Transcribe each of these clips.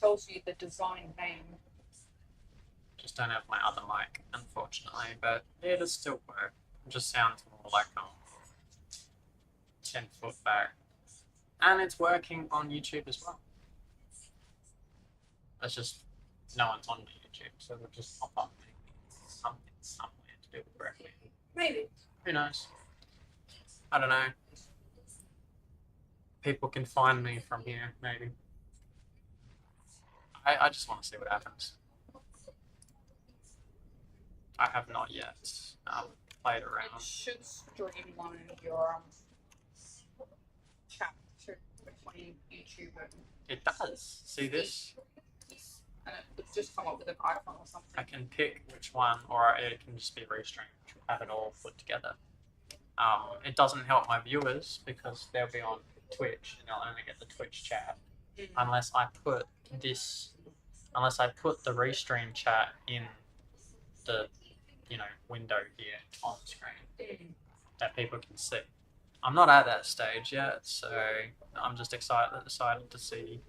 tells you the design name. Just don't have my other mic, unfortunately, but it'll still work. It just sounds more like I'm 10 foot back. And it's working on YouTube as well. It's just no one's on YouTube, so it'll just pop up something somewhere to do with Requiem. Maybe. Who knows? I don't know. People can find me from here, maybe. I just want to see what happens. I have not yet played around. It should stream on your chat between YouTube and... It does. See this? And it would just come up with an icon or something. I can pick which one, or it can just be restreamed, have it all put together. It doesn't help my viewers because they'll be on Twitch and they'll only get the Twitch chat unless I put the restream chat in the window here on the screen that people can see. I'm not at that stage yet, so I'm just excited to see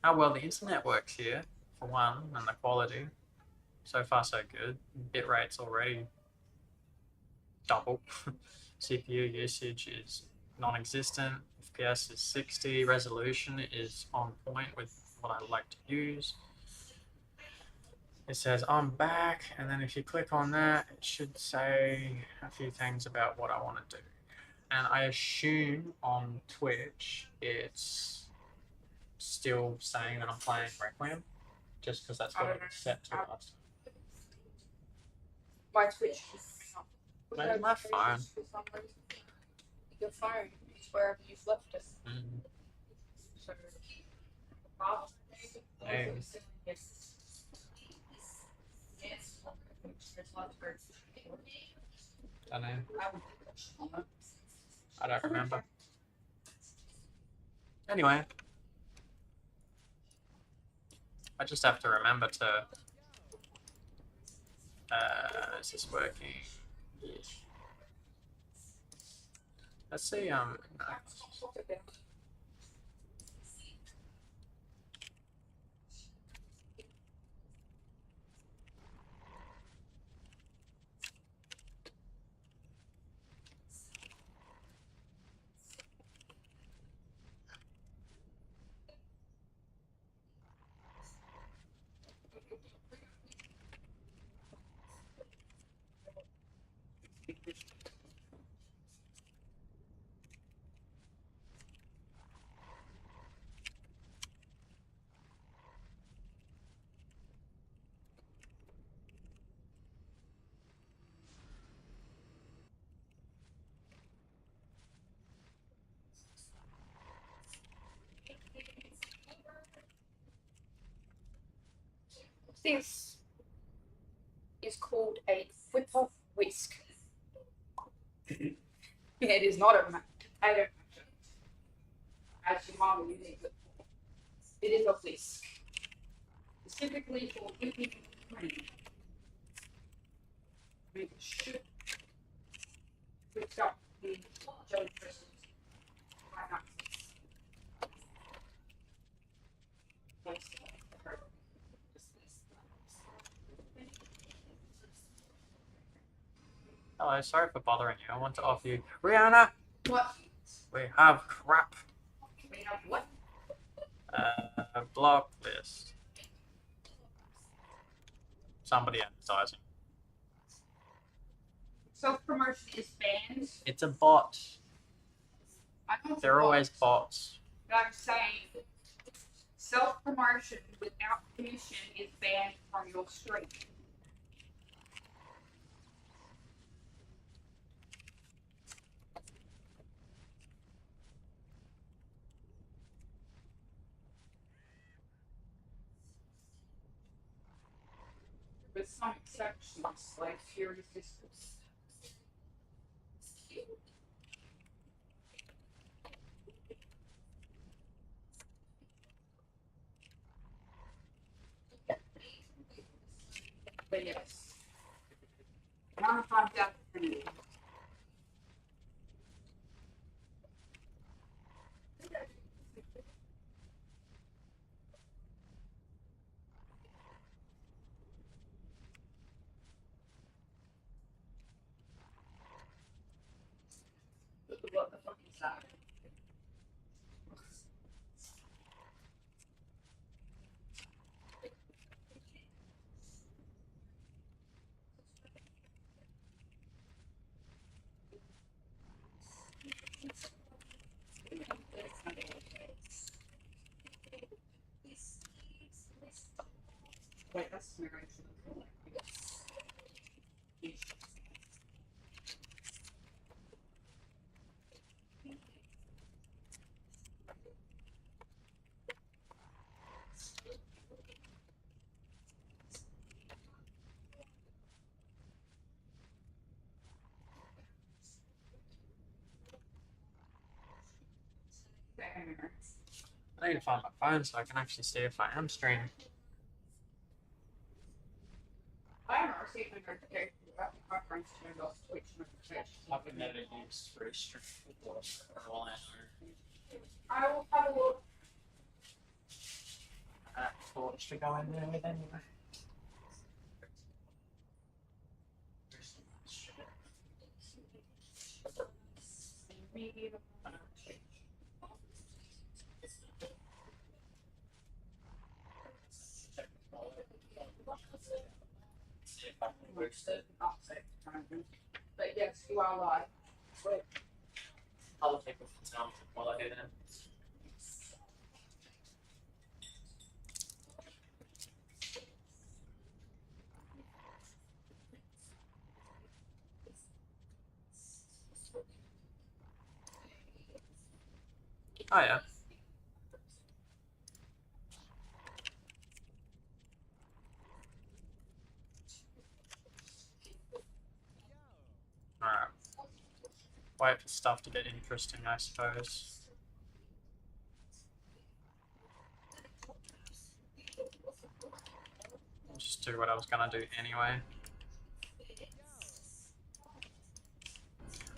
how well the internet works here, for one, and the quality. So far so good. Bit rate's already double. CPU usage is non-existent. FPS is 60. Resolution is on point with what I like to use. It says I'm back, and then if you click on that, it should say a few things about what I want to do. And I assume on Twitch it's still saying that I'm playing Requiem, just because that's what it was set to last time. My Twitch is Where's my phone? Your phone is wherever you've left it. So, hey. Don't know. I don't remember. Anyway, I just have to remember to. Is this working? Yeah. Let's see. No. This is called a whip-off whisk. It is not a potato masher, as your mom used it. It is a whisk, specifically for whipping cream. Make it shoot, whipped up the jelly crystals. Why not? Hello, sorry for bothering you. I want to offer you, Rihanna. What? We have crap. We have what? Block list. Somebody advertising. Self-promotion is banned. It's a bot. They're Bot. always bots. But I'm saying self-promotion without permission is banned from your stream. With some exceptions, like Furious Distance. But yes. I don't know if I'm definitely. Wait, that's married. I need to find my phone so I can actually see if I am streaming. I haven't received a notification about my friends turned off Twitch notifications. I've been never used for a stream before for all I I will have a look. know. Torch to go in there with anyway. But yes, you are live. Wait. Other people can tell me while I do that. Oh yeah. Alright. Wait for stuff to get interesting, I suppose. I'll just do what I was gonna do anyway.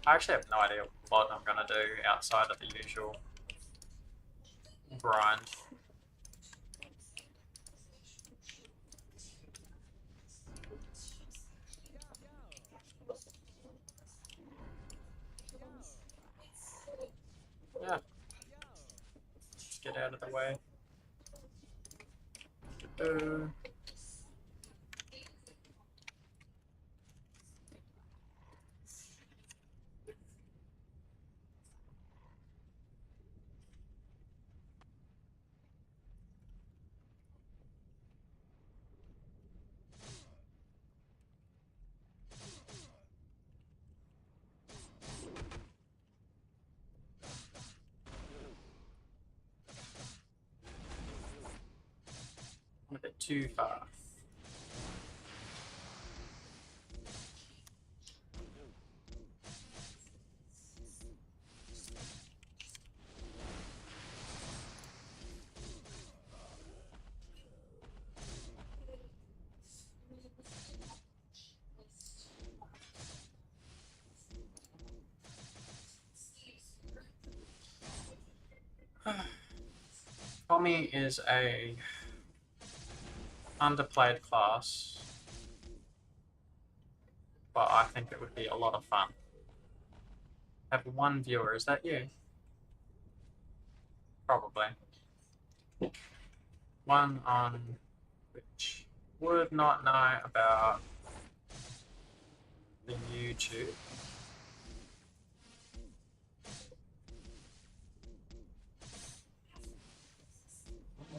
I actually have no idea what I'm gonna do outside of the usual grind. Yeah. Just get out of the way. A bit too far. Tommy is a underplayed class, but I think it would be a lot of fun. Have one viewer, is that you? Probably. One on which would not know about the YouTube.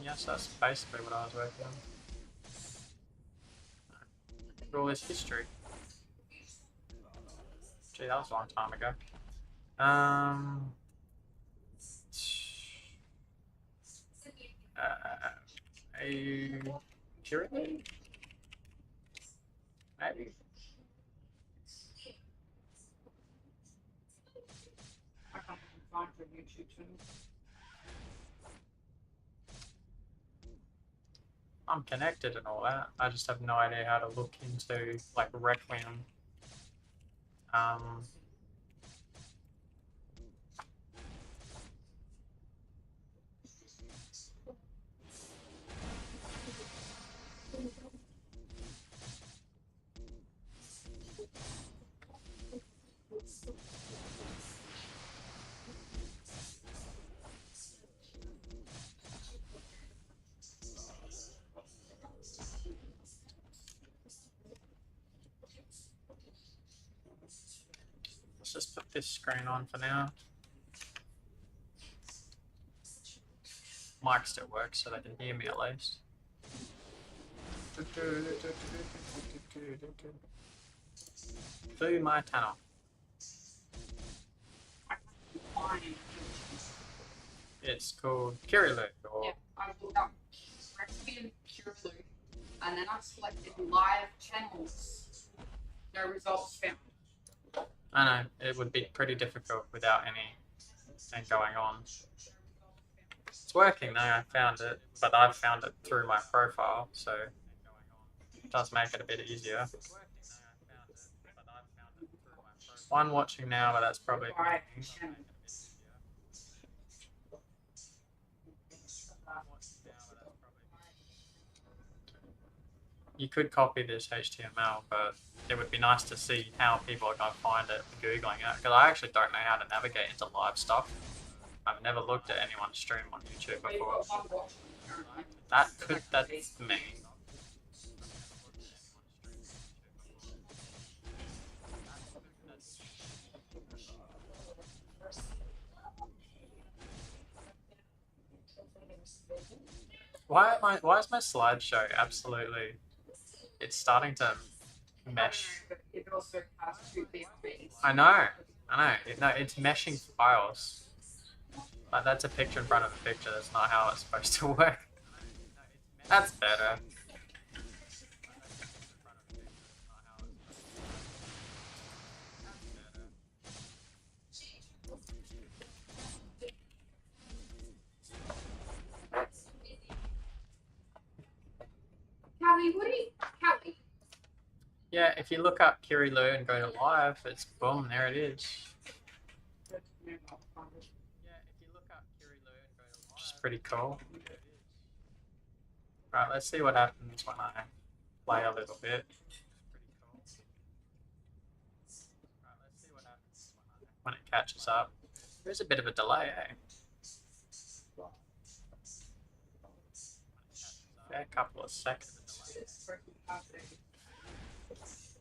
Yes, that's basically what I was working on. Look at all this history. Gee, that was a long time ago. A curate? Maybe. I can't even find your YouTube channel. I'm connected and all that. I just have no idea how to look into like Requiem. Let's just put this screen on for now. Mic still works, so they can hear me at least. Through my tunnel. It's called Kirilu. Yeah, I looked up Requiem Purelu, and then I selected live channels. No results found. I know, it would be pretty difficult without anything going on. It's working though, I found it, but I've found it through my profile, so it does make it a bit easier. One watching now, but that's probably Right. You could copy this HTML, but it would be nice to see how people are going to find it Googling it, because I actually don't know how to navigate into live stuff. I've never looked at anyone stream on YouTube before. That's me. Why is my slideshow absolutely, it's starting to mesh. It also has 2 POVs. I know. No, it's meshing files. Like, that's a picture in front of a picture. That's not how it's supposed to work. That's better. Callie. Yeah, if you look up Kirilu and go to live, it's boom, there it is. Which is pretty cool. Right, let's see what happens when I play a little bit. When it catches up. There's a bit of a delay, eh? Yeah, a couple of seconds.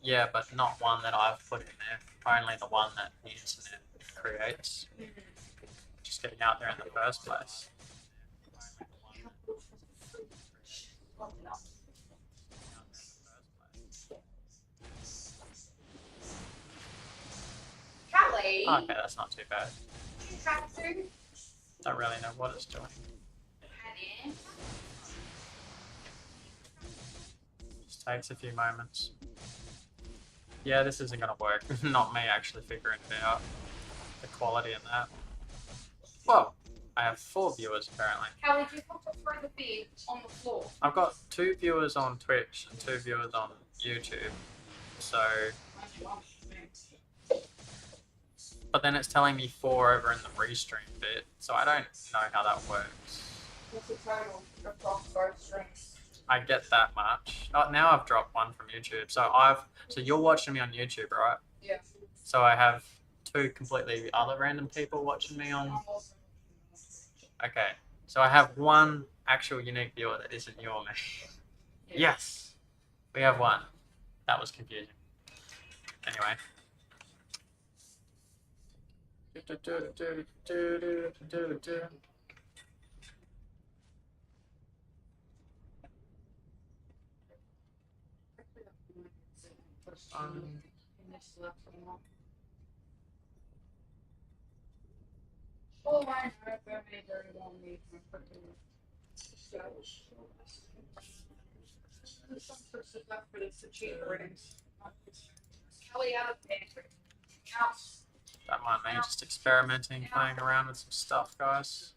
Yeah, but not one that I've put in there. Only the one that the internet creates. Just getting out there in the first place. Callie. Okay, that's not too bad. You have to. Don't really know what it's doing. Just takes a few moments. Yeah, this isn't gonna work. Not me actually figuring it out. The quality in that. Whoa! I have 4 viewers apparently. Callie, do you have to throw the beer on the floor? I've got 2 viewers on Twitch and 2 viewers on YouTube. So, but then it's telling me 4 over in the restream bit, so I don't know how that works. What's the total across both streams? I get that much. Oh, now I've dropped 1 from YouTube. So you're watching me on YouTube, right? Yeah. So I have 2 completely other random people watching me on. Okay. So I have 1 actual unique viewer that isn't you or me. Yeah. Yes. We have 1. That was confusing. Anyway. Oh, I know, very long need for some sorts of left for this cheaper ratings. Kelly out of pantry. House. Don't mind me just experimenting, playing around with some stuff, guys.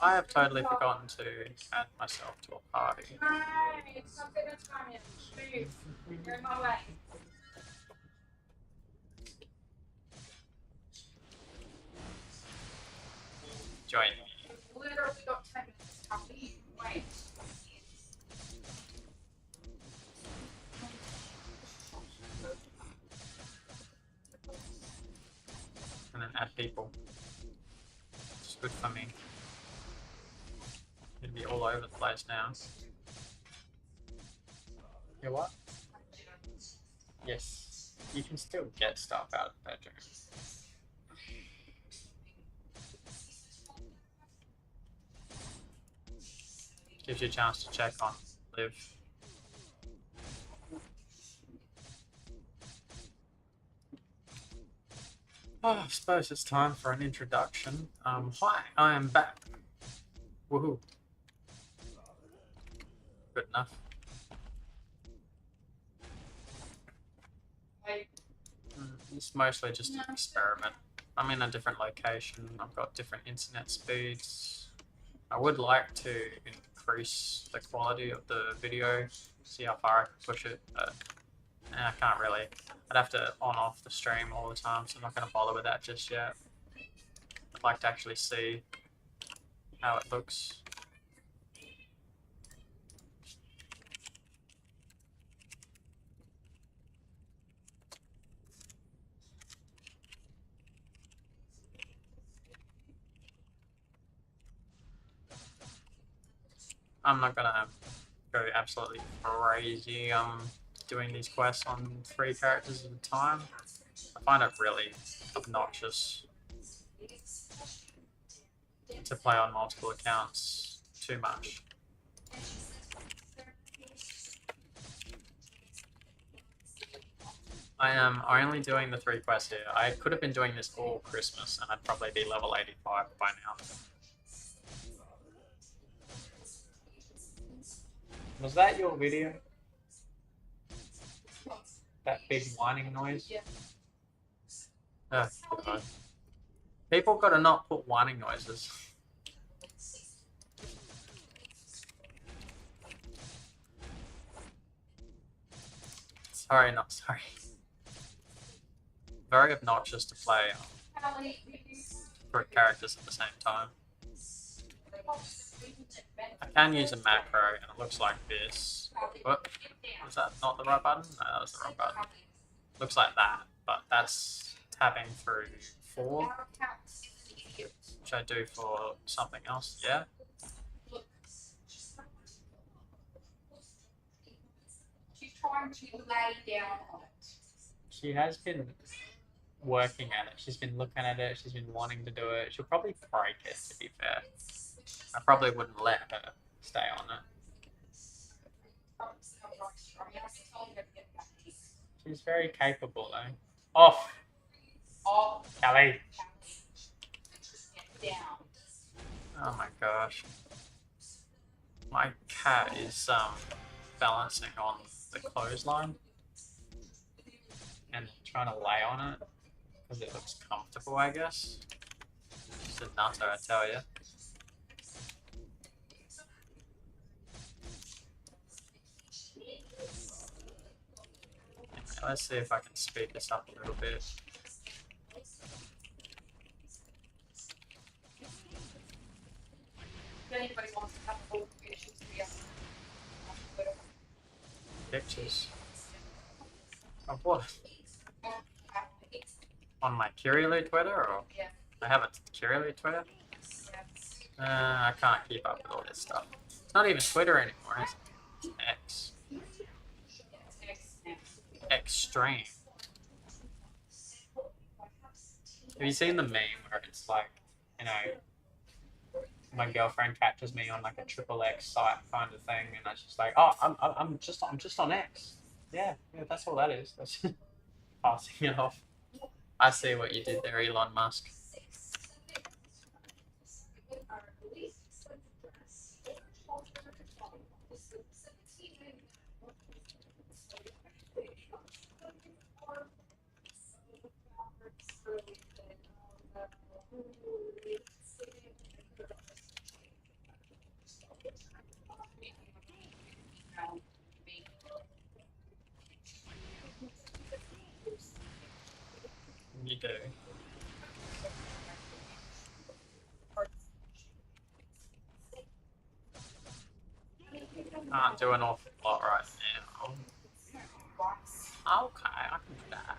I have totally forgotten to add myself to a party. Hey, it's something that's coming. Steve, you're in my way. Join me. Literally got 10 minutes. How do you wait? And then add people. It's good for me. It'd be all over the place now. You what? Yes. You can still get stuff out of the bedroom. Gives you a chance to check on Liv. Oh, I suppose it's time for an introduction. Hi, I am back. Woohoo. Good enough. It's mostly just an experiment. I'm in a different location. I've got different internet speeds. I would like to increase the quality of the video, see how far I can push it, but I can't really. I'd have to on off the stream all the time, so I'm not going to bother with that just yet. I'd like to actually see how it looks. I'm not gonna go absolutely crazy doing these quests on 3 characters at a time. I find it really obnoxious to play on multiple accounts too much. I am only doing the 3 quests here. I could have been doing this all Christmas and I'd probably be level 85 by now. Was that your video? That big whining noise? Yeah. Oh, God. People gotta not put whining noises. Sorry, not sorry. Very obnoxious to play 3 characters at the same time. I can use a macro and it looks like this. What? Was that not the right button? No, that was the wrong button. Looks like that, but that's tapping through 4, which I do for something else, yeah? She's trying to lay down on it. She has been working at it. She's been looking at it. She's been wanting to do it. She'll probably break it, to be fair. I probably wouldn't let her stay on it. She's very capable, though. Off! Kelly! Oh my gosh. My cat is balancing on the clothesline and trying to lay on it because it looks comfortable, I guess. She's a nutter, I tell you. Let's see if I can speed this up a little bit. If anybody wants to have old pictures, Pictures of what? On my Kiryu Twitter, or yeah. I have a Kiryu Twitter. I can't keep up with all this stuff. It's not even Twitter anymore, it's X. Extreme. Have you seen the meme where it's like, you know, my girlfriend catches me on like a XXX site kind of thing, and it's just like, oh, I'm just on X. Yeah, that's all that is. That's passing it off. I see what you did there, Elon Musk. You do. Can't do an awful lot right now. Okay, I can do that.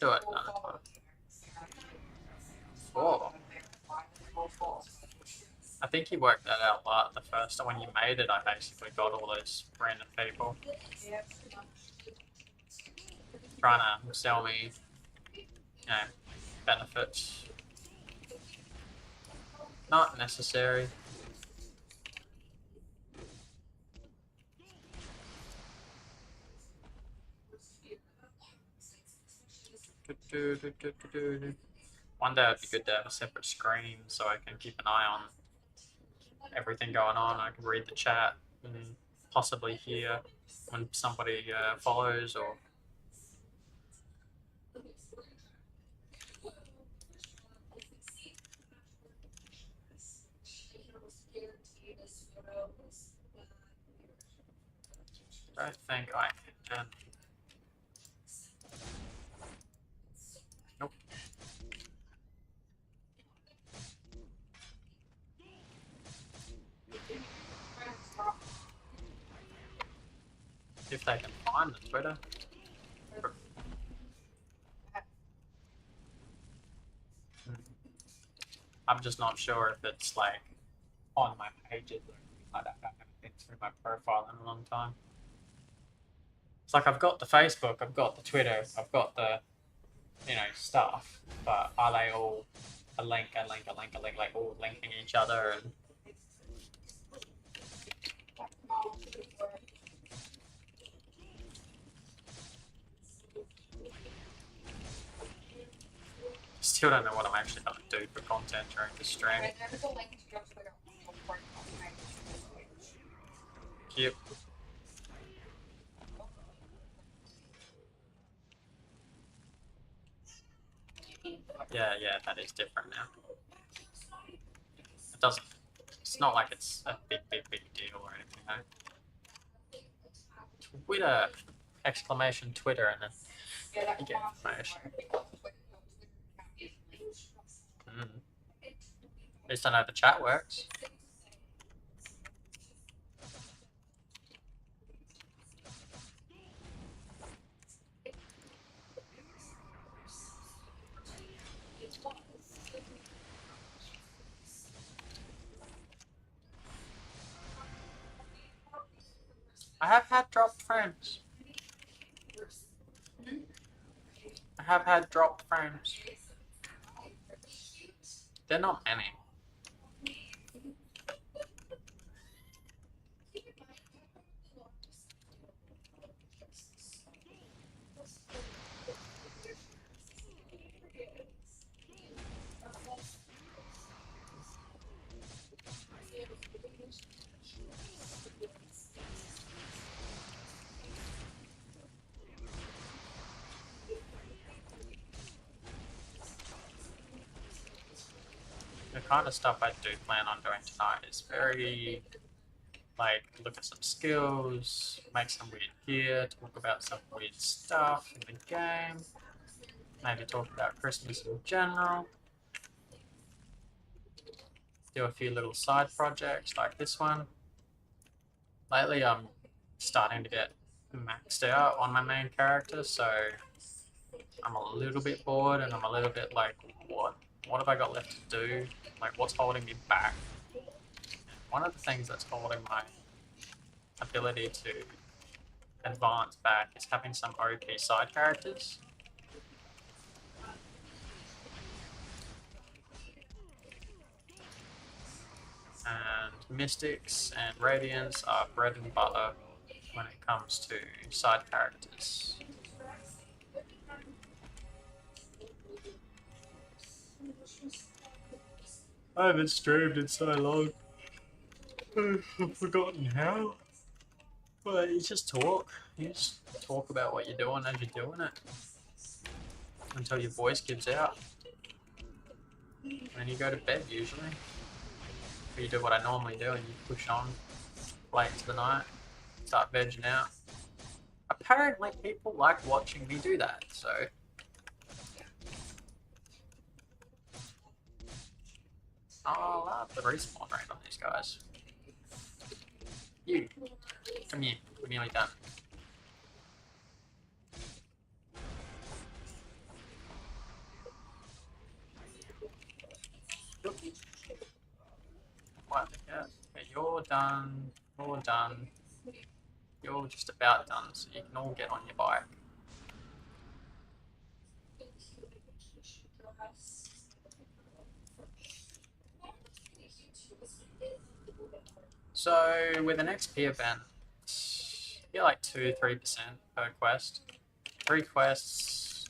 Do it another time. 4. I think you worked that out like the first time when you made it. I basically got all those random people trying to sell me, you know, benefits. Not necessary. One day it'd be good to have a separate screen so I can keep an eye on everything going on. I can read the chat and possibly hear when somebody follows or. I don't think I can. Nope. If they can find the Twitter. I'm just not sure if it's like on my pages or anything like that. I haven't been through my profile in a long time. It's like I've got the Facebook, I've got the Twitter, I've got the stuff, but are they all a link, like all linking each other and still don't know what I'm actually going to do for content during the stream. Yep. Yeah, that is different now. It doesn't. It's not like it's a big deal or anything. No. Twitter! Exclamation Twitter and then you get information. At least I know the chat works. I have had dropped frames. I have had dropped frames. They're not many. The kind of stuff I do plan on doing tonight is very, like, look at some skills, make some weird gear, talk about some weird stuff in the game, maybe talk about Christmas in general, do a few little side projects like this one. Lately I'm starting to get maxed out on my main character, so I'm a little bit bored and I'm a little bit like, what have I got left to do? Like, what's holding me back? One of the things that's holding my ability to advance back is having some OP side characters. And Mystics and Radiants are bread and butter when it comes to side characters. I haven't streamed in so long. I've forgotten how. But you just talk. You just talk about what you're doing as you're doing it. Until your voice gives out. And then you go to bed usually. Or you do what I normally do and you push on late to the night. Start vegging out. Apparently people like watching me do that, so. Oh, I love the respawn rate on these guys. You, come here, we're nearly done. What? Yeah, you're done, you're done. You're just about done, so you can all get on your bike. So with an XP event, you get like 2-3% per quest. 3 quests,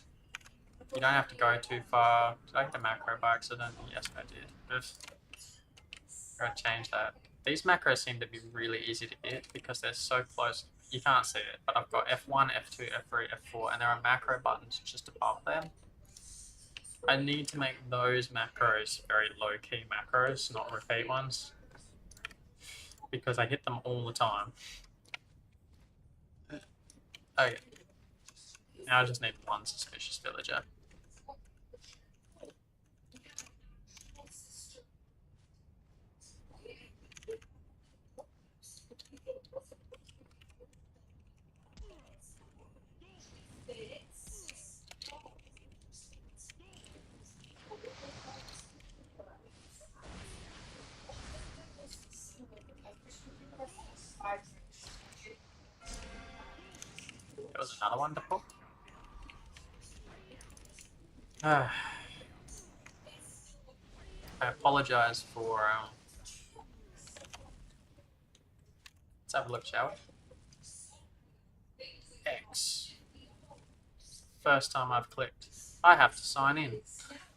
You don't have to go too far. Did I get the macro by accident? Yes, I did. Oof. Gotta change that. These macros seem to be really easy to hit because they're so close. You can't see it, but I've got F1, F2, F3, F4, and there are macro buttons just above them. I need to make those macros very low-key macros, not repeat ones, because I hit them all the time. Okay. Now I just need one suspicious villager. There was another one to pull. I apologize for. Let's have a look, shall we? X. First time I've clicked. I have to sign in.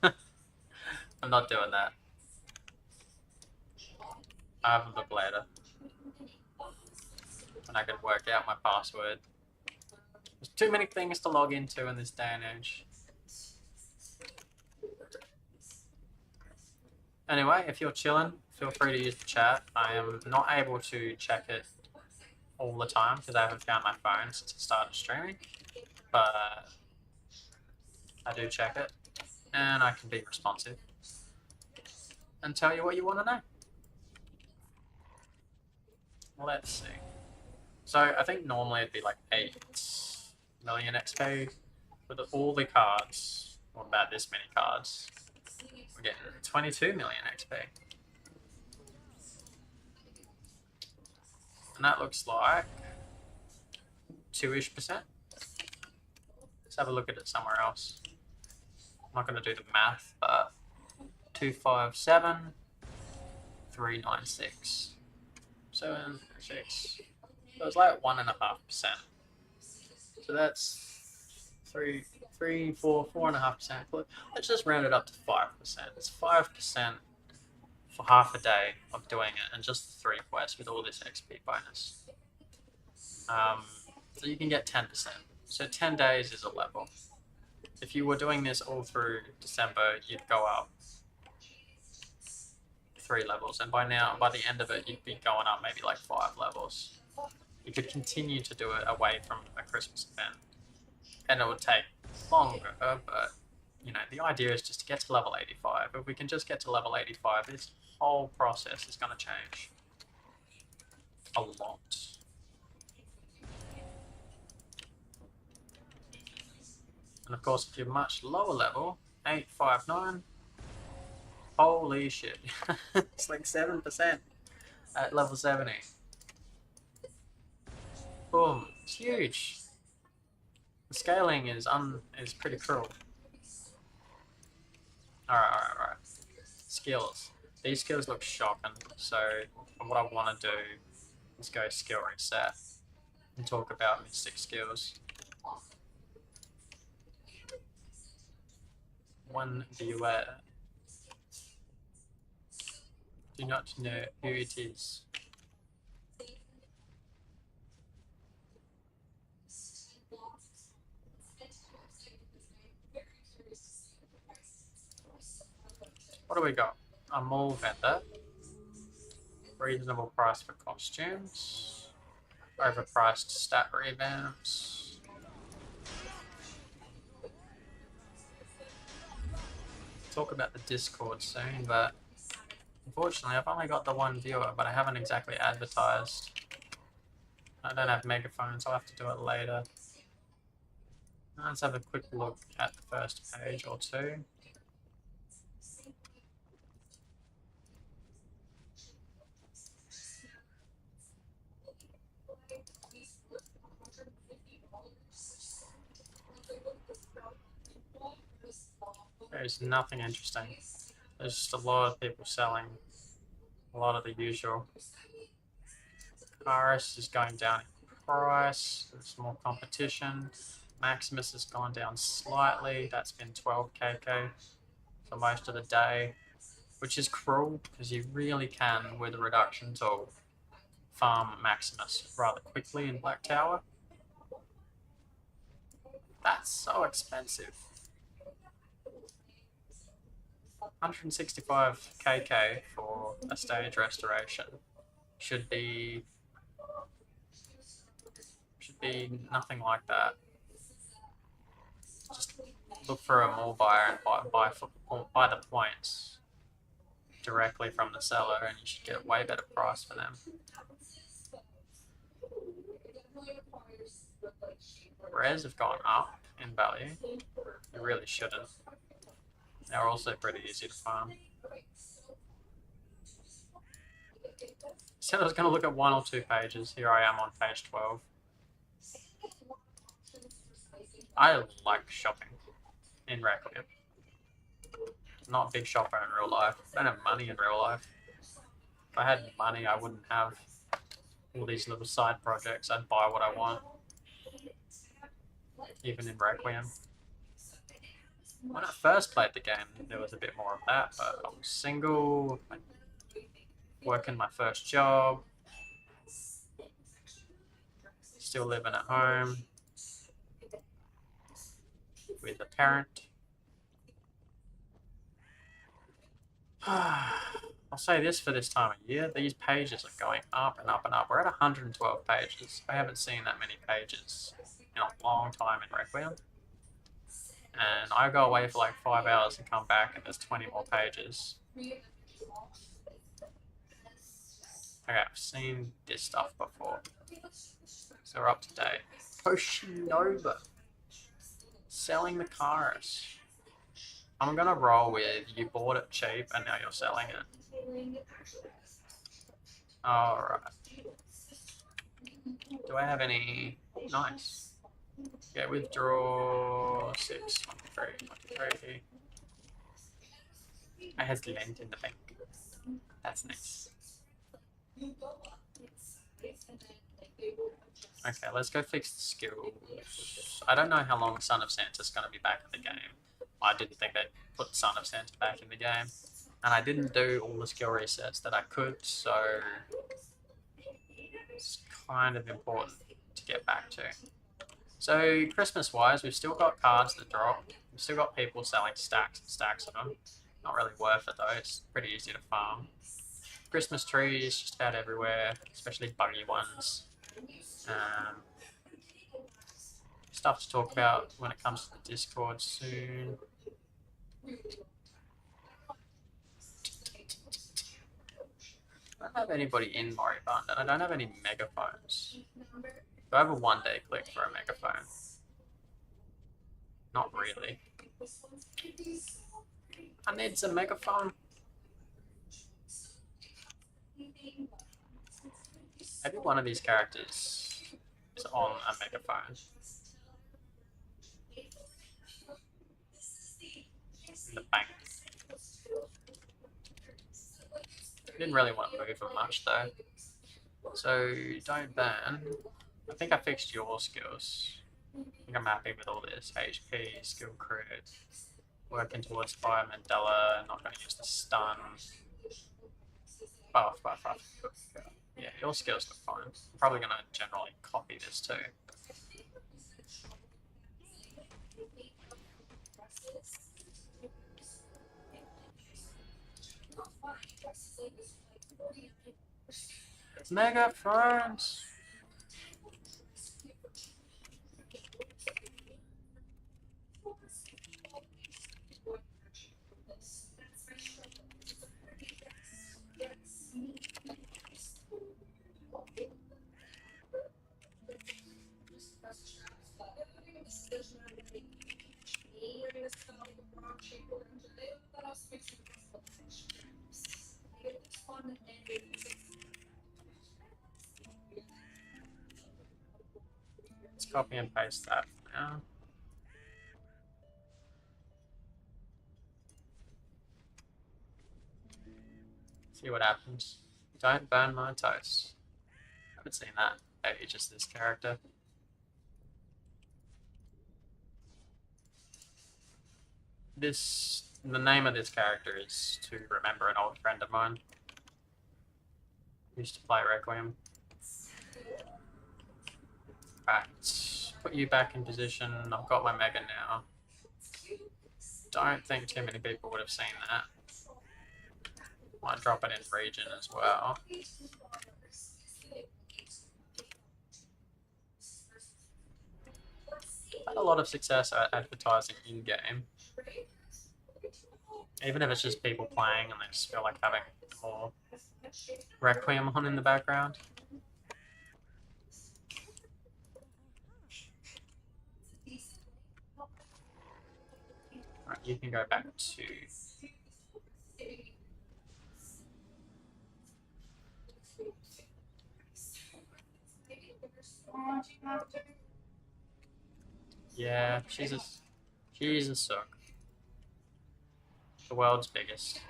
I'm not doing that. I have a look later. And I can work out my password. There's too many things to log into in this day and age. Anyway, if you're chilling, feel free to use the chat. I am not able to check it all the time because I haven't found my phone since I started streaming. But I do check it, and I can be responsive and tell you what you want to know. Let's see. So I think normally it'd be like 8 million XP. With all the cards, or about this many cards, we're getting 22 million XP. And that looks like 2-ish%. Let's have a look at it somewhere else. I'm not going to do the math, but 257, 396, 7, 6. So it's like 1.5%. So that's 4.5%. Let's just round it up to 5%. It's 5% for half a day of doing it, and just 3 quests with all this XP bonus. So you can get 10%. So 10 days is a level. If you were doing this all through December, you'd go up 3 levels, and by the end of it, you'd be going up maybe like 5 levels. You could continue to do it away from a Christmas event, and it would take longer, but you know, the idea is just to get to level 85. If we can just get to level 85, this whole process is going to change a lot. And of course, if you're much lower level, 859, holy shit, it's like 7% at level 70. Boom, it's huge. The scaling is pretty cruel. Alright. Skills. These skills look shocking, so what I want to do is go skill reset and talk about mystic skills. One viewer. Do not know who it is. What do we got? A mall vendor. Reasonable price for costumes. Overpriced stat revamps. Talk about the Discord soon, but unfortunately I've only got the one viewer, but I haven't exactly advertised. I don't have megaphone, so I'll have to do it later. Let's have a quick look at the first page or two. There's nothing interesting. There's just a lot of people selling a lot of the usual. RS is going down in price. There's more competition. Maximus has gone down slightly. That's been 12 kk for most of the day, which is cruel because you really can, with a reduction tool, farm Maximus rather quickly in Black Tower. That's so expensive. 165 kk for a stage restoration should be nothing like that. Just look for a mall buyer and buy the points directly from the seller, and you should get a way better price for them. Rares have gone up in value. You really shouldn't. They're also pretty easy to farm. Said I was going to look at 1 or 2 pages. Here I am on page 12. I like shopping in Requiem. I'm not a big shopper in real life. I don't have money in real life. If I had money, I wouldn't have all these little side projects. I'd buy what I want. Even in Requiem. When I first played the game, there was a bit more of that, but I was single, working my first job, still living at home with a parent. I'll say this for this time of year, these pages are going up and up and up. We're at 112 pages. I haven't seen that many pages in a long time in Requiem. And I go away for like 5 hours and come back and there's 20 more pages. Okay, I've seen this stuff before. So we're up to date. Toshinova. Selling the cars. I'm gonna roll with you bought it cheap and now you're selling it. Alright. Do I have any? Nice. Yeah, withdraw 6, 23. I has lent in the bank. That's nice. Okay, let's go fix the skills. I don't know how long Son of Santa's going to be back in the game. I didn't think they'd put Son of Santa back in the game. And I didn't do all the skill resets that I could, so it's kind of important to get back to. So Christmas-wise, we've still got cards that drop. We've still got people selling stacks and stacks of them. Not really worth it though, it's pretty easy to farm. Christmas trees just about everywhere, especially buggy ones. Stuff to talk about when it comes to the Discord soon. I don't have anybody in Mori Bund, and I don't have any megaphones. Do I have a one-day click for a megaphone? Not really. I need some megaphone. Maybe one of these characters is on a megaphone. In the bank. Didn't really want to move them much though. So don't burn. I think I fixed your skills. I think I'm happy with all this. HP, skill crit, working towards Fire Mandela, not going to use the stun. Buff. Yeah, your skills look fine. I'm probably going to generally copy this too. Megaphones! Let's copy and paste that for now. See what happens. Don't burn my toast. Haven't seen that. Maybe just this character. the name of this character is to remember an old friend of mine. Used to play Requiem. Right, put you back in position. I've got my Mega now. Don't think too many people would have seen that. Might drop it in region as well. Had a lot of success at advertising in-game. Even if it's just people playing and they just feel like having more Requiem on in the background. Right, you can go back to... Yeah, she's a suck. The world's biggest.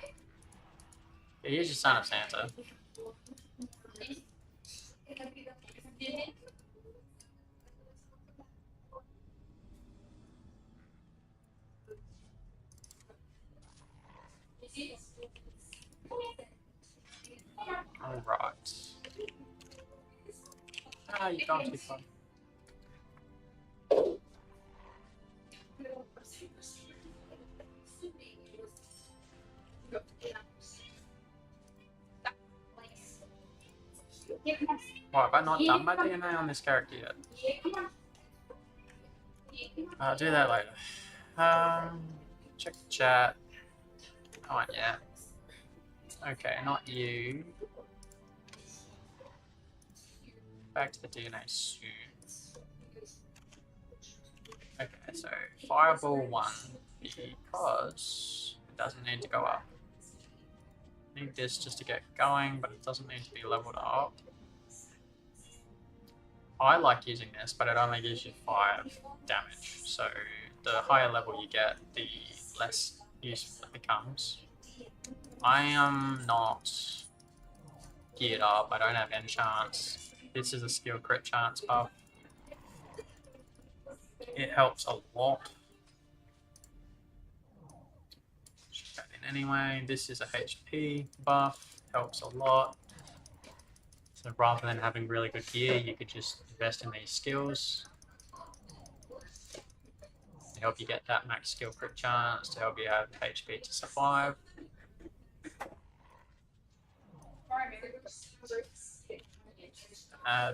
Yeah, he's your son of Santa. Alright. Ah, you've gone too far. Why have I not done my DNA on this character yet? I'll do that later. Check the chat. Oh, yeah. Okay, not you. Back to the DNA soon. Okay, so Fireball 1, because it doesn't need to go up. Need this just to get going, but it doesn't need to be leveled up. I like using this, but it only gives you 5 damage. So the higher level you get, the less useful it becomes. I am not geared up. I don't have enchants. This is a skill crit chance buff. It helps a lot. Anyway, this is a HP buff. Helps a lot. So rather than having really good gear, you could just invest in these skills. To help you get that max skill crit chance, to help you have HP to survive.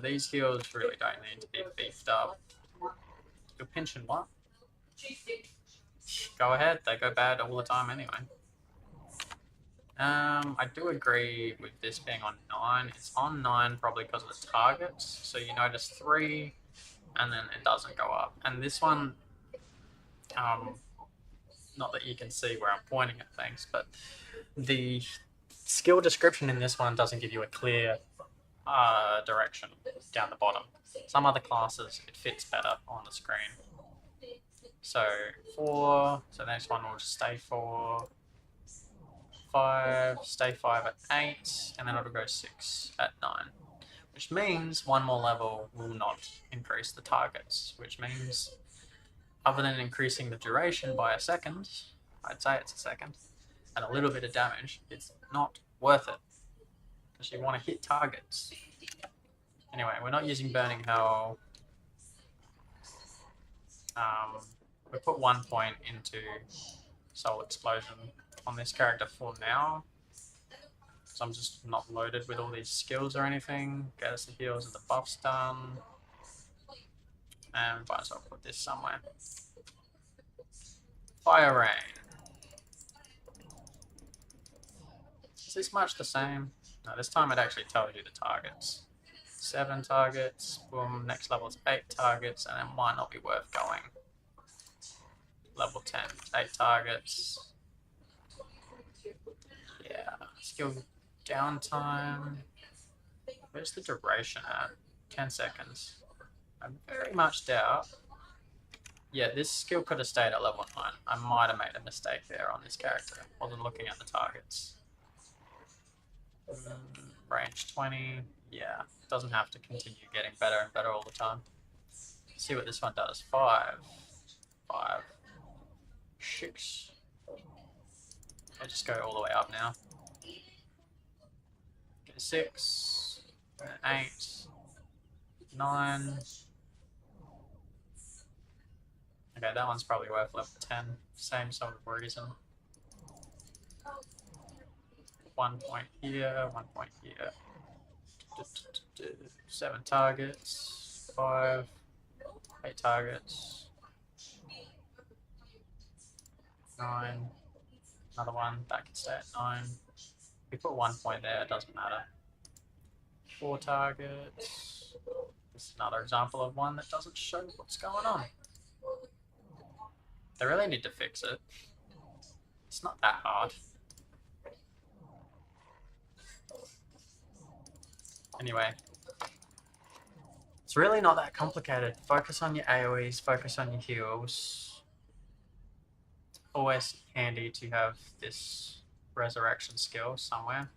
These skills really don't need to be beefed up. You're pinching what? Go ahead, they go bad all the time anyway. I do agree with this being on 9. It's on 9 probably because of the targets. So you notice 3 and then it doesn't go up. And this one, not that you can see where I'm pointing at things, but the skill description in this one doesn't give you a clear direction down the bottom. Some other classes, it fits better on the screen. So 4, so the next one will just stay 4. 5, stay 5 at 8, and then it'll go 6 at 9. Which means one more level will not increase the targets, which means other than increasing the duration by a second, I'd say it's a second, and a little bit of damage, it's not worth it. Because you want to hit targets. Anyway, we're not using Burning Hell. We put 1 point into Soul Explosion on this character for now. So I'm just not loaded with all these skills or anything. Get us the heals and the buffs done. And might as well put this somewhere. Fire Rain. Is this much the same? No, this time it actually tells you the targets. 7 targets, boom, next level is 8 targets, and it might not be worth going. Level 10, 8 targets. Yeah, skill downtime. Where's the duration at? 10 seconds. I very much doubt. Yeah, this skill could have stayed at level 9. I might have made a mistake there on this character. Wasn't looking at the targets. Range 20. Yeah, doesn't have to continue getting better and better all the time. Let's see what this one does. 5. 5. 6. I'll just go all the way up now. Okay, 6, 8, 9. Okay, that one's probably worth level 10. Same sort of reason. 1 point here, 1 point here. 7 targets, 5, 8 targets, 9, another one, that can stay at 9. We put 1 point there, it doesn't matter. 4 targets. This is another example of one that doesn't show what's going on. They really need to fix it. It's not that hard. Anyway, it's really not that complicated. Focus on your AoEs, focus on your heals. It's always handy to have this resurrection skill somewhere.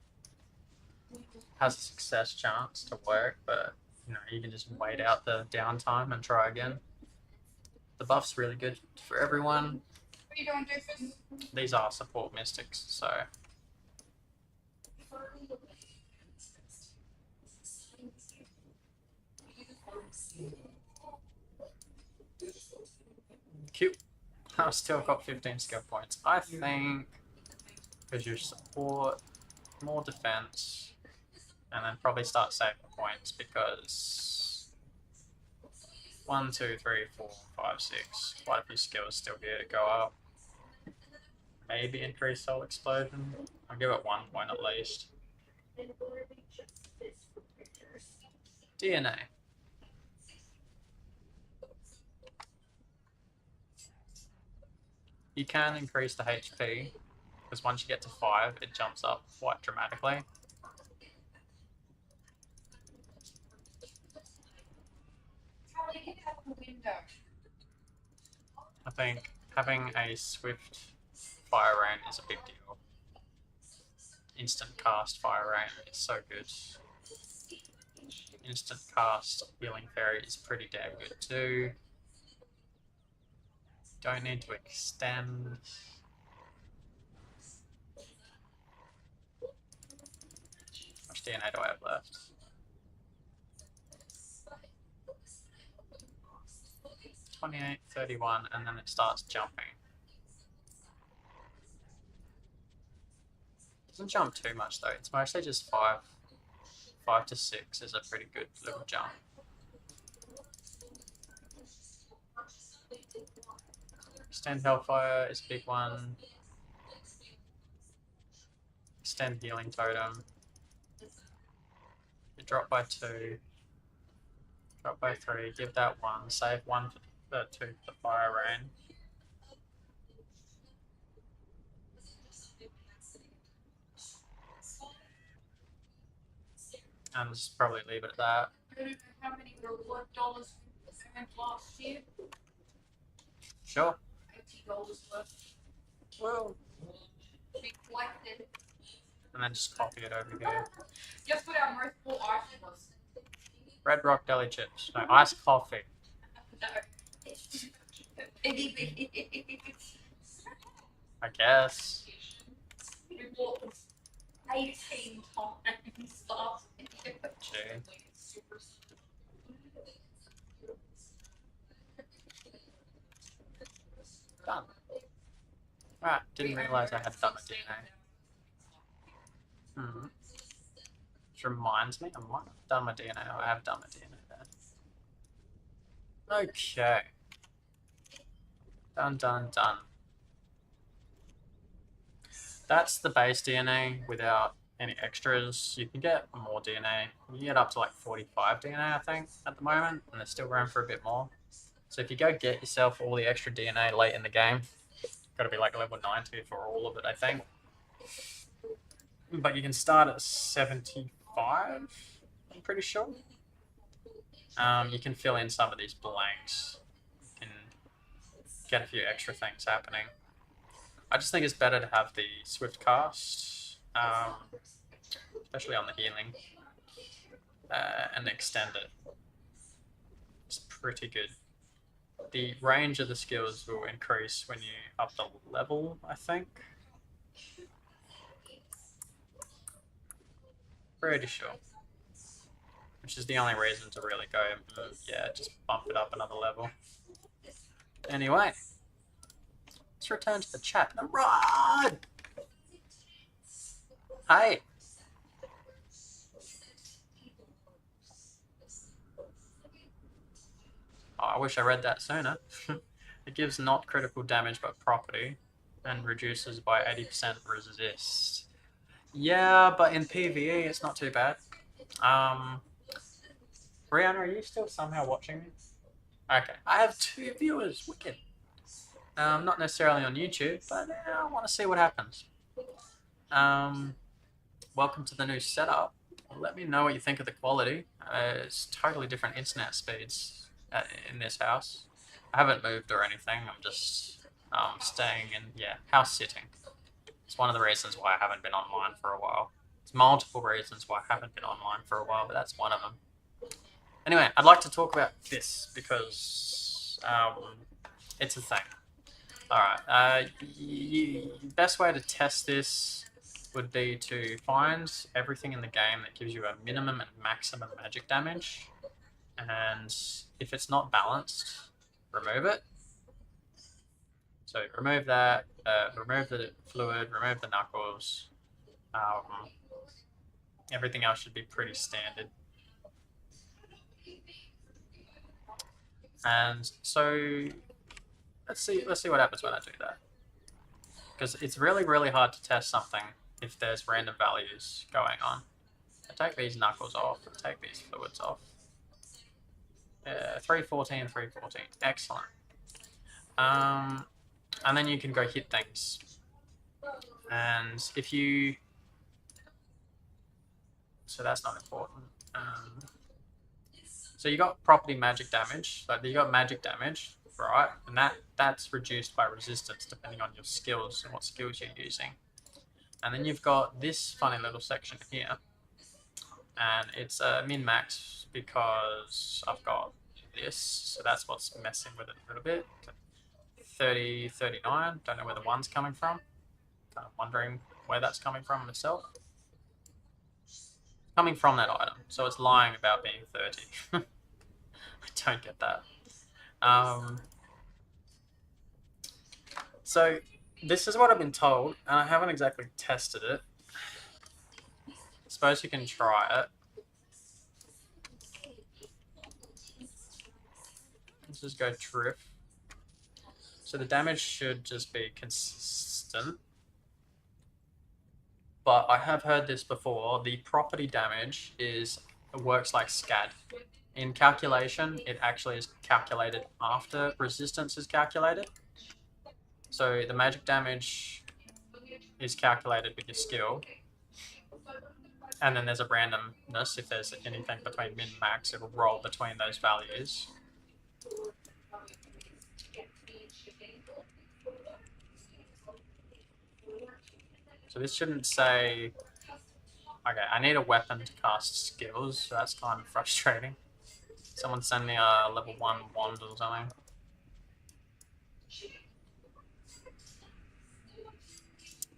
Has a success chance to work, but you know, you can just wait out the downtime and try again. The buff's really good for everyone. What are you doing, Doofus? These are support mystics, so cute. I've still got 15 skill points. I think because you support, more defense, and then probably start saving points because 1, 2, 3, 4, 5, 6. Quite a few skills still here to go up. Maybe increase soul explosion. I'll give it 1 point at least. DNA. You can increase the HP, because once you get to 5, it jumps up quite dramatically. How do you get out the window? I think having a swift fire rain is a big deal. Instant cast fire rain is so good. Instant cast healing fairy is pretty damn good too. Don't need to extend. How much DNA do I have left? 28, 31, and then it starts jumping. Doesn't jump too much though, it's mostly just 5 to 6 is a pretty good little jump. Extend Hellfire is a big one. Extend Healing Totem. You drop by 2. Drop by 3, give that 1, save 1 for the 2 for the Fire Rain. And just probably leave it at that. I don't know how many reward dollars we earned last year. Sure. $80 worth. Well, We collected. and then just copy it over here. Guess what our most bought item was? Red Rock Deli Chips. No, iced coffee. No. I guess. We bought this 18 times last year. Gee. Done. Right, didn't realise I had done a DNA. Hmm. Which reminds me, I might have done my DNA. I have done my DNA there. Okay. Done, done, done. That's the base DNA without any extras. You can get more DNA. You can get up to like 45 DNA, I think, at the moment, and there's still room for a bit more. So if you go get yourself all the extra DNA late in the game, got to be like level 90 for all of it, I think. But you can start at 75, I'm pretty sure. You can fill in some of these blanks. You can get a few extra things happening. I just think it's better to have the swift cast, especially on the healing, and extend it. It's pretty good. The range of the skills will increase when you up the level, I think. Pretty sure. Which is the only reason to really go, yeah, just bump it up another level. Anyway, let's return to the chat. Run! Hey! Oh, I wish I read that sooner. It gives not critical damage but property and reduces by 80% resist. Yeah, but in PvE it's not too bad. Brianna, are you still somehow watching me? Okay, I have 2 viewers. Wicked. Not necessarily on YouTube, but I want to see what happens. Welcome to the new setup. Let me know what you think of the quality. It's totally different internet speeds in this house. I haven't moved or anything. I'm just staying in, yeah, house sitting. It's one of the reasons why I haven't been online for a while. It's multiple reasons why I haven't been online for a while, but that's one of them. Anyway, I'd like to talk about this because it's a thing. Alright, best way to test this would be to find everything in the game that gives you a minimum and maximum magic damage, and if it's not balanced, remove it. So remove that, remove the fluid, remove the knuckles. Everything else should be pretty standard. And so let's see what happens when I do that, because it's really hard to test something if there's random values going on. I take these knuckles off, I take these fluids off. 314, 314, excellent. And then you can go hit things. And if you... So that's not important. So you got property magic damage, like you got magic damage, right? And that's reduced by resistance depending on your skills and what skills you're using. And then you've got this funny little section here, and it's a min-max because I've got this, so that's what's messing with it a little bit. 30, 39, don't know where the one's coming from. Kind of wondering where that's coming from myself. Coming from that item, so it's lying about being 30. I don't get that. So this is what I've been told, and I haven't exactly tested it. I suppose you can try it. Let's just go trip. So the damage should just be consistent. But I have heard this before. The property damage works like SCAD. In calculation, it actually is calculated after resistance is calculated. So the magic damage is calculated with your skill. And then there's a randomness. If there's anything between min and max, it'll roll between those values. So this shouldn't say... Okay, I need a weapon to cast skills, so that's kind of frustrating. Someone send me a level 1 wand or something.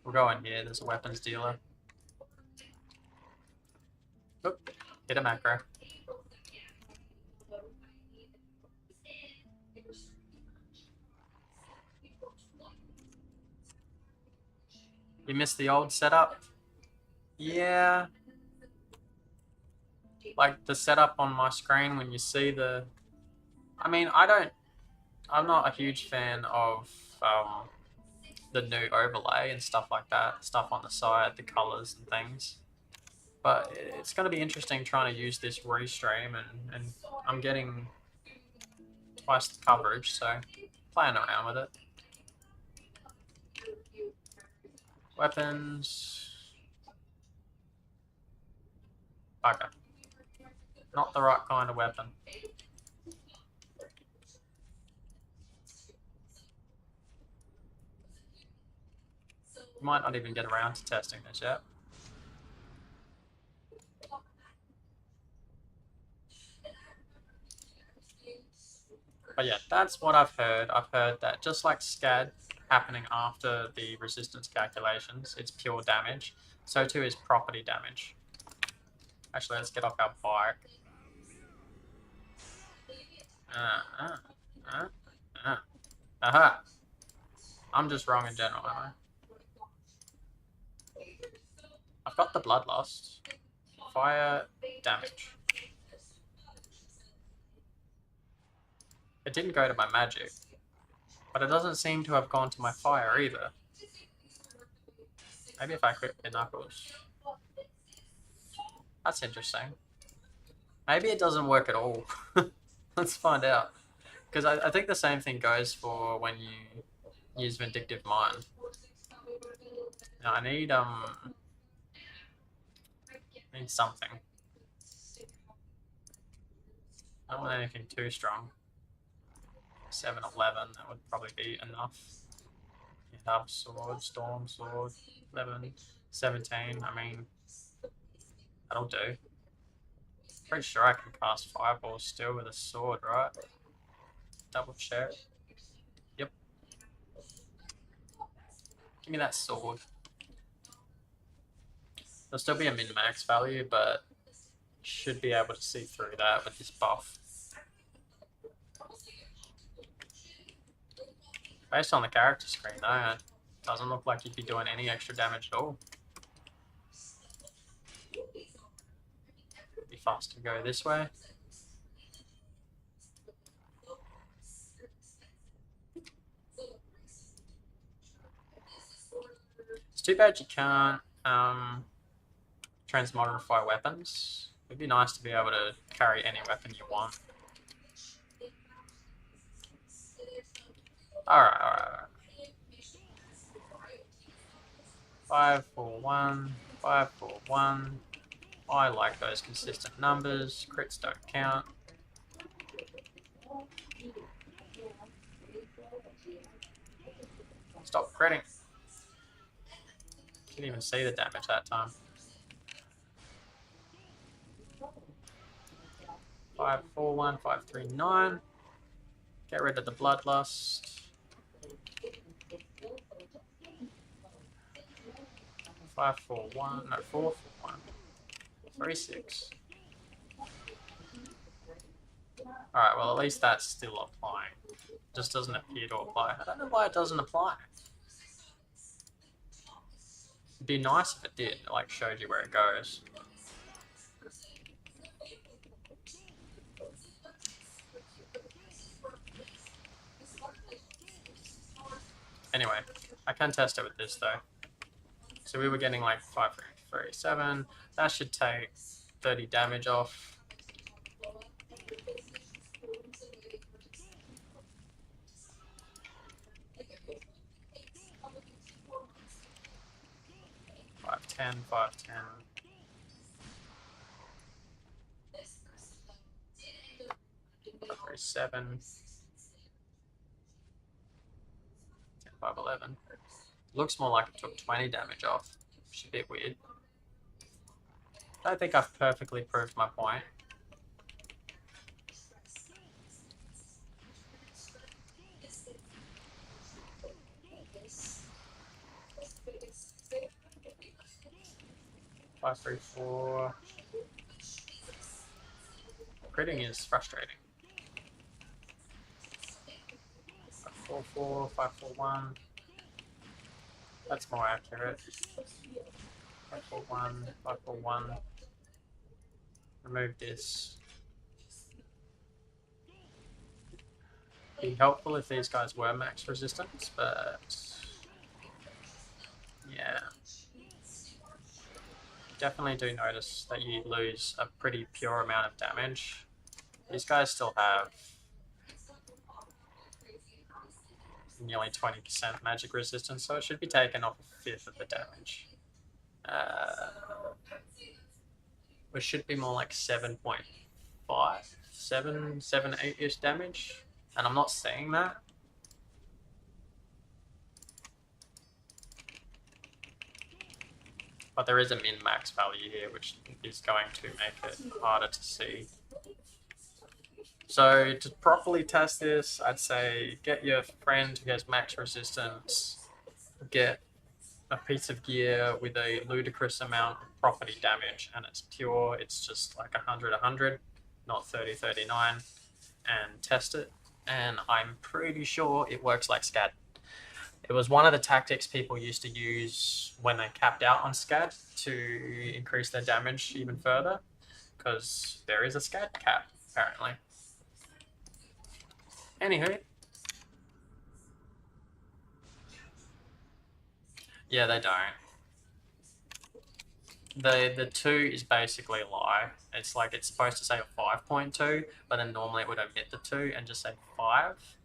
We'll go in here, there's a weapons dealer. Oop, hit a macro. You missed the old setup? Yeah. Like the setup on my screen when you see the... I mean, I'm not a huge fan of the new overlay and stuff like that. Stuff on the side, the colors and things. But it's going to be interesting trying to use this restream, and I'm getting twice the coverage, so playing around with it. Weapons. Okay. Not the right kind of weapon. You might not even get around to testing this yet. But yeah, that's what I've heard. I've heard that just like SCAD happening after the resistance calculations, it's pure damage. So too is property damage. Actually, let's get off our bike. Aha! I'm just wrong in general, am I? I've got the bloodlust. Fire damage. It didn't go to my magic, but it doesn't seem to have gone to my fire either. Maybe if I crit the knuckles. That's interesting. Maybe it doesn't work at all. Let's find out. Because I think the same thing goes for when you use Vindictive Mind. Now I need something. I don't want anything too strong. 7-11, that would probably be enough. Hub, sword, storm, sword, 11, 17, I mean, that'll do. Pretty sure I can cast Fireball still with a sword, right? Double check. Yep. Give me that sword. There'll still be a min-max value, but should be able to see through that with this buff. Based on the character screen though, it doesn't look like you'd be doing any extra damage at all. It'd be faster to go this way. It's too bad you can't transmogrify weapons. It'd be nice to be able to carry any weapon you want. Alright. 5, 4, 1, 5, 4, 1. I like those consistent numbers. Crits don't count. Stop critting. Didn't even see the damage that time. 5, 4, 1, 5, 3, 9. Get rid of the bloodlust. 5, 4, 1. No, 4, 4, 1. 3, 6. Alright, well at least that's still applying. Just doesn't appear to apply. I don't know why it doesn't apply. It'd be nice if it did, like showed you where it goes. Anyway, I can test it with this though. So we were getting like 5, 3, 7. That should take 30 damage off. Five, 10, 5, 10. 5, 3, 7. 10, 5, 11. Looks more like it took 20 damage off. Which is a bit weird. I don't think I've perfectly proved my point. Five, 3, 4. Critting is frustrating. 5, 4, 4, 5, 4, 1. That's more accurate. 5, 4, 1, 5, 4, 1. Remove this. Be helpful if these guys were max resistance, but yeah. Definitely do notice that you lose a pretty pure amount of damage. These guys still have nearly 20% magic resistance, so it should be taken off a fifth of the damage. Which should be more like 7.5, 7, 8-ish damage. And I'm not saying that. But there is a min-max value here, which is going to make it harder to see. So to properly test this, I'd say get your friend who has max resistance, get a piece of gear with a ludicrous amount property damage, and it's pure. It's just like 100, not 30-39, and test it. And I'm pretty sure it works like SCAD. It was one of the tactics people used to use when they capped out on SCAD to increase their damage even further, because there is a SCAD cap, apparently. Anywho. Yeah, they don't. The 2 is basically a lie. It's like it's supposed to say a 5.2, but then normally it would omit the 2 and just say 5.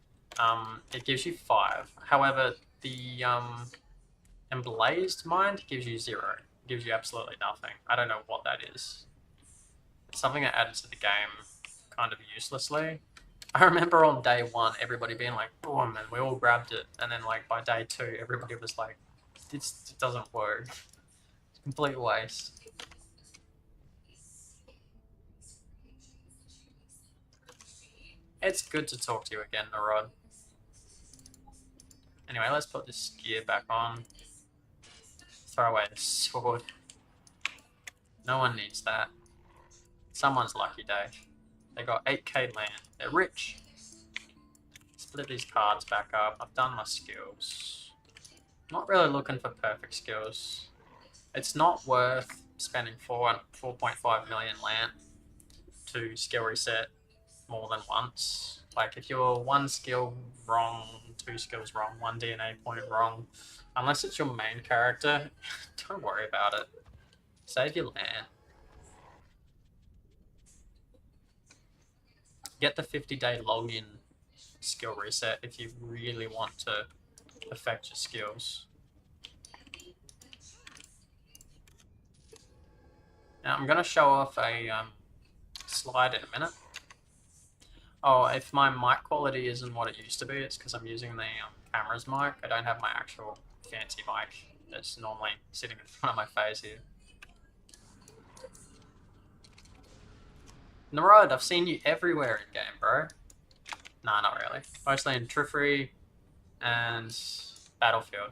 It gives you 5. However, the emblazed mind gives you 0. It gives you absolutely nothing. I don't know what that is. It's something that added to the game kind of uselessly. I remember on day 1 everybody being like, boom, and we all grabbed it, and then like by day 2 everybody was like, it doesn't work. It's a complete waste. It's good to talk to you again, Narod. Anyway, let's put this gear back on. Throw away the sword. No one needs that. Someone's lucky day. They got 8k land. They're rich. Split these cards back up. I've done my skills. Not really looking for perfect skills. It's not worth spending 4.5 million land to skill reset more than once. Like if you're 1 skill wrong, 2 skills wrong, 1 DNA point wrong, unless it's your main character, don't worry about it. Save your land. Get the 50-day login skill reset if you really want to affect your skills. Now I'm going to show off a slide in a minute. Oh, if my mic quality isn't what it used to be, it's because I'm using the camera's mic. I don't have my actual fancy mic that's normally sitting in front of my face here. Narod, I've seen you everywhere in game, bro. Nah, not really. Mostly in Trifree and Battlefield.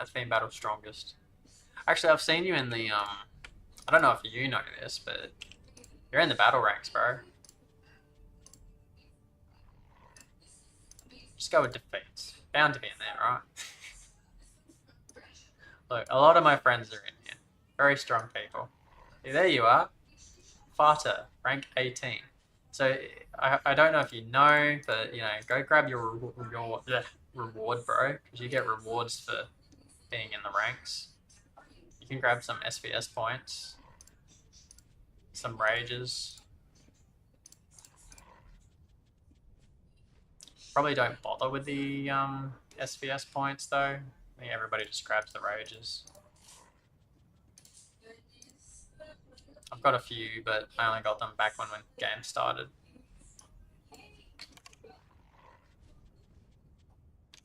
It's been Battle Strongest. Actually, I've seen you in the, I don't know if you know this, but you're in the battle ranks, bro. Just go with defeats. Bound to be in there, right? Look, a lot of my friends are in here. Very strong people. Yeah, there you are. Fata, rank 18. So, I don't know if you know, but, you know, go grab your reward, bro. Because you get rewards for being in the ranks. You can grab some SVS points. Some rages. Probably don't bother with the SVS points, though. I think everybody just grabs the rages. I've got a few, but I only got them back when the game started.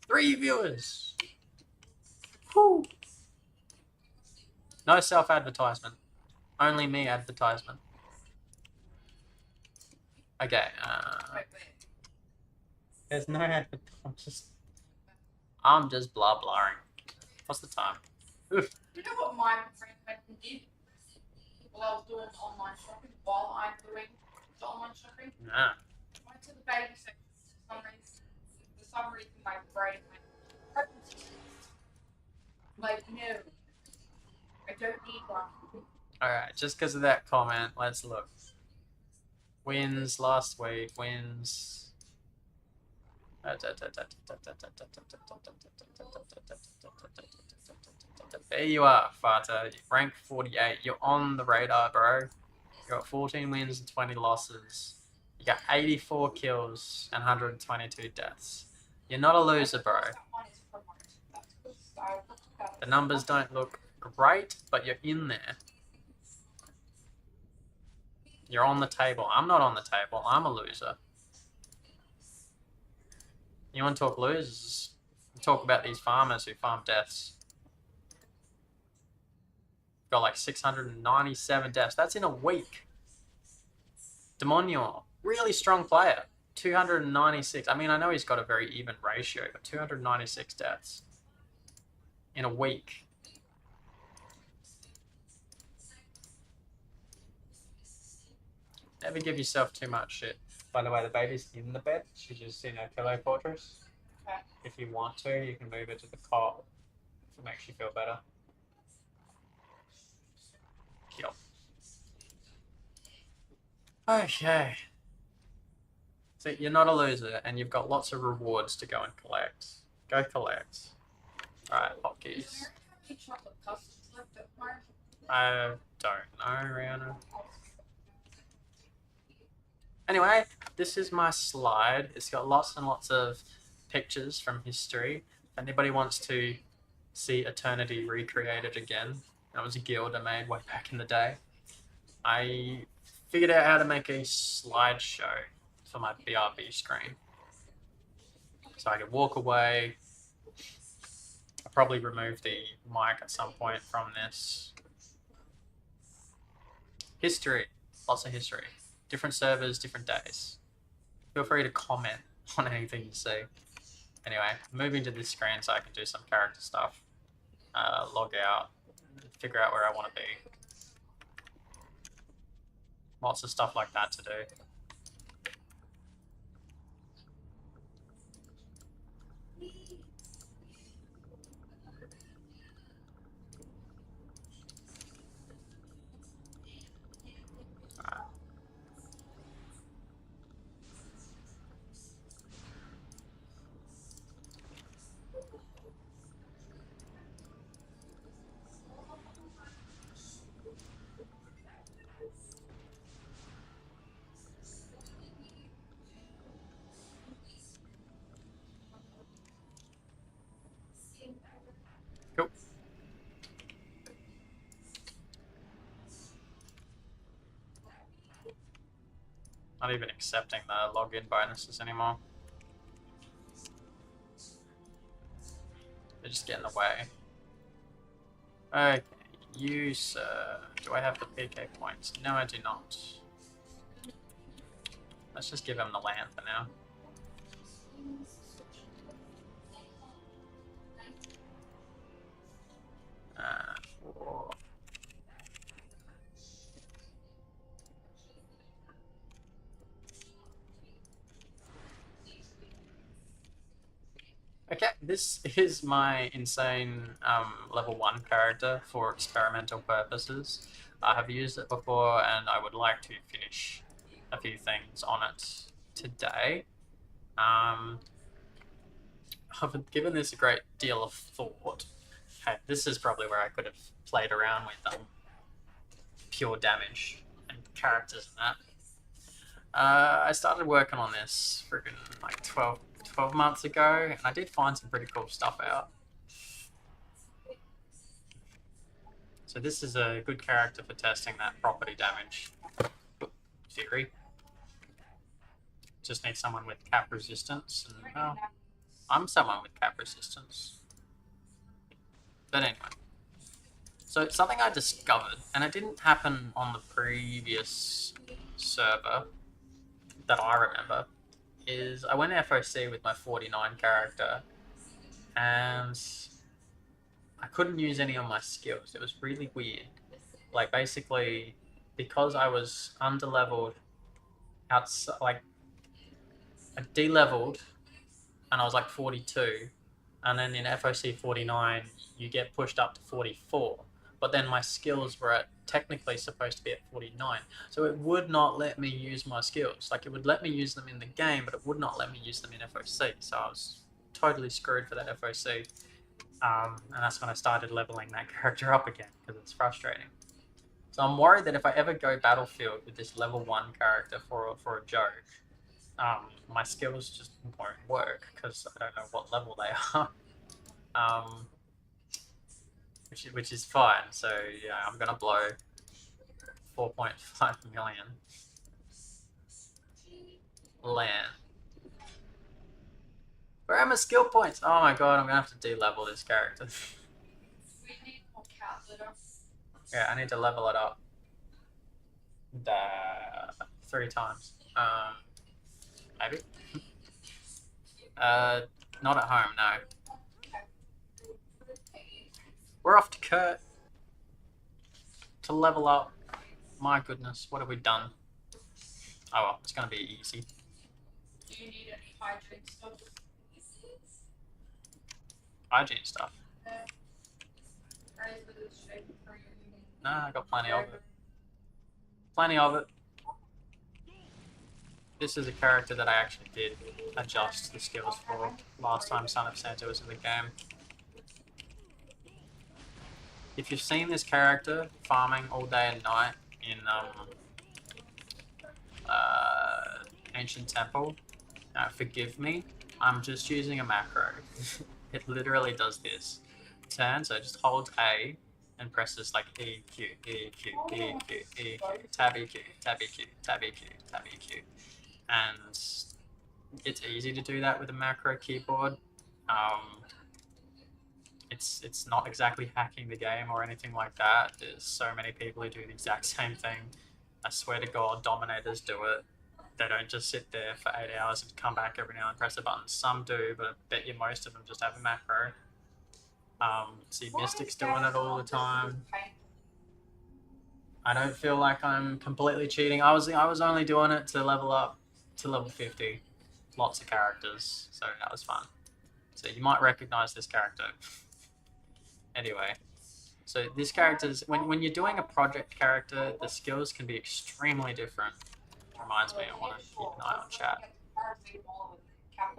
3 viewers! Woo! No self-advertisement. Only me advertisement. Okay, there's no advertisement. I'm just blah blaring. What's the time? Oof. You know what my friend went and did while I was doing online shopping? While I'm doing the online shopping? Nah. Went to the baby section for some reason my brain went pregnancy. Like, no. I don't need one. Alright, just because of that comment, let's look. Wins last week, wins. There you are, Fata. Rank 48. You're on the radar, bro. You got 14 wins and 20 losses. You got 84 kills and 122 deaths. You're not a loser, bro. The numbers don't look great, but you're in there. You're on the table. I'm not on the table. I'm a loser. You want to talk losers? Talk about these farmers who farm deaths. Got like 697 deaths. That's in a week. Demonio, really strong player. 296. I mean, I know he's got a very even ratio, but 296 deaths in a week. Never give yourself too much shit. By the way, the baby's in the bed. She's just in a pillow fortress. Okay. If you want to, you can move it to the cot if it makes you feel better. Kill. Okay. So you're not a loser, and you've got lots of rewards to go and collect. Go collect. Alright, hotkeys. Is there any chocolate custards left at Mark? I don't know, Rihanna. Anyway, this is my slide. It's got lots and lots of pictures from history. If anybody wants to see Eternity recreated again, that was a guild I made way back in the day. I figured out how to make a slideshow for my BRB screen. So I could walk away. I'll probably remove the mic at some point from this. History. Lots of history. Different servers, different days. Feel free to comment on anything you see. Anyway, moving to this screen so I can do some character stuff. Log out. Figure out where I want to be. Lots of stuff like that to do. Cool. Not even accepting the login bonuses anymore. They just get in the way. Okay, you, sir. Do I have the PK points? No, I do not. Let's just give him the land for now. Four. Okay, this is my insane level 1 character for experimental purposes. I have used it before and I would like to finish a few things on it today. I've given this a great deal of thought. Hey, this is probably where I could have played around with pure damage and characters and that. I started working on this freaking like 12 months ago, and I did find some pretty cool stuff out. So this is a good character for testing that property damage theory. Just need someone with cap resistance, and well, I'm someone with cap resistance. But anyway, so something I discovered, and it didn't happen on the previous server that I remember, is I went FOC with my 49 character, and I couldn't use any of my skills. It was really weird. Like, basically, because I was underleveled, like, I de-leveled, and I was like 42, and then in FOC 49, you get pushed up to 44. But then my skills were technically supposed to be at 49. So it would not let me use my skills. Like, it would let me use them in the game, but it would not let me use them in FOC. So I was totally screwed for that FOC. And that's when I started leveling that character up again, because it's frustrating. So I'm worried that if I ever go Battlefield with this level 1 character for a joke, my skills just won't work, because I don't know what level they are. Which is fine. So yeah, I'm gonna blow 4.5 million land. Where are my skill points? Oh my god, I'm gonna have to de-level this character. Yeah, I need to level it up 3 times. Maybe. Not at home, no. We're off to Kurt to level up. My goodness, what have we done? Oh well, it's gonna be easy. Do you need any hygiene stuff? Hygiene stuff. Razors, shaving cream. Nah, I got plenty of it. Plenty of it. This is a character that I actually did adjust the skills for last time Son of Santa was in the game. If you've seen this character farming all day and night in Ancient Temple, forgive me, I'm just using a macro. It literally does this. Turn, so it just holds A and presses like E, Q, E, Q, E, Q, E, Q, tab E, Q, tab E, Q, tab E, Q, tab E, Q. And it's easy to do that with a macro keyboard. It's not exactly hacking the game or anything like that. There's so many people who do the exact same thing. I swear to God, Dominators do it. They don't just sit there for 8 hours and come back every now and press a button. Some do, but I bet you most of them just have a macro. See Mystic's doing it all the time. I don't feel like I'm completely cheating. I was only doing it to level up to level 50. Lots of characters, so that was fun. So you might recognize this character. Anyway, so this character's when you're doing a project character, the skills can be extremely different. Reminds me, I want to keep an eye on chat.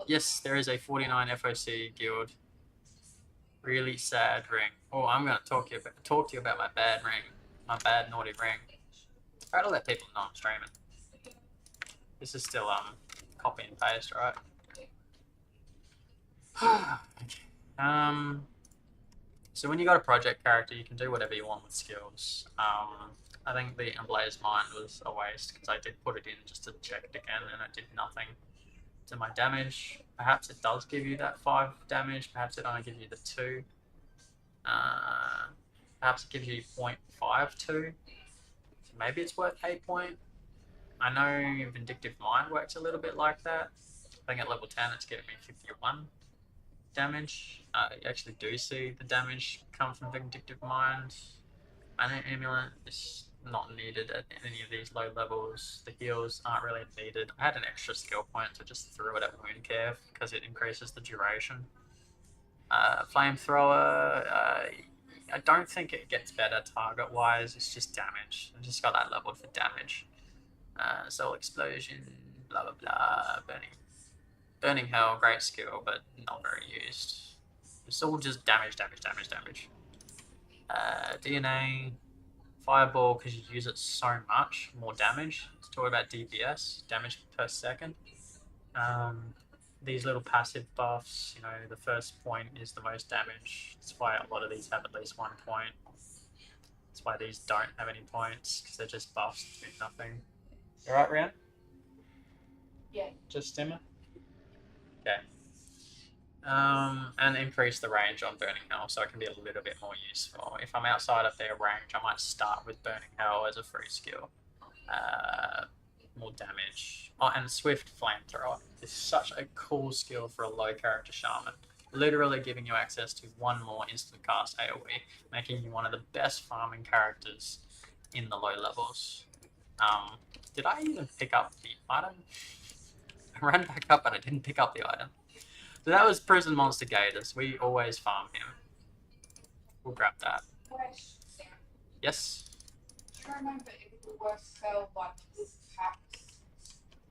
Yes, there is a 49 FOC guild. Really sad ring. Oh, I'm gonna talk to you about my bad ring, my bad naughty ring. Try to let people know I'm streaming. This is still copy and paste, right? Okay. So when you got a project character, you can do whatever you want with skills. I think the Emblaze Mind was a waste because I did put it in just to check it again and it did nothing to my damage. Perhaps it does give you that 5 damage, perhaps it only gives you the 2. Perhaps it gives you 0.52. So maybe it's worth 8 point. I know Vindictive Mind works a little bit like that. I think at level 10 it's giving me 51 damage. You actually do see the damage come from Vindictive Mind. Mana Amulet is not needed at any of these low levels. The heals aren't really needed. I had an extra skill point, so just threw it at Wound Care because it increases the duration. Flamethrower, I don't think it gets better target-wise. It's just damage. I just got that leveled for damage. Soul Explosion, blah blah blah. Burning Hell, great skill, but not very used. It's all just damage. DNA, Fireball, because you use it so much, more damage. Let's talk about DPS, damage per second. These little passive buffs, you know, the first point is the most damage. That's why a lot of these have at least 1 point. That's why these don't have any points, because they're just buffs that do nothing. You alright, Rian? Yeah. Just Stimmer? Okay. And increase the range on Burning Hell so it can be a little bit more useful. If I'm outside of their range, I might start with Burning Hell as a free skill. More damage. Oh, and Swift Flamethrower is such a cool skill for a low character shaman. Literally giving you access to 1 more instant cast AoE, making you one of the best farming characters in the low levels. Did I even pick up the item? I ran back up and I didn't pick up the item. So that was Prison Monster Gators. We always farm him. We'll grab that. Yes? Do you remember if we were sell like packs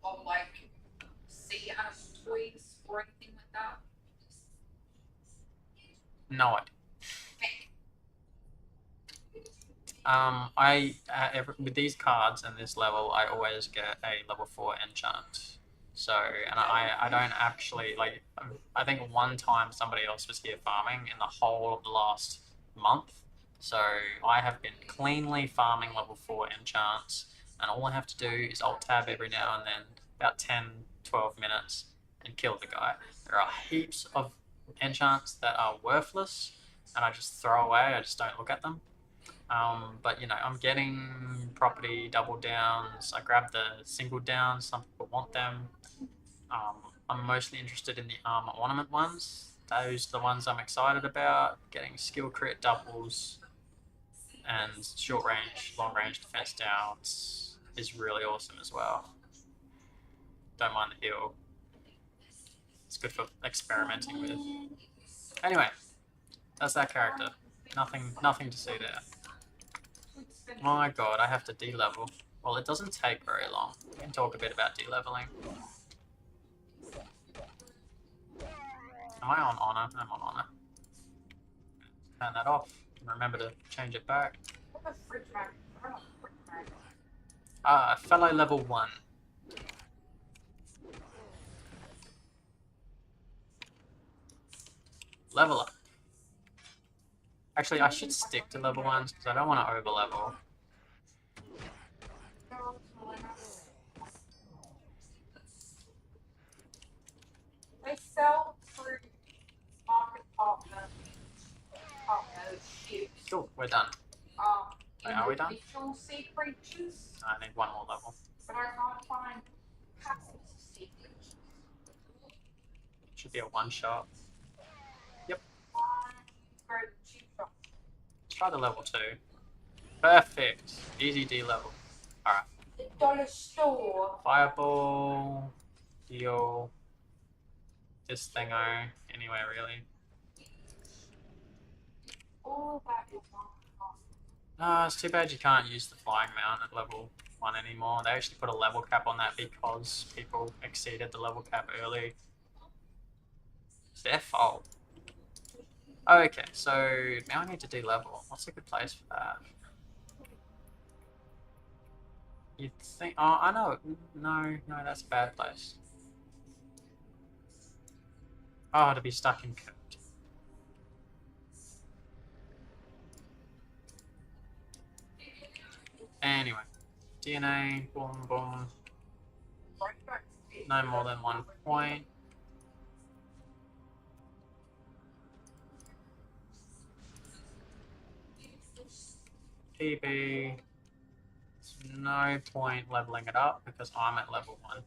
of like sea animal toys or anything like that? No idea. With these cards and this level, I always get a level 4 enchant. So, and I don't actually, like, I think one time somebody else was here farming in the whole of the last month. So I have been cleanly farming level 4 enchants, and all I have to do is alt tab every now and then, about 10, 12 minutes, and kill the guy. There are heaps of enchants that are worthless, and I just throw away, I just don't look at them. But you know, I'm getting property double downs. I grab the single downs. Some people want them. I'm mostly interested in the armor ornament ones. Those are the ones I'm excited about. Getting skill crit doubles and short range, long range defense downs is really awesome as well. don't mind the heal. It's good for experimenting with. Anyway, that's that character. Nothing to see there. Oh my god, I have to de-level. Well, it doesn't take very long. We can talk a bit about de-leveling. Am I on honor? I'm on honor. Turn that off. Remember to change it back. Fellow level 1. Level up. Actually, I should stick to level 1s because I don't want to over-level. They sell through market partner ships. Cool, we're done. Wait, are we done? Individual sea creatures, I need one more level. but I can't find passive sea creatures. Should be a one-shot. Yep. Go to cheap shop. Let's try the level 2. Perfect. Easy D level. Alright. The dollar store. Fireball. Heal. This thingo. Anywhere really. All that is not. It's too bad you can't use the flying mount at level 1 anymore. They actually put a level cap on that because people exceeded the level cap early. It's their fault. Okay, so now I need to de-level. What's a good place for that? You'd think... Oh, I know. No, that's a bad place. Oh, to be stuck in code. Anyway, DNA, boom, boom. No more than 1 point. PB. No point leveling it up because I'm at level 1.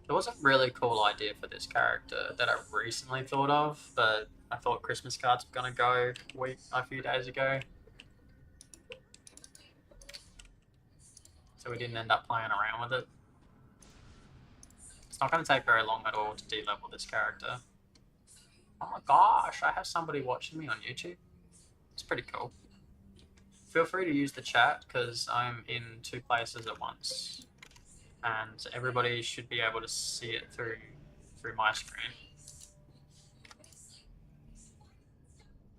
There was a really cool idea for this character that I recently thought of, but I thought Christmas cards were gonna go a few days ago. So we didn't end up playing around with it. It's not gonna take very long at all to de-level this character. Oh my gosh, I have somebody watching me on YouTube. It's pretty cool. Feel free to use the chat because I'm in 2 places at once. And everybody should be able to see it through my screen.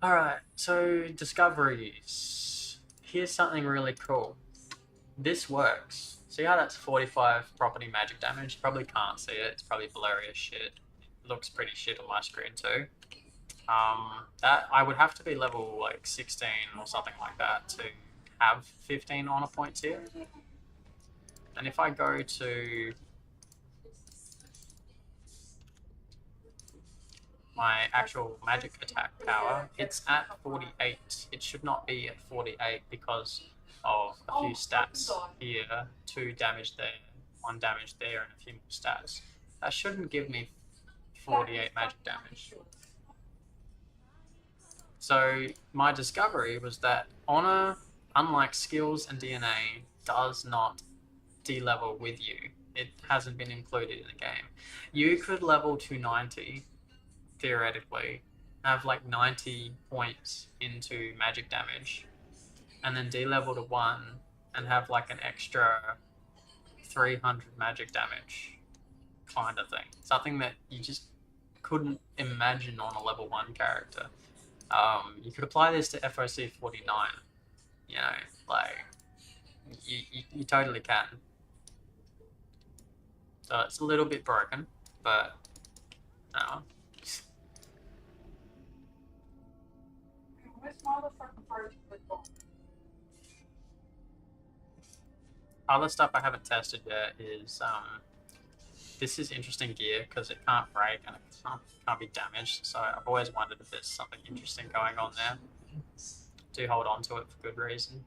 Alright, so discoveries. Here's something really cool. This works. See how that's 45 property magic damage? You probably can't see it, it's probably blurry as shit. It looks pretty shit on my screen too. That I would have to be level like 16 or something like that to have 15 honor points here. And if I go to my actual magic attack power, it's at 48. It should not be at 48 because of a few stats here. 2 damage there, 1 damage there, and a few more stats. That shouldn't give me 48 magic damage. So my discovery was that honor, unlike skills and DNA, does not de-level with you. It hasn't been included in the game. You could level to 90, theoretically, have like 90 points into magic damage, and then de-level to 1 and have like an extra 300 magic damage kind of thing. Something that you just couldn't imagine on a level 1 character. You could apply this to FOC 49, you know, like, you totally can. So it's a little bit broken, but no. Other stuff I haven't tested yet is this is interesting gear because it can't break and it can't be damaged. So I've always wondered if there's something interesting going on there. Do hold on to it for good reason.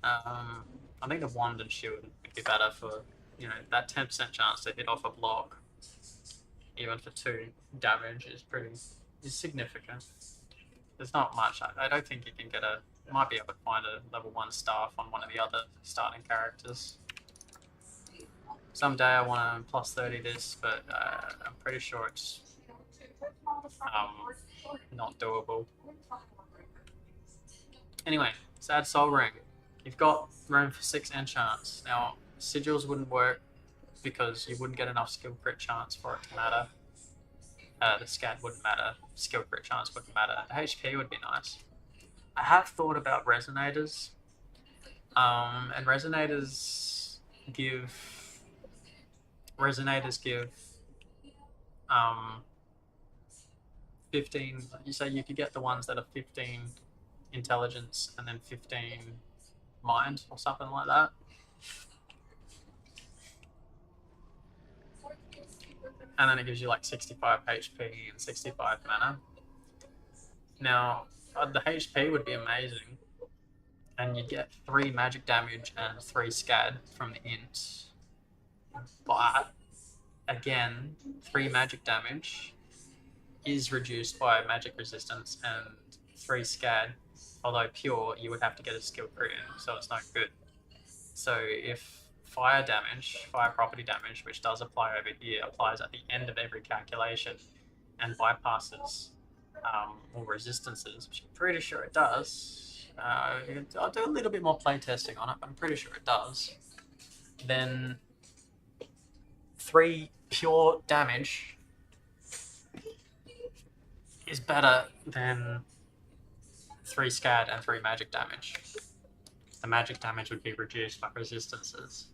I think the wand and shield would be better for, you know, that 10% chance to hit off a block, even for 2 damage, is significant. There's not much. I don't think you can get a Might be able to find a level 1 staff on one of the other starting characters. Someday I want to plus 30 this, but I'm pretty sure it's not doable. Anyway, Sad Soul Ring. You've got room for 6 enchants. Now, sigils wouldn't work because you wouldn't get enough skill crit chance for it to matter. The scat wouldn't matter. Skill crit chance wouldn't matter. The HP would be nice. I have thought about resonators. And give resonators give 15. You say you could get the ones that are 15 intelligence and then 15 mind or something like that. And then it gives you like 65 HP and 65 mana. Now, the HP would be amazing. And you'd get 3 magic damage and 3 scad from the int. But, again, 3 magic damage is reduced by magic resistance, and 3 scad, although pure, you would have to get a skill crit in, so it's not good. So if fire property damage, which does apply over here, applies at the end of every calculation and bypasses all resistances, which I'm pretty sure it does. I'll do a little bit more playtesting on it, but I'm pretty sure it does. Then 3 pure damage is better than 3 scad and 3 magic damage. The magic damage would be reduced by resistances.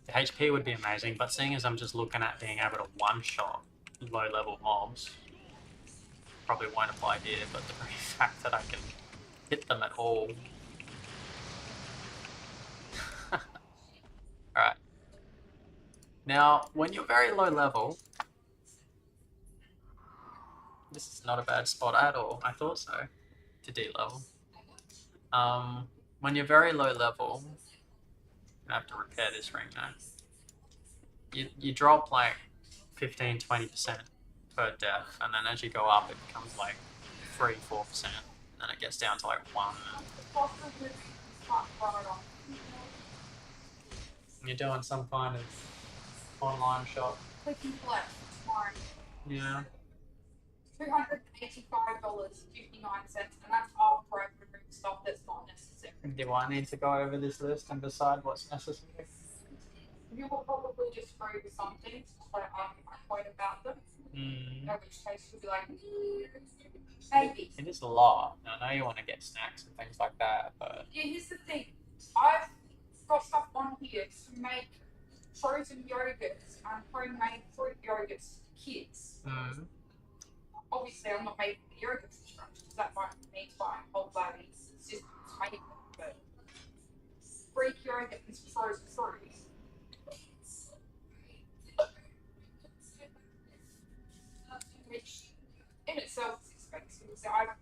The HP would be amazing, but seeing as I'm just looking at being able to one-shot low-level mobs, probably won't apply here, but the very fact that I can hit them at all. Alright. Now, when you're very low level, this is not a bad spot at all. I thought so, to D-level. When you're very low level, I have to repair this ring now. You drop like 15-20% per death, and then as you go up, it becomes like 3-4%, and then it gets down to like 1. You're doing some kind of online shop. Click and collect tomorrow. Yeah. $285.59, and that's all for every stuff that's not necessary. Do I need to go over this list and decide what's necessary? You will probably just agree with some things, but argue my point about them. In which case you'll be like, maybe. It is a lot. I know you want to get snacks and things like that, but yeah, here's the thing. I've got stuff on here to make frozen yogurts and homemade fruit yogurts for kids. Obviously, I'm not making the yogurts from scratch because that might mean buying whole body systems to make them. But Greek yogurt is frozen fruit. Which in itself is expensive, so I don't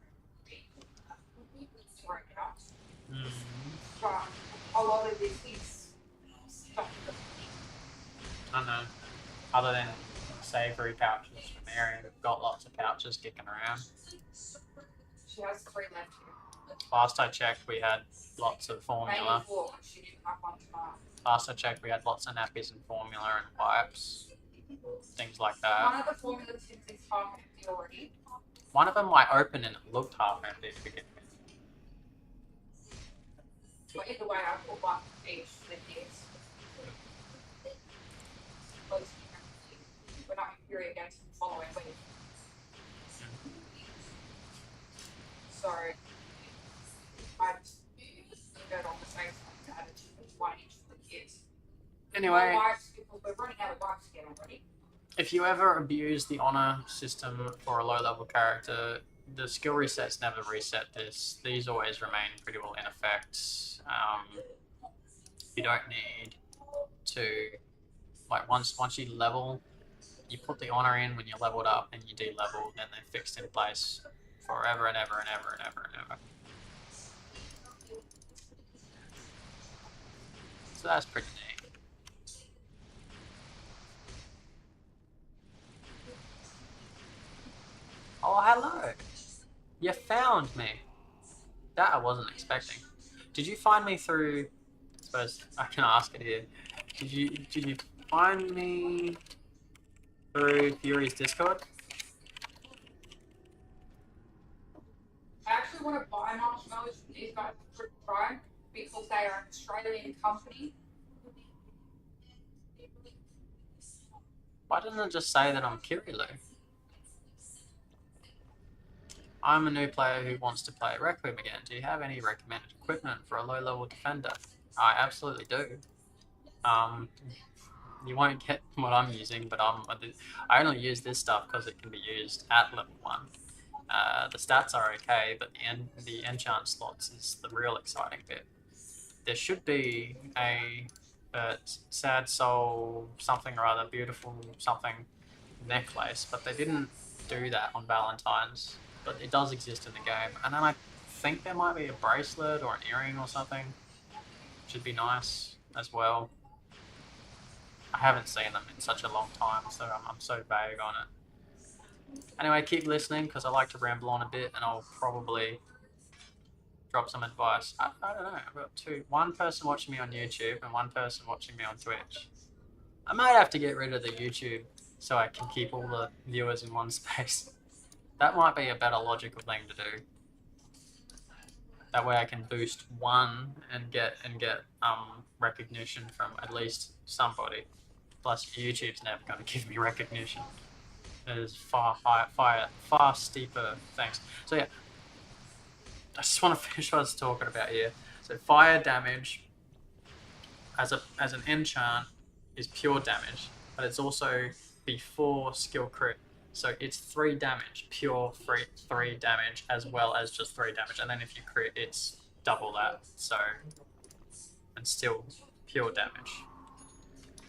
work it out. But a lot of this is stuff that I don't know. Other than savoury pouches from Mary, we've got lots of pouches kicking around. she has 3 left here. Last I checked, we had lots of formula. Maybe 4, she didn't have one tonight. Last I checked, we had lots of nappies and formula and wipes, things like that. One of the formula tins is half empty already. One of them I opened and it looked half empty to begin with. But either way, I put one each with this. We're not infuriated against the following week. So, I just got on the same to add one each for the kids. Anyway, We're running out of wipes again already. if you ever abuse the honor system for a low level character, the skill resets never reset this. These always remain pretty well in effect. You don't need to, like, once you level, you put the honor in when you're leveled up and you de-level, then they're fixed in place forever and ever and ever and ever and ever. So that's pretty neat. Oh, hello. You found me. wasn't expecting. Did you find me through? I suppose I can ask it here. Did you find me through Fury's Discord? I actually want to buy marshmallows from these guys for try because they are an Australian company. Why didn't it just say that I'm Kirilo? I'm a new player who wants to play Requiem again. Do you have any recommended equipment for a low-level defender? I absolutely do. You won't get what I'm using, but I only use this stuff because it can be used at level 1. The stats are okay, but the enchant slots is the real exciting bit. There should be a sad soul something or other, beautiful something necklace, but they didn't do that on Valentine's. But it does exist in the game, and then I think there might be a bracelet or an earring or something. Should be nice as well. I haven't seen them in such a long time, so I'm so vague on it. Anyway, keep listening because I like to ramble on a bit, and I'll probably drop some advice. I don't know. I've got one person watching me on YouTube and one person watching me on Twitch. I might have to get rid of the YouTube so I can keep all the viewers in one space. That might be a better logical thing to do. That way I can boost one and get recognition from at least somebody. Plus, YouTube's never going to give me recognition. There's far steeper things. So yeah, I just want to finish what I was talking about here. So fire damage as an enchant is pure damage, but it's also before skill crit. So it's 3 damage, pure 3 damage, as well as just 3 damage. And then if you crit, it's double that. So, and still pure damage,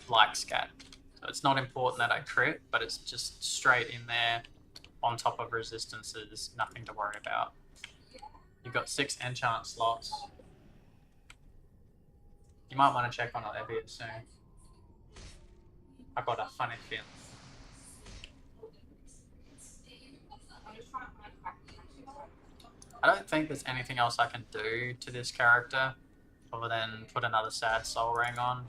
like scat. So it's not important that I crit, but it's just straight in there on top of resistances, nothing to worry about. You've got 6 enchant slots. You might want to check on Olivia soon. I've got a funny feeling. I don't think there's anything else I can do to this character other than put another sad soul ring on.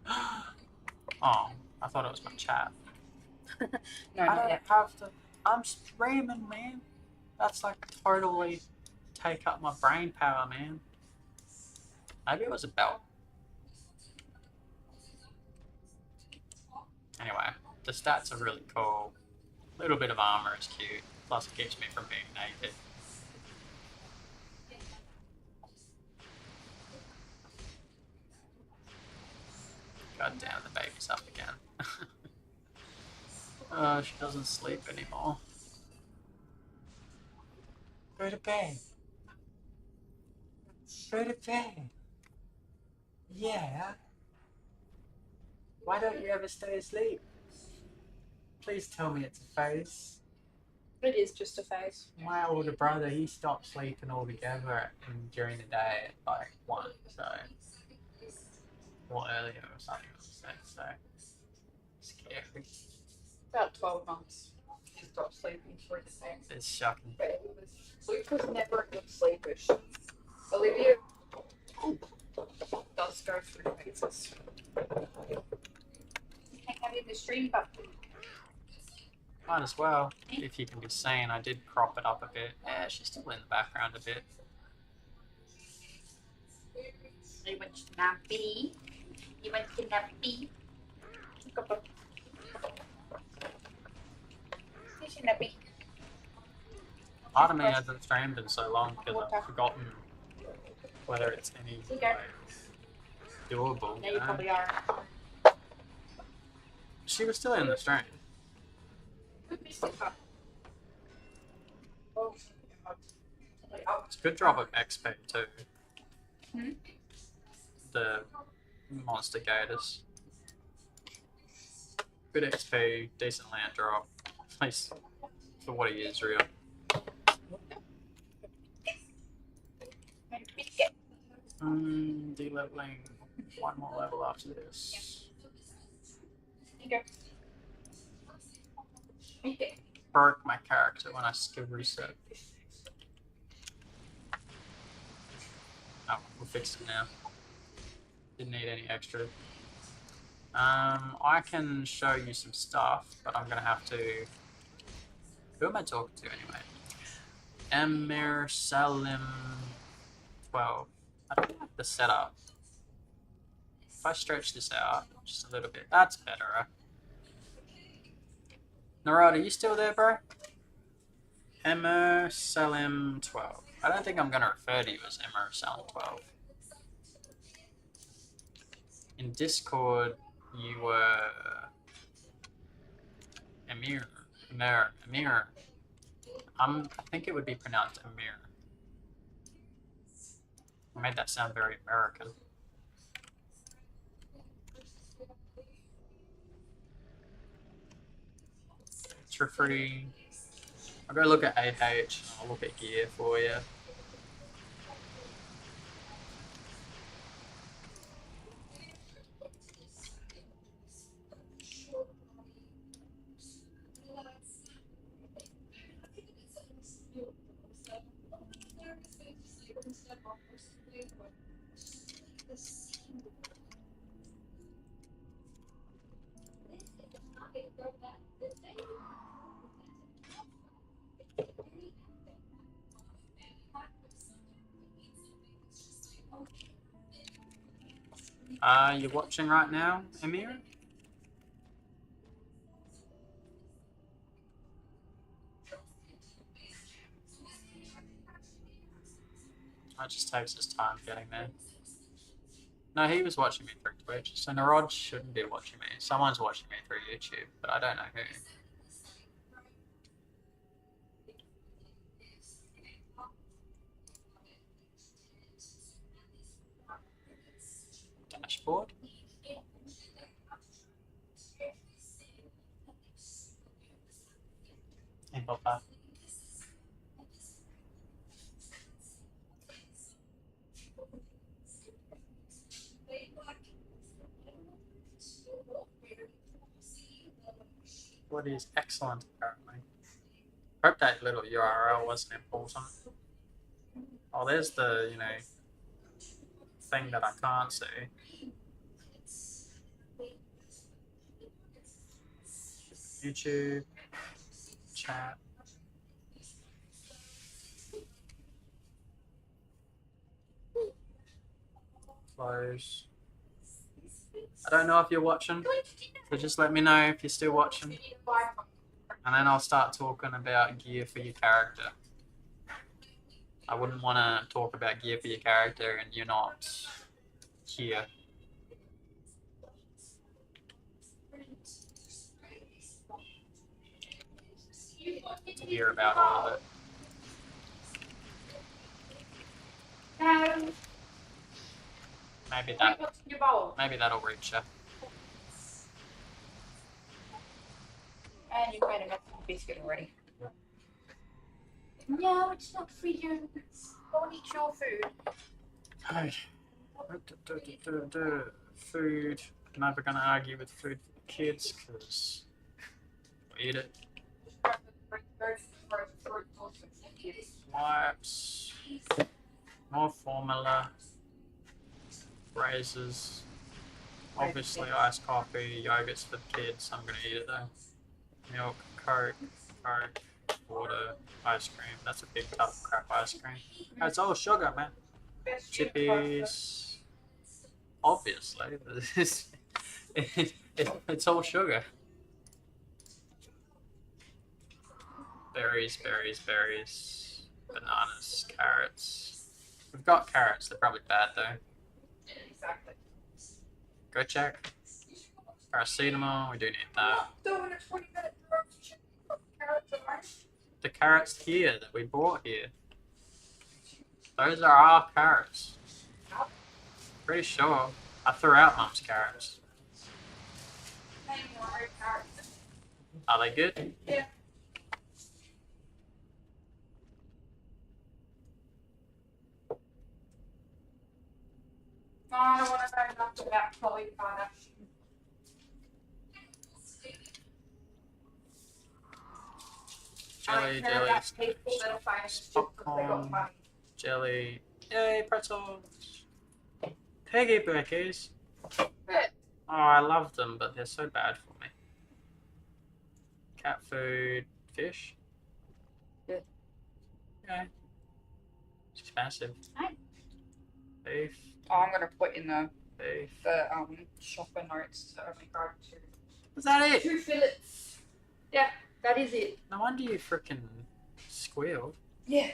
Oh, I thought it was my chat. No, I don't have to. I'm streaming, man. That's like totally take up my brain power, man. Maybe it was a belt. Anyway, the stats are really cool. A little bit of armor is cute. Plus, it keeps me from being naked. God damn, the baby's up again. Oh, she doesn't sleep anymore. Go to bed. Go to bed. Yeah. Why don't you ever stay asleep? Please tell me it's a phase. it is just a phase. My older brother, he stopped sleeping altogether during the day at like 1, so. Or earlier or something, so. Scary. About 12 months. She stopped sleeping for the same. It's shocking. But Luke was never a good sleeper. Olivia does go through phases. You can't have it in the stream button. Might as well, if you can be seen. I did crop it up a bit. Yeah, she's still in the background a bit. You went to nappy. You went to nappy. Nappy. Part of me hasn't streamed in so long because I've forgotten whether it's any like, doable. Yeah, you probably are. She was still in the stream. It's a good drop of XP too. Hmm? The monster gators. Good XP, decent land drop. At least for what he is, real. De-leveling. 1 more level after this. Okay. broke my character when I skill reset. Oh, we'll fix it now. Didn't need any extra. I can show you some stuff, but I'm gonna have to. Who am I talking to anyway? Emir Salim 12. I don't like the setup. If I stretch this out just a little bit, that's better. Narad, are you still there, bro? Emir Salim 12. I don't think I'm gonna refer to you as Emir Salim 12. In Discord, you were Emir. Emir. I think it would be pronounced Emir. I made that sound very American. Extra free. I'll go look at AH and I'll look at gear for you. Are you watching right now, Emir? It just takes his time getting there. No, he was watching me through Twitch, so Narod shouldn't be watching me. Someone's watching me through YouTube, but I don't know who. Dashboard. Hey, Papa. What is excellent, apparently. Hope that little URL wasn't important. Oh, there's the, thing that I can't see. YouTube, chat. Close. I don't know if you're watching, so just let me know if you're still watching. And then I'll start talking about gear for your character. I wouldn't want to talk about gear for your character and you're not here. To hear about all of it. Maybe that'll reach you. And you made a biscuit already. No, it's not for you. Don't eat your food. Hey. Food. I'm never gonna argue with food for the kids because eat it. Wipes. More formula. Razors. Obviously iced coffee, yogurts for the kids. I'm gonna eat it though. Milk, Coke, water, ice cream. That's a big tub of crap ice cream. It's all sugar, man. Chippies. Obviously. It's all sugar. Berries. Bananas, carrots. We've got carrots. They're probably bad though. Exactly. Go check. Paracetamol, we do need that. The carrots here that we bought here. Those are our carrots. Pretty sure. I threw out Mum's carrots. Are they good? Yeah. No, I don't want to know much about Chloe Kardashian. Jelly, care jelly, about people that are famous just because they got popcorn, money. jelly, yay, pretzels, piggy brickies. But Oh, I love them, but they're so bad for me. Cat food, fish. Yeah. Yeah. It's expensive. Right. Beef. oh, I'm gonna put in the Beef. shopper notes to only go to Is that it? 2 fillets. Yeah, that is it. No wonder you freaking squealed. Yeah.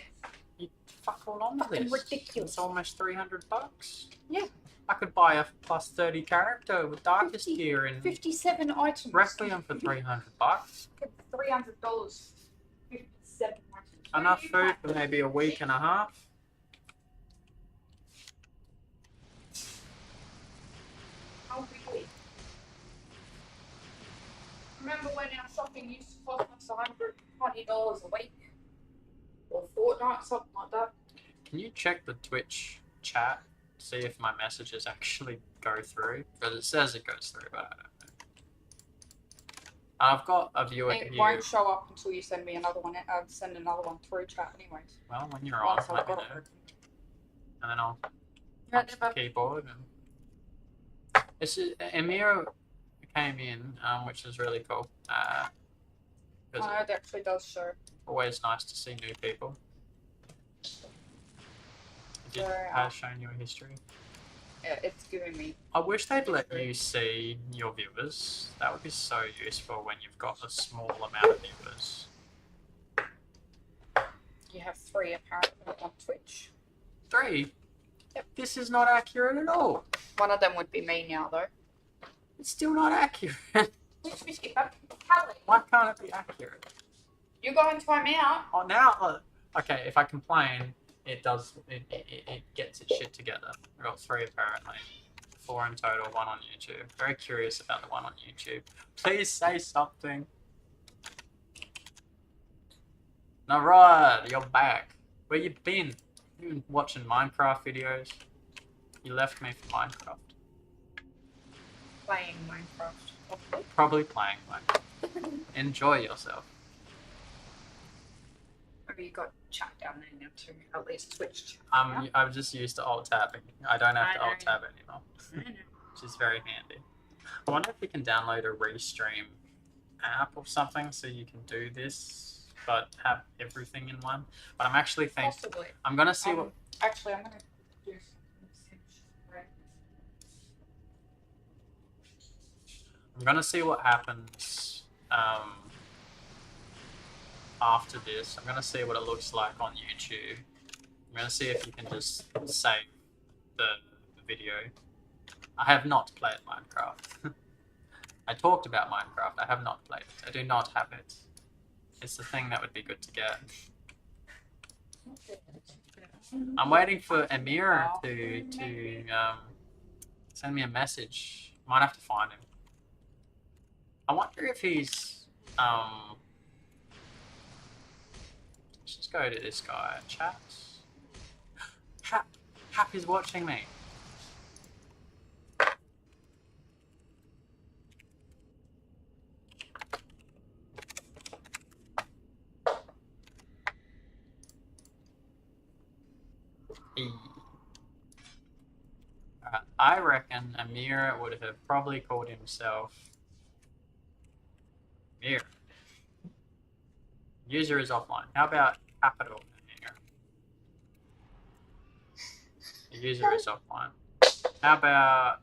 You fuck all on with Fucking this. ridiculous. It's almost $300. Yeah. I could buy a plus 30 character with darkest 50 gear in 57 items. Requiem for $300. $300. 57 items. Enough food for maybe a week and a half. Oh, really? Remember when our shopping used to cost us $120 a week? Or a fortnight, something like that? Can you check the Twitch chat? See if my messages actually go through? Because it says it goes through, but I don't know. I've got a viewer It here. won't show up until you send me another one. I'll send another one through chat anyways. Well, when you're on, Once I've let me got know. it. And then I'll Yeah, punch the keyboard. And... It's Emir came in, which is really cool. Because it actually does show. always nice to see new people. It So, has shown you a history. Yeah, it's giving me. I wish they'd let you see your viewers. That would be so useful when you've got a small amount of viewers. You have 3 apparently on Twitch. 3? Yep. This is not accurate at all. One of them would be me now, though. It's still not accurate. Which biscuit? Kelly. Why can't it be accurate? You're going to time out. Oh, now, okay, if I complain, it does, it gets its shit together. I got 3 apparently. 4 in total, 1 on YouTube. Very curious about the one on YouTube. Please say something. Narod, you're back. Where you been? You been watching Minecraft videos? You left me for Minecraft. Playing Minecraft. Probably playing Minecraft. Enjoy yourself. Maybe you got chat down there now too. At least Twitch chat. I'm just used to alt tabbing. I don't have to I alt tab anymore, which is very handy. I wonder if you can download a Restream app or something so you can do this, but have everything in one. But I'm actually thinking Possibly. I'm gonna see what. Actually, I'm gonna do something. I'm gonna see what happens after this. I'm gonna see what it looks like on YouTube. I'm gonna see if you can just save the video. I have not played Minecraft. I talked about Minecraft. I have not played it. I do not have it. It's the thing that would be good to get. I'm waiting for Emir to send me a message. Might have to find him. I wonder if he's let's just go to this guy. Chat. Hap is watching me. I reckon Amir would have probably called himself Amir. User is offline. How about capital Amir? The user is offline. How about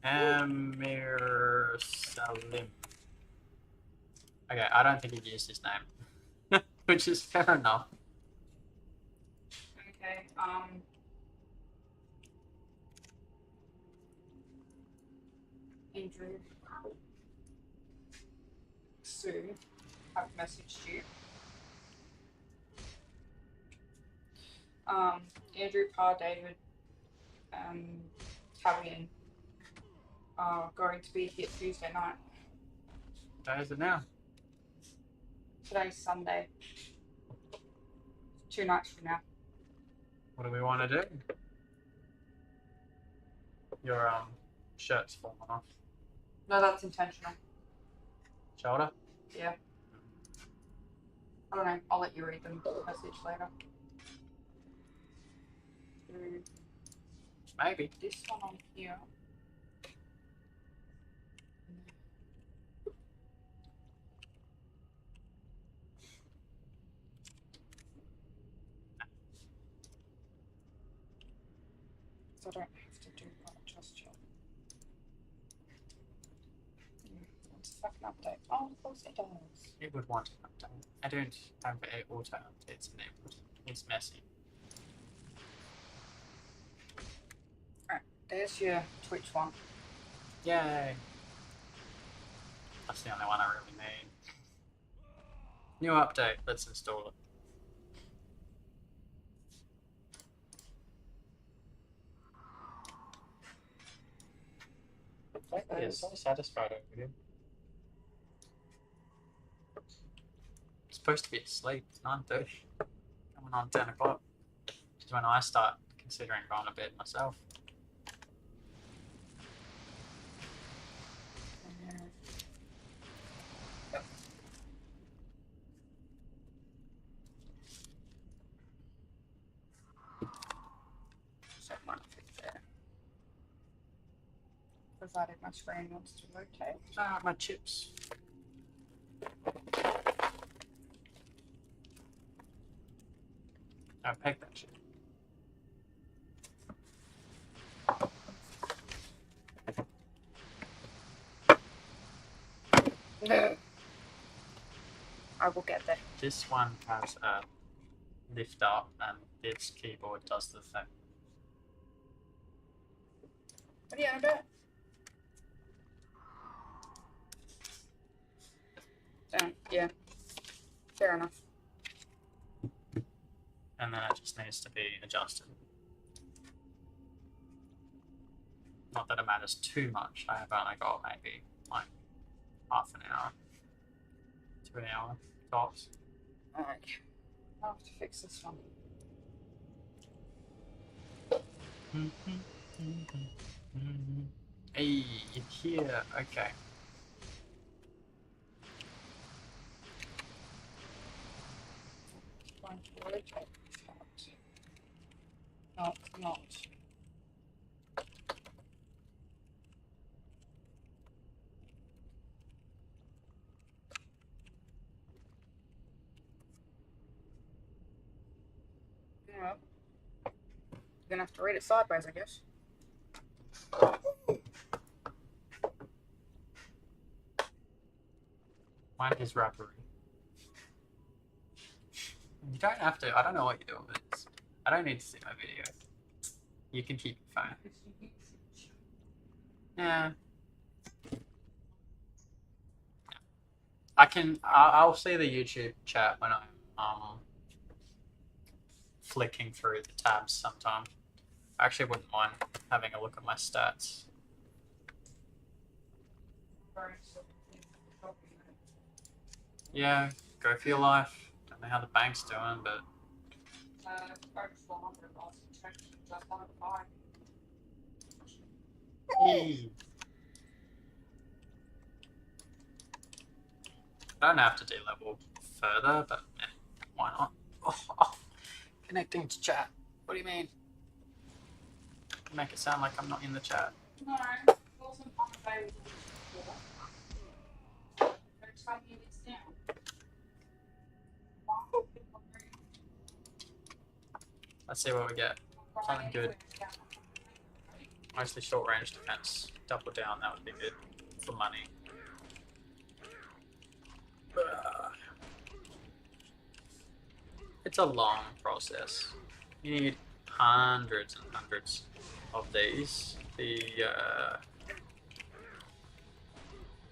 Amir Salim? Okay, I don't think he used his name, which is fair enough. Okay. Andrew. Sue. I've messaged you. Andrew, Parr, David, Tavian are going to be here Tuesday night. What is it now? Today's Sunday. 2 nights from now. What do we want to do? Your shirt's falling off. No, that's intentional. Shoulder? Yeah. I don't know. I'll let you read them message later. Maybe. This one on here. So I don't have to do that just yet. What's the fucking update? Oh, of course it does. It would want an update. I don't have a auto updates enabled. It's messy. Alright, there's your Twitch one. Yay! That's the only one I really need. New update. Let's install it. Yeah, so satisfied over here. It's supposed to be asleep. It's 9:30. Coming on 10 o'clock. Is when I start considering going to bed myself. Provided my screen wants to rotate. Ah, my chips. I pegged that shit. No. I will get there. This one has a lift up and its keyboard does the thing. What are you on about? Yeah. Fair enough. And then it just needs to be adjusted. Not that it matters too much. I have only got maybe like half an hour to an hour tops. Alright. I'll have to fix this one. Hey, in here. Okay. Going to rotate that. No, it's not. Well, you're gonna have to read it sideways, I guess. Mine is rubbery. You don't have to. I don't know what you're doing with this. I don't need to see my video. You can keep your phone. Yeah. I'll see the YouTube chat when I'm flicking through the tabs sometime. I actually wouldn't mind having a look at my stats. Yeah, go for your life. Don't know how the bank's doing, but hey. I don't have to de-level further, but yeah, why not? Oh, connecting to chat. What do you mean? Make it sound like I'm not in the chat. No, wasn't unavailable before. They're taking this down. Let's see what we get. Something good. Mostly short range defense. Double down, that would be good for money. It's a long process. You need hundreds and hundreds of these.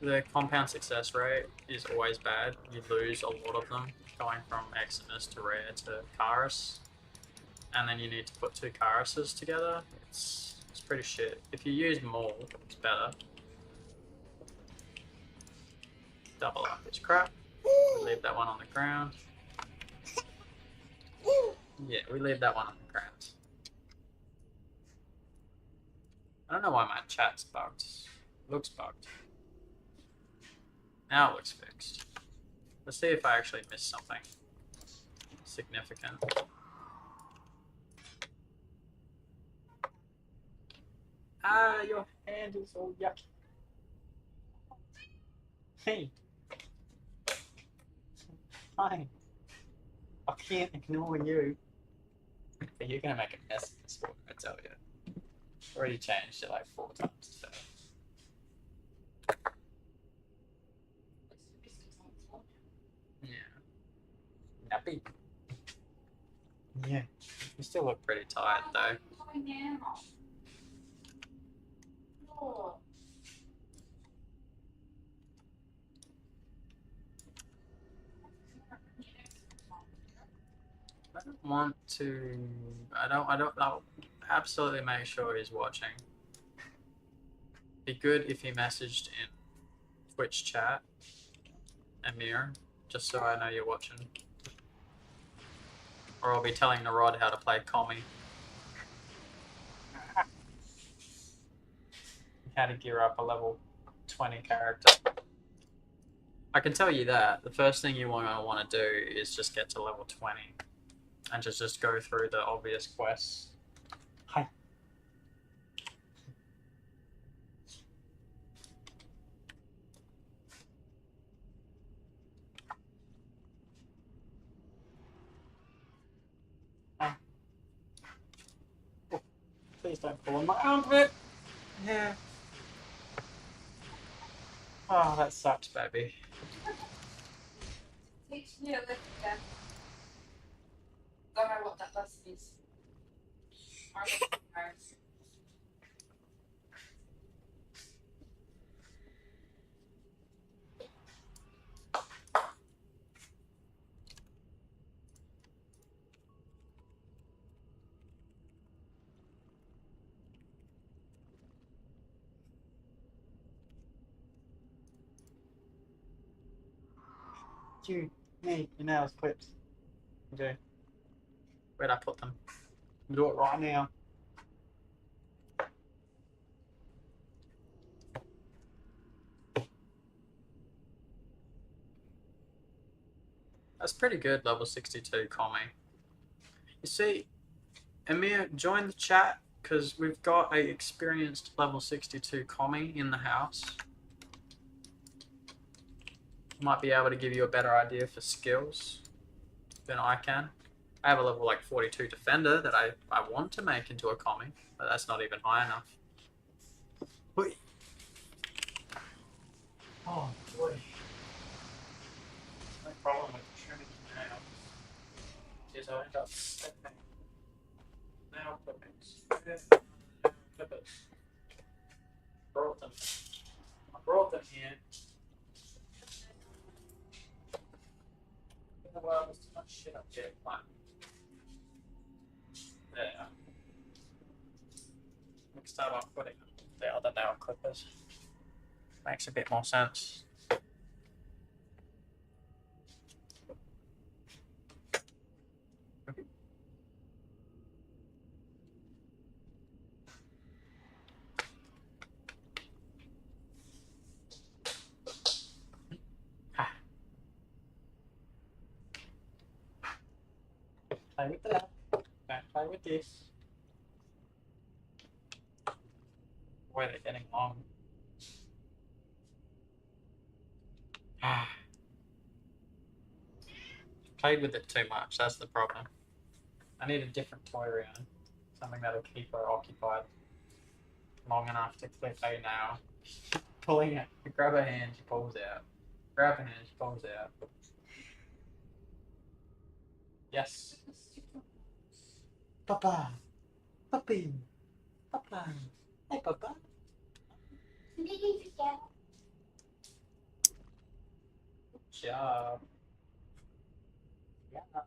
The compound success rate is always bad. You lose a lot of them going from Eximus to Rare to Charis. And then you need to put two Charises together. It's pretty shit. If you use more, it's better. Double up is crap. We leave that one on the ground. Yeah, we leave that one on the ground. I don't know why my chat's bugged. It looks bugged. Now it looks fixed. Let's see if I actually missed something significant. Ah, your hand is all yucky. Hey. Fine. I can't ignore you. But you're gonna make a mess of this one, I tell you. Already changed it like 4 times today. Yeah. Nappy. Yeah. You still look pretty tired though. I don't want to. I'll absolutely make sure he's watching. Be good if he messaged in Twitch chat, Amir, just so I know you're watching. Or I'll be telling Narod how to play Commie. How to gear up a level 20 character. I can tell you that the first thing you want to do is just get to level 20 and just go through the obvious quests. Hi. Hi. Oh, please don't pull on my armpit. Yeah. Oh, that sucks, baby. Teach me a little again. Don't know what that lesson is. I don't know. You need your nails clipped. Okay. Where'd I put them? Do it right now. That's pretty good, level 62 Commie. You see, Amir, join the chat because we've got a experienced level 62 Commie in the house. Might be able to give you a better idea for skills than I can. I have a level like 42 defender that I want to make into a Commie, but that's not even high enough. Wait. Oh boy. No problem with trimming now. Is I end up stepping. Nail clippings. Clippers. Brought them. I brought them here. Well, there's too much shit up here. Fine. There. Next time I'm putting the other nail clippers. Makes a bit more sense. Play with that. Don't play with this. Boy, they're getting long. Played with it too much, that's the problem. I need a different toy around. Something that'll keep her occupied long enough to clip a nail. Pulling it. Grab her hand, she pulls out. Grab her hand, she pulls out. Yes. Papa. Puppy. Papa. Hey, Papa. Good job. Yeah.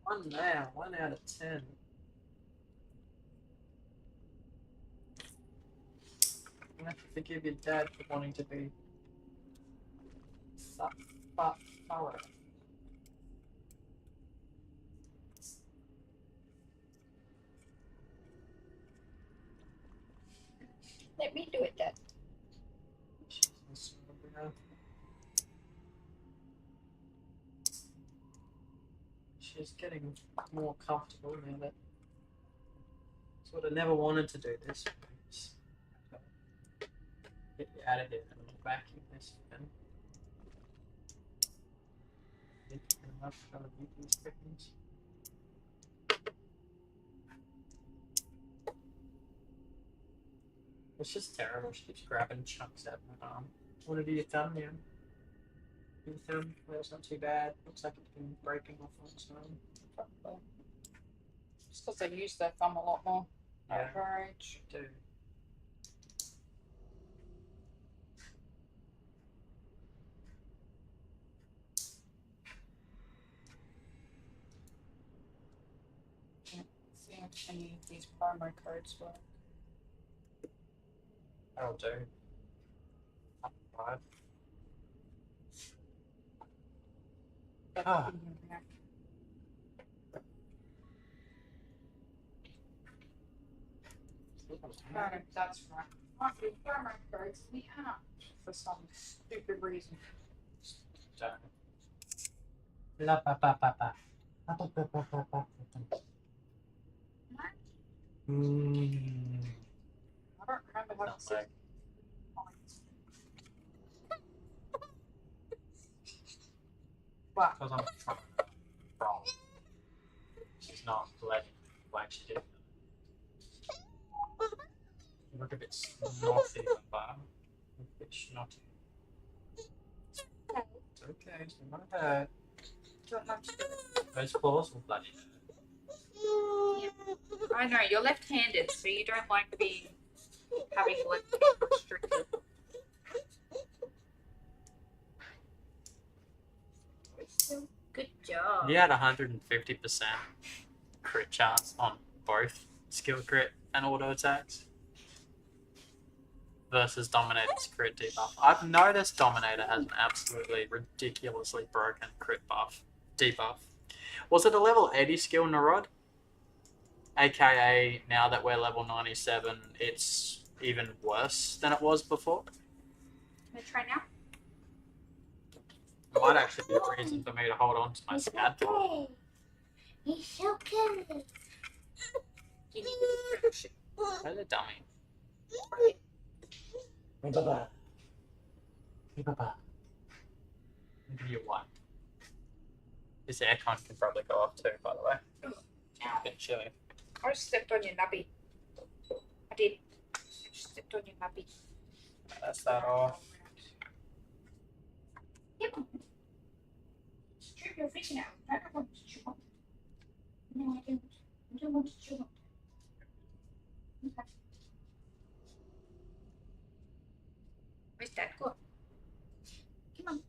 1 now. 1 out of 10. You have to forgive your dad for wanting to be thorough. Let me do it then. just getting more comfortable now that sort of never wanted to do this. Just get you out of here and then vacuum this again. It's just terrible. She keeps grabbing chunks out of my arm. What have you done now? Your thumb? Well, it's not too bad. Looks like it's been breaking off on its own. Probably. Just because they use their thumb a lot more at her age. Do. See if any of these promo codes work. That'll do. Up 5. Ah. That's right. Might be promo codes in the app for some stupid reason. Don't. La pa pa pa pa. Pa pa pa pa pa pa. I don't remember how to Sounds say like But because I'm trying to roll. She's not letting like she did. You look a bit snotty, but a bit snotty. It's okay, it's not hurt. don't have to do it. Those claws will bloody hurt. I know, you're left-handed, so you don't like having left hand restricted. Good job. You had 150% crit chance on both skill crit and auto attacks versus Dominator's crit debuff. I've noticed Dominator has an absolutely ridiculously broken crit buff debuff. Was it a level 80 skill, Narod? AKA, now that we're level 97, it's even worse than it was before. Can I try now? It might actually be a reason for me to hold on to my scat. He's so good. You need to finish it. Where's the dummy? Hey, Baba. Hey, Baba. Maybe you one. This aircon can probably go off too, by the way. It's a bit chilly. I just stepped on your nubby. I did. I just stepped on your nubby. That's that off. Yep. Strip your fish now. I don't want to chew on. No, I don't. I don't want to chew on. Okay. Where's Dad? Go. Come on.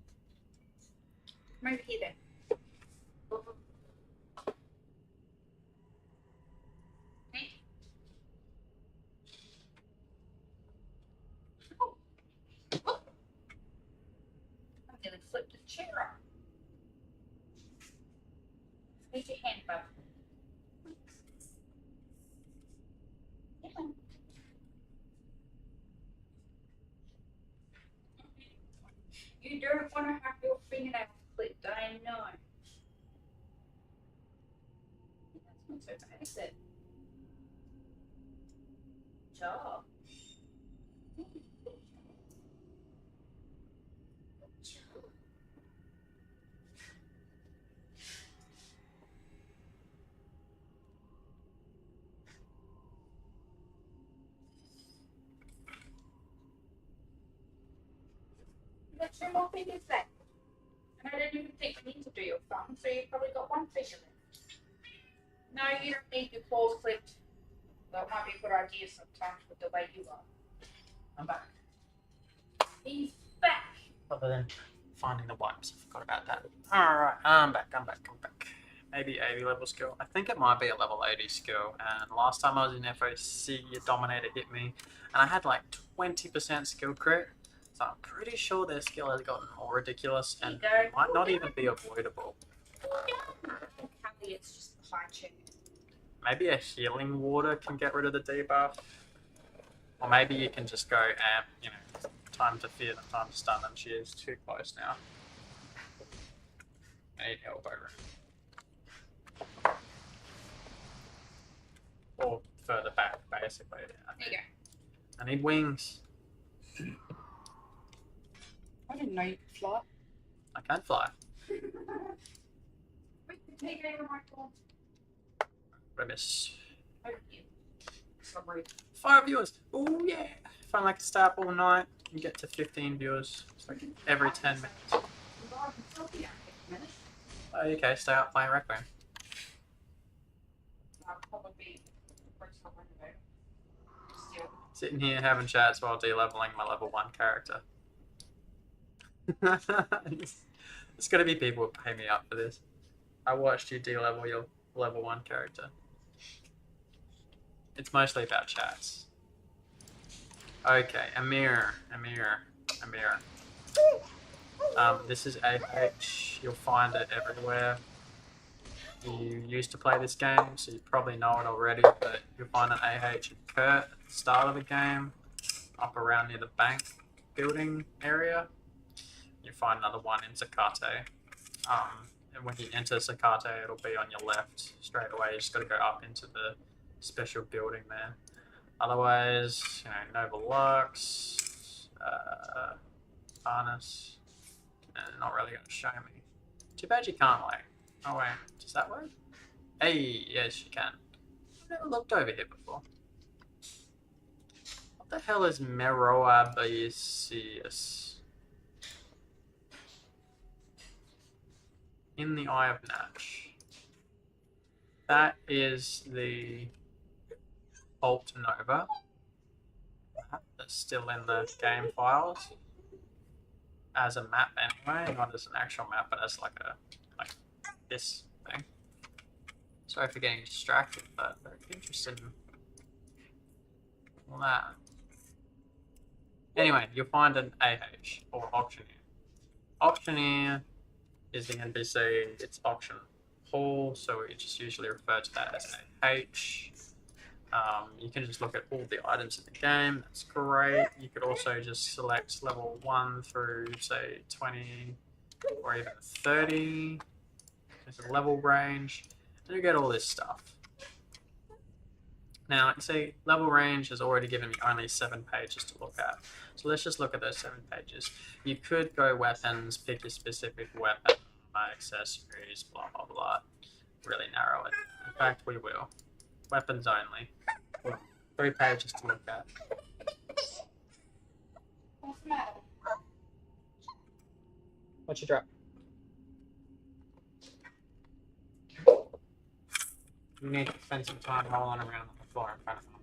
Come over here then. Hey. Oh. Oh. I nearly flipped the chair off. Where's your hand, bub? Come on. You don't want to have your fingernails clipped, I know. That's not so bad, is it? Job. You got 2 more fingers left. And I don't even think you need to do your thumb, so you've probably got 1 finger left. No, you don't need your claws clipped. That might be a good idea sometimes with the way you are. I'm back. He's back. Other than finding the wipes, I forgot about that. Alright, I'm back. Maybe 80 level skill. I think it might be a level 80 skill. And last time I was in FOC, your Dominator hit me. And I had like 20% skill crit. So I'm pretty sure their skill has gotten more ridiculous and might not even be avoidable. Kelly, it's just the high check. Maybe a healing water can get rid of the debuff. Or maybe you can just go amp, time to fear and time to stun them. She is too close now. I need elbow room. basically. There you go. I need wings. I didn't know you could fly. I can fly. Take over my phone. What I miss? Over here. Sorry. 5 viewers. Oh yeah. If I stay up all night and get to 15 viewers, it's like every 10 minutes. Oh, okay, stay up playing Requiem. Sitting here having chats while de-leveling my level 1 character. There's gonna be people who pay me up for this. I watched you de-level your level 1 character. It's mostly about chats. Okay, Amir. This is AH. You'll find it everywhere. You used to play this game, so you probably know it already, but you'll find an AH and Kurt at the start of the game, up around near the bank building area. You find another one in Zacate. And when you enter Zacate, it'll be on your left straight away. You just got to go up into the special building there. Otherwise, Nova Lux, Harness, not really going to show me. Too bad you can't wait. Oh wait, does that work? Hey, yes you can. I've never looked over here before. What the hell is Meroabaceus? In the Eye of Natch. That is the Alt Nova. That's still in the game files. As a map anyway, not as an actual map, but as like this thing. Sorry for getting distracted, but very interested in all that. Anyway, you'll find an AH, or Auctioneer. Auctioneer is the NPC, it's auction hall, so we just usually refer to that as an AH. You can just look at all the items in the game, that's great. You could also just select level 1 through, say, 20 or even 30. There's a level range, and you get all this stuff. Now, you see, level range has already given me only 7 pages to look at. So let's just look at those 7 pages. You could go weapons, pick your specific weapon, accessories, blah, blah, blah. Really narrow it. In fact, we will. Weapons only. 3 pages to look at. What's the matter? What'd you drop? You need to spend some time rolling around on the floor in front of them.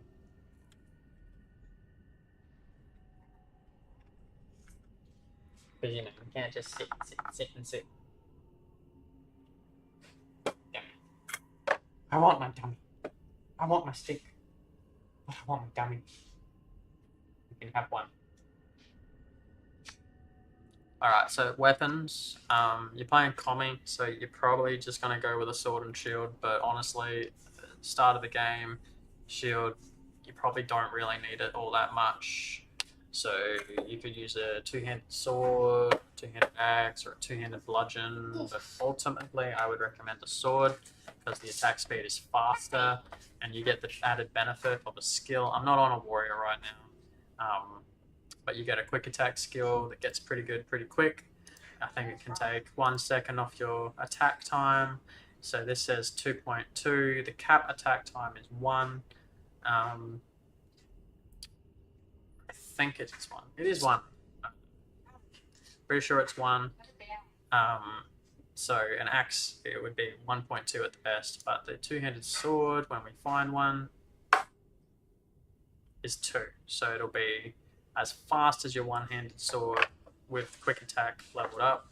Because you can't just sit and sit. Yeah. I want my dummy. I want my stick. I want my dummy. You can have one. Alright, so weapons. You're playing Commie, so you're probably just going to go with a sword and shield, but honestly, at the start of the game, shield, you probably don't really need it all that much. So you could use a 2-handed sword, 2-handed axe, or a 2-handed bludgeon, but ultimately I would recommend a sword because the attack speed is faster and you get the added benefit of a skill. I'm not on a warrior right now. But you get a quick attack skill that gets pretty good pretty quick. I think it can take 1 second off your attack time. So this says 2.2. The cap attack time is 1. I think it's 1. It is 1. Pretty sure it's 1. So an axe, it would be 1.2 at the best. But the 2-handed sword, when we find one, is 2. So it'll be as fast as your 1-handed sword with quick attack leveled up.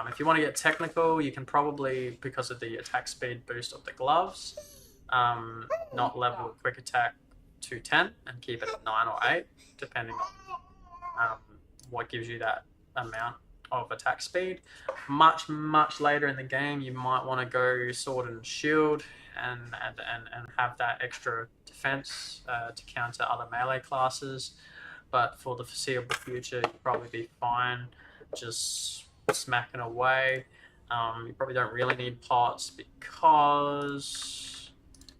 If you want to get technical, you can probably, because of the attack speed boost of the gloves, not level quick attack to 10 and keep it at 9 or 8, depending on what gives you that amount of attack speed. Much later in the game, you might want to go sword and shield and have that extra defense to counter other melee classes, but for the foreseeable future you'll probably be fine just smacking away. You probably don't really need pots because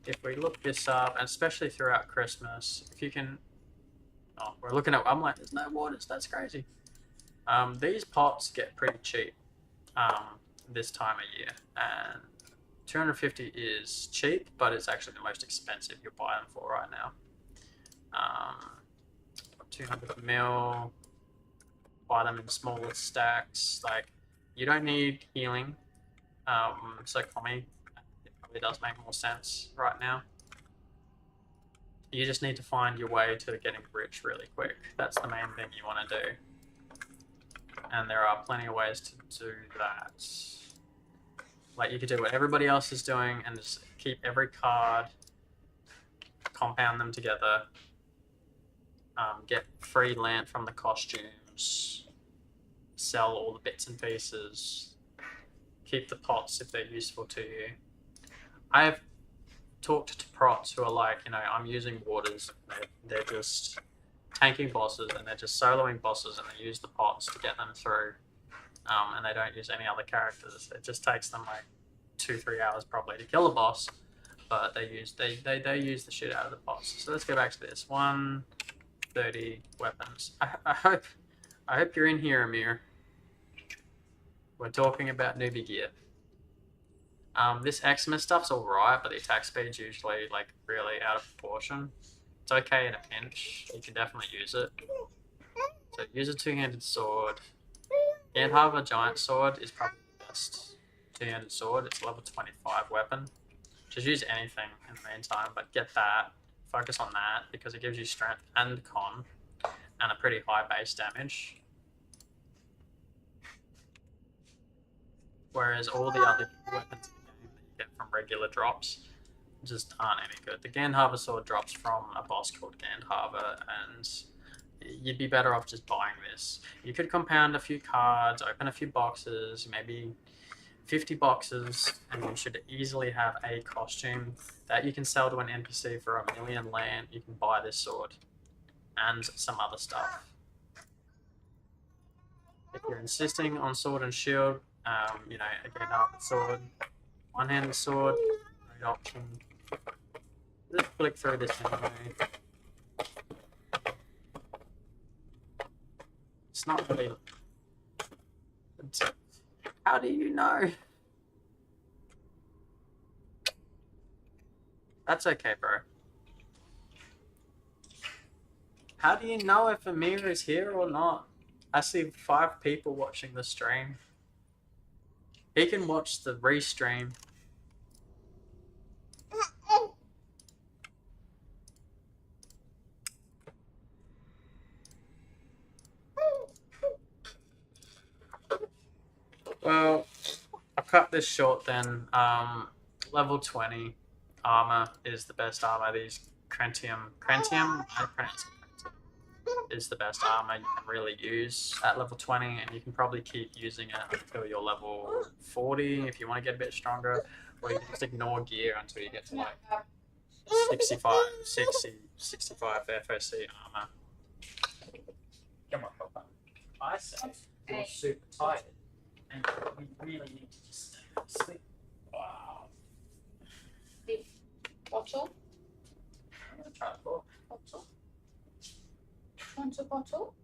if we look this up, and especially throughout Christmas, if you can, oh, we're looking at. I'm like, there's no waters. That's crazy. These pots get pretty cheap this time of year, and 250 is cheap, but it's actually the most expensive you'll buy them for right now. 200 mil. Buy them in smaller stacks. Like, you don't need healing. So for me, it probably does make more sense right now. You just need to find your way to getting rich really quick. That's the main thing you want to do. And there are plenty of ways to do that. Like, you could do what everybody else is doing and just keep every card, compound them together, get free land from the costumes, sell all the bits and pieces, keep the pots if they're useful to you. I've talked to prots who are like, you know, I'm using waters. They're just tanking bosses and they're just soloing bosses and they use the pots to get them through. And they don't use any other characters. It just takes them like 2-3 hours probably to kill a boss, but they use the shit out of the pots. So let's go back to this 130 weapons. I hope you're in here, Amir. We're talking about newbie gear. This Xmas stuff's alright, but the attack speed's usually like really out of proportion. It's okay in a pinch. You can definitely use it. So use a two-handed sword. Gandharva Giant Sword is probably the best two-handed sword. It's a level 25 weapon. Just use anything in the meantime, but get that. Focus on that because it gives you strength and con and a pretty high base damage. Whereas all the other weapons in the game that you get from regular drops just aren't any good. The Gandharva Sword drops from a boss called Gandharva, and you'd be better off just buying this. You could compound a few cards, open a few boxes, maybe 50 boxes, and you should easily have a costume that you can sell to an NPC for 1,000,000 land. You can buy this sword and some other stuff. If you're insisting on sword and shield, you know, again, sword, one-handed sword, great option. Let's flick through this anyway. It's not really. How do you know? That's okay, bro. How do you know if Amir is here or not? I see 5 people watching the stream. He can watch the restream. Well, I'll cut this short then. Level 20 armor is the best armor. These Crentium, I pronounce it Crentium, is the best armor you can really use at level 20, and you can probably keep using it until you're level 40 if you want to get a bit stronger, or you can just ignore gear until you get to like 65 FOC armor. Come on, Papa. I say you're super tired. And we really need to just stay asleep. Wow. Bottle? I'm going to try it for Bottle? Want a bottle?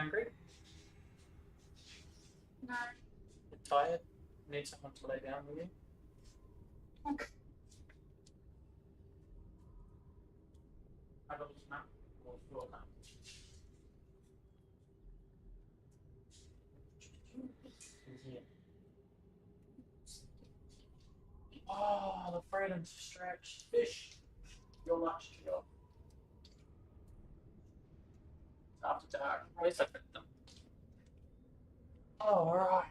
hungry. No. You're tired. Need someone to lay down with you. Okay. Have a little nap or full nap. Here. Oh, the freedom to stretch. Fish. Your lunch, Jill. It's after dark. At least I picked them. Oh, alright.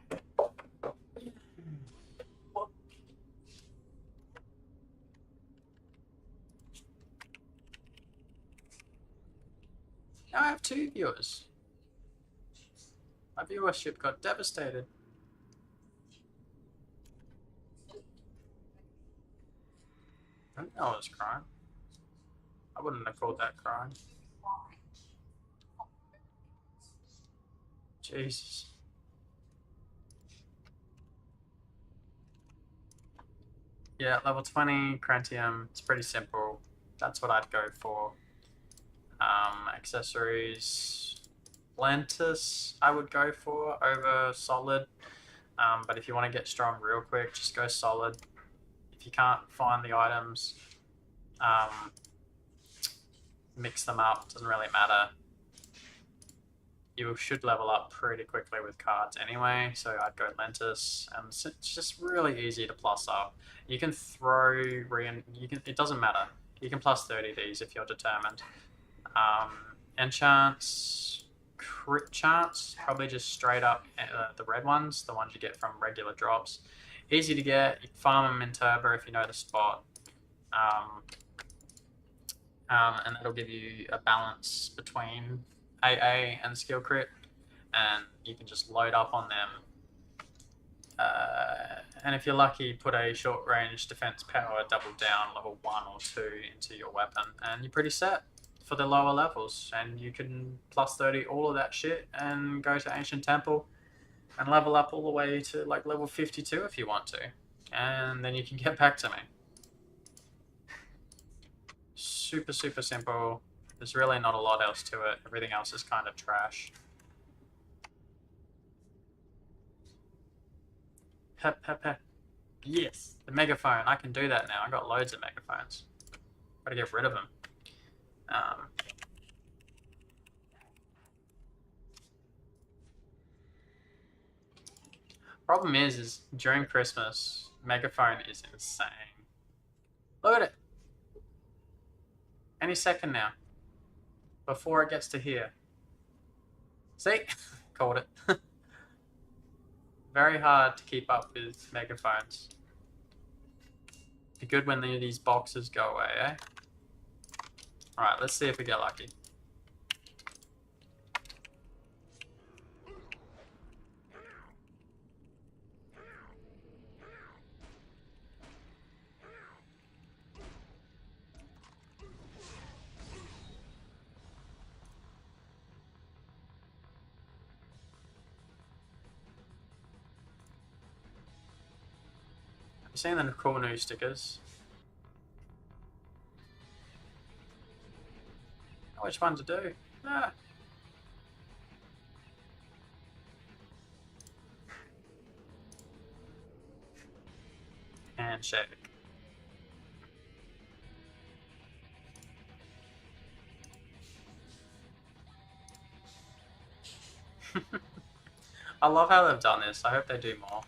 Now I have 2 viewers. My viewership got devastated. I didn't know I was crying. I wouldn't have called that crying. Jesus. Yeah, level 20, Crentium, it's pretty simple. That's what I'd go for. Accessories, Lantis I would go for over Solid. But if you want to get strong real quick, just go Solid. If you can't find the items, mix them up, doesn't really matter. You should level up pretty quickly with cards anyway, so I'd go Lentis, and it's just really easy to plus up. You can throw, it doesn't matter. You can plus 30 these if you're determined. Enchants, crit chance, probably just straight up the red ones, the ones you get from regular drops. Easy to get, you can farm them in Turbo if you know the spot. And that'll give you a balance between AA and skill crit, and you can just load up on them. And if you're lucky, put a short range defense power double down level 1 or 2 into your weapon, and you're pretty set for the lower levels. And you can plus 30 all of that shit and go to Ancient Temple and level up all the way to like level 52 if you want to, and then you can get back to me. Super simple. There's really not a lot else to it. Everything else is kind of trash. Pep. Yes, the megaphone. I can do that now. I got loads of megaphones. Gotta get rid of them. Problem is during Christmas, megaphone is insane. Look at it. Any second now. Before it gets to here. See? Called it. Very hard to keep up with megaphones. Be good when these boxes go away, eh? Alright, let's see if we get lucky. Seen the cool new stickers. Which one to do? Ah. Handshake. I love how they've done this. I hope they do more.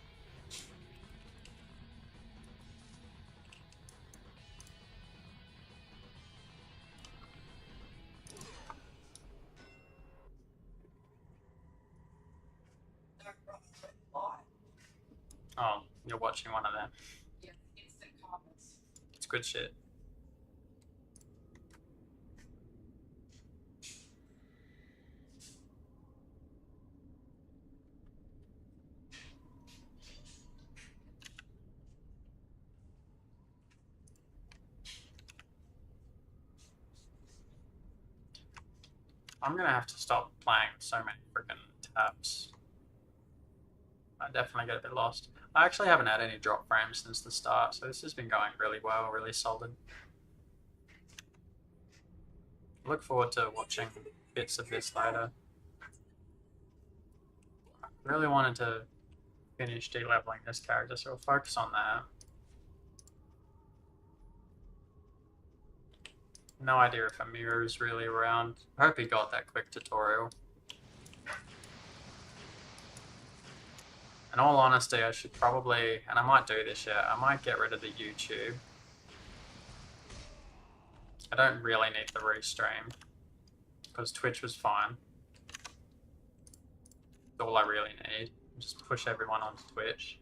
Oh, you're watching one of them. Yeah, instant comments. It's good shit. I'm gonna have to stop playing so many freaking tabs. I definitely get a bit lost. I actually haven't had any drop frames since the start, so this has been going really well, really solid. Look forward to watching bits of this later. I really wanted to finish de-leveling this character, so we'll focus on that. No idea if Amir is really around. I hope he got that quick tutorial. In all honesty, I should probably, and I might do this yet, I might get rid of the YouTube. I don't really need the restream, because Twitch was fine. That's all I really need. Just push everyone onto Twitch.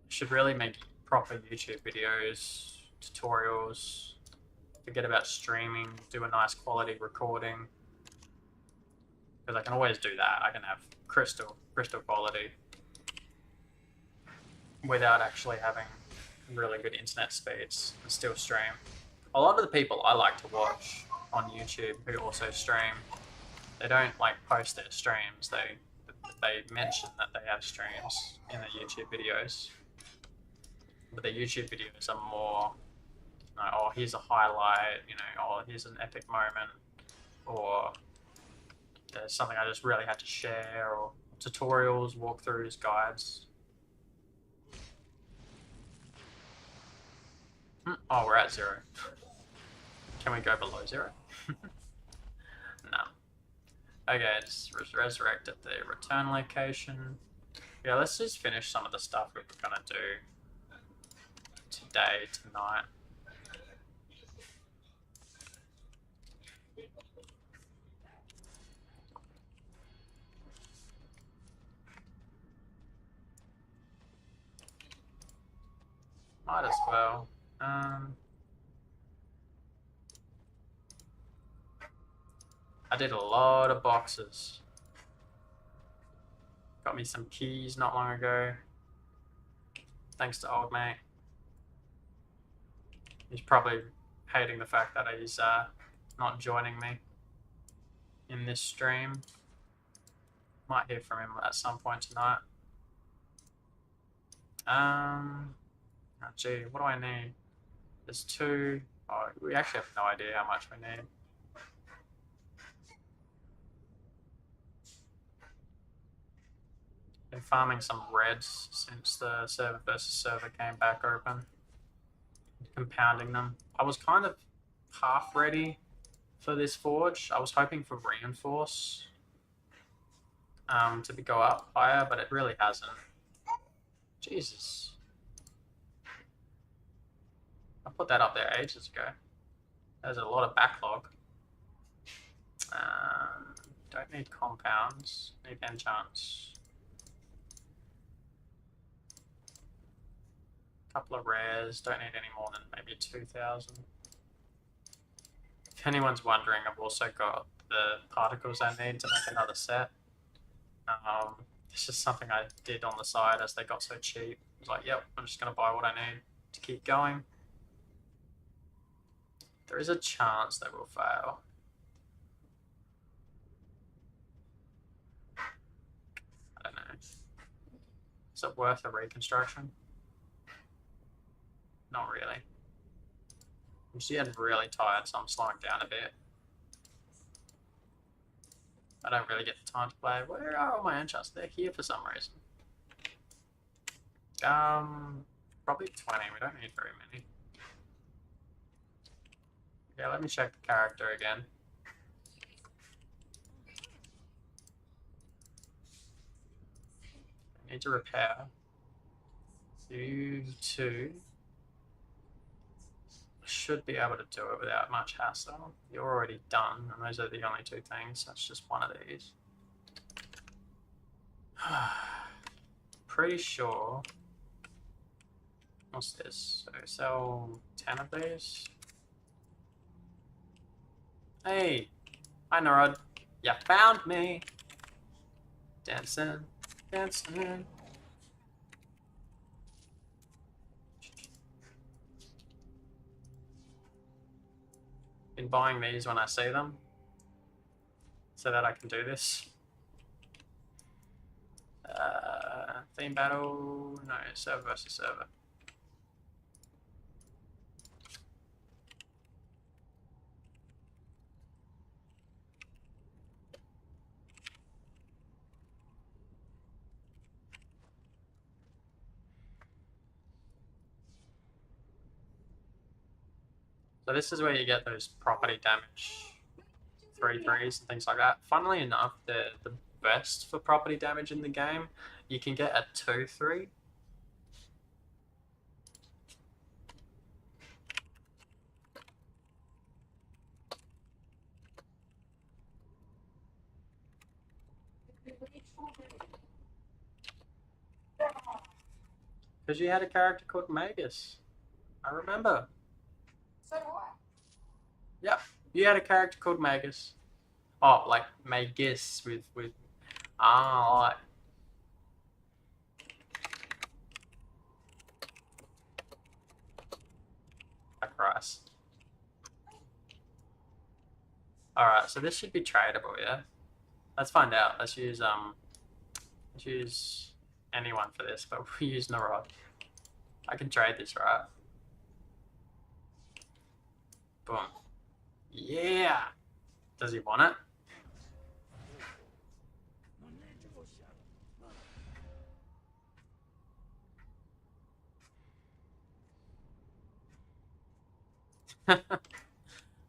Should really make proper YouTube videos, tutorials, forget about streaming, do a nice quality recording. Because I can always do that. I can have crystal quality without actually having really good internet speeds and still stream. A lot of the people I like to watch on YouTube who also stream, they don't like post their streams. they mention that they have streams in their YouTube videos. But their YouTube videos are more, you know, oh, here's a highlight, you know, or here's an epic moment, or there's something I just really had to share, or tutorials, walkthroughs, guides. Oh, we're at 0. Can we go below 0? No. Okay, just resurrect at the return location. Yeah, let's just finish some of the stuff we were gonna do today, tonight. Might as well. I did a lot of boxes. Got me some keys not long ago. Thanks to old mate. He's probably hating the fact that he's not joining me in this stream. Might hear from him at some point tonight. Oh gee, what do I need? There's 2. Oh, we actually have no idea how much we need. Been farming some reds since the server versus server came back open. Compounding them. I was kind of half ready for this forge. I was hoping for reinforce to go up higher, but it really hasn't. Jesus. I put that up there ages ago. There's a lot of backlog. Don't need compounds. Need enchants. Couple of rares. Don't need any more than maybe 2,000. If anyone's wondering, I've also got the particles I need to make another set. It's just something I did on the side as they got so cheap. I was like, yep, I'm just going to buy what I need to keep going. There is a chance they will fail. I don't know. Is it worth a reconstruction? Not really. I'm just getting really tired, so I'm slowing down a bit. I don't really get the time to play. Where are all my enchants? They're here for some reason. Probably 20. We don't need very many. Yeah, let me check the character again. I need to repair. You 2. Should be able to do it without much hassle. You're already done, and those are the only 2 things. That's just one of these. Pretty sure. What's this? So sell 10 of these. Hey, hi Narod. You found me. Dancing, dancing. Been buying these when I see them, so that I can do this. Theme battle, no, server versus server. So this is where you get those property damage 3/3s and things like that. Funnily enough, they're the best for property damage in the game. You can get a 2/3. Because you had a character called Magus. I remember. So what? Yep, you had a character called Magus. Oh, like Magus with like. Christ. Alright, so this should be tradable, yeah? Let's find out. Let's use Let's use anyone for this, but we use Narod. I can trade this, right? Boom. Yeah! Does he want it?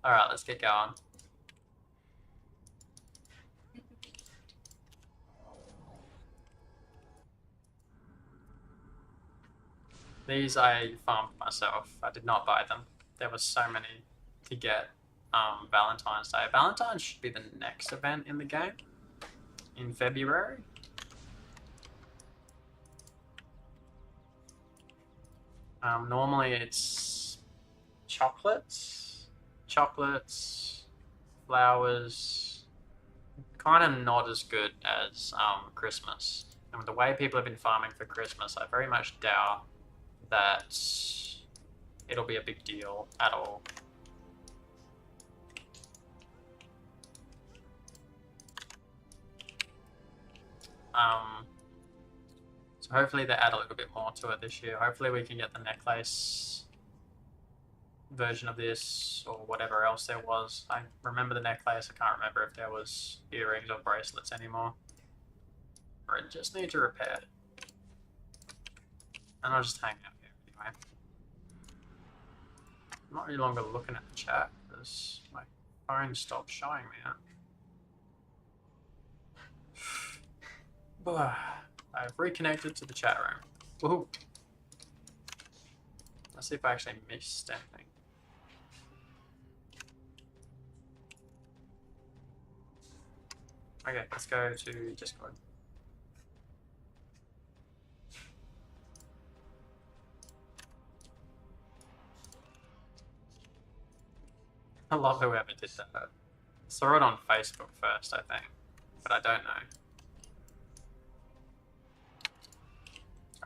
Alright, let's get going. These I farmed myself. I did not buy them. There were so many to get Valentine's Day. Valentine's should be the next event in the game in February. Normally it's chocolates, flowers. Kind of not as good as Christmas. And with the way people have been farming for Christmas, I very much doubt that it'll be a big deal at all. So hopefully they add a little bit more to it this year. Hopefully we can get the necklace version of this or whatever else there was. I remember the necklace. I can't remember if there was earrings or bracelets anymore. Or I just need to repair it. And I'll just hang out here anyway. I'm not any longer looking at the chat because my phone stopped showing me it. I've reconnected to the chat room. Woohoo! Let's see if I actually missed anything. Okay, let's go to Discord. I love whoever did that. Saw it on Facebook first, I think, but I don't know.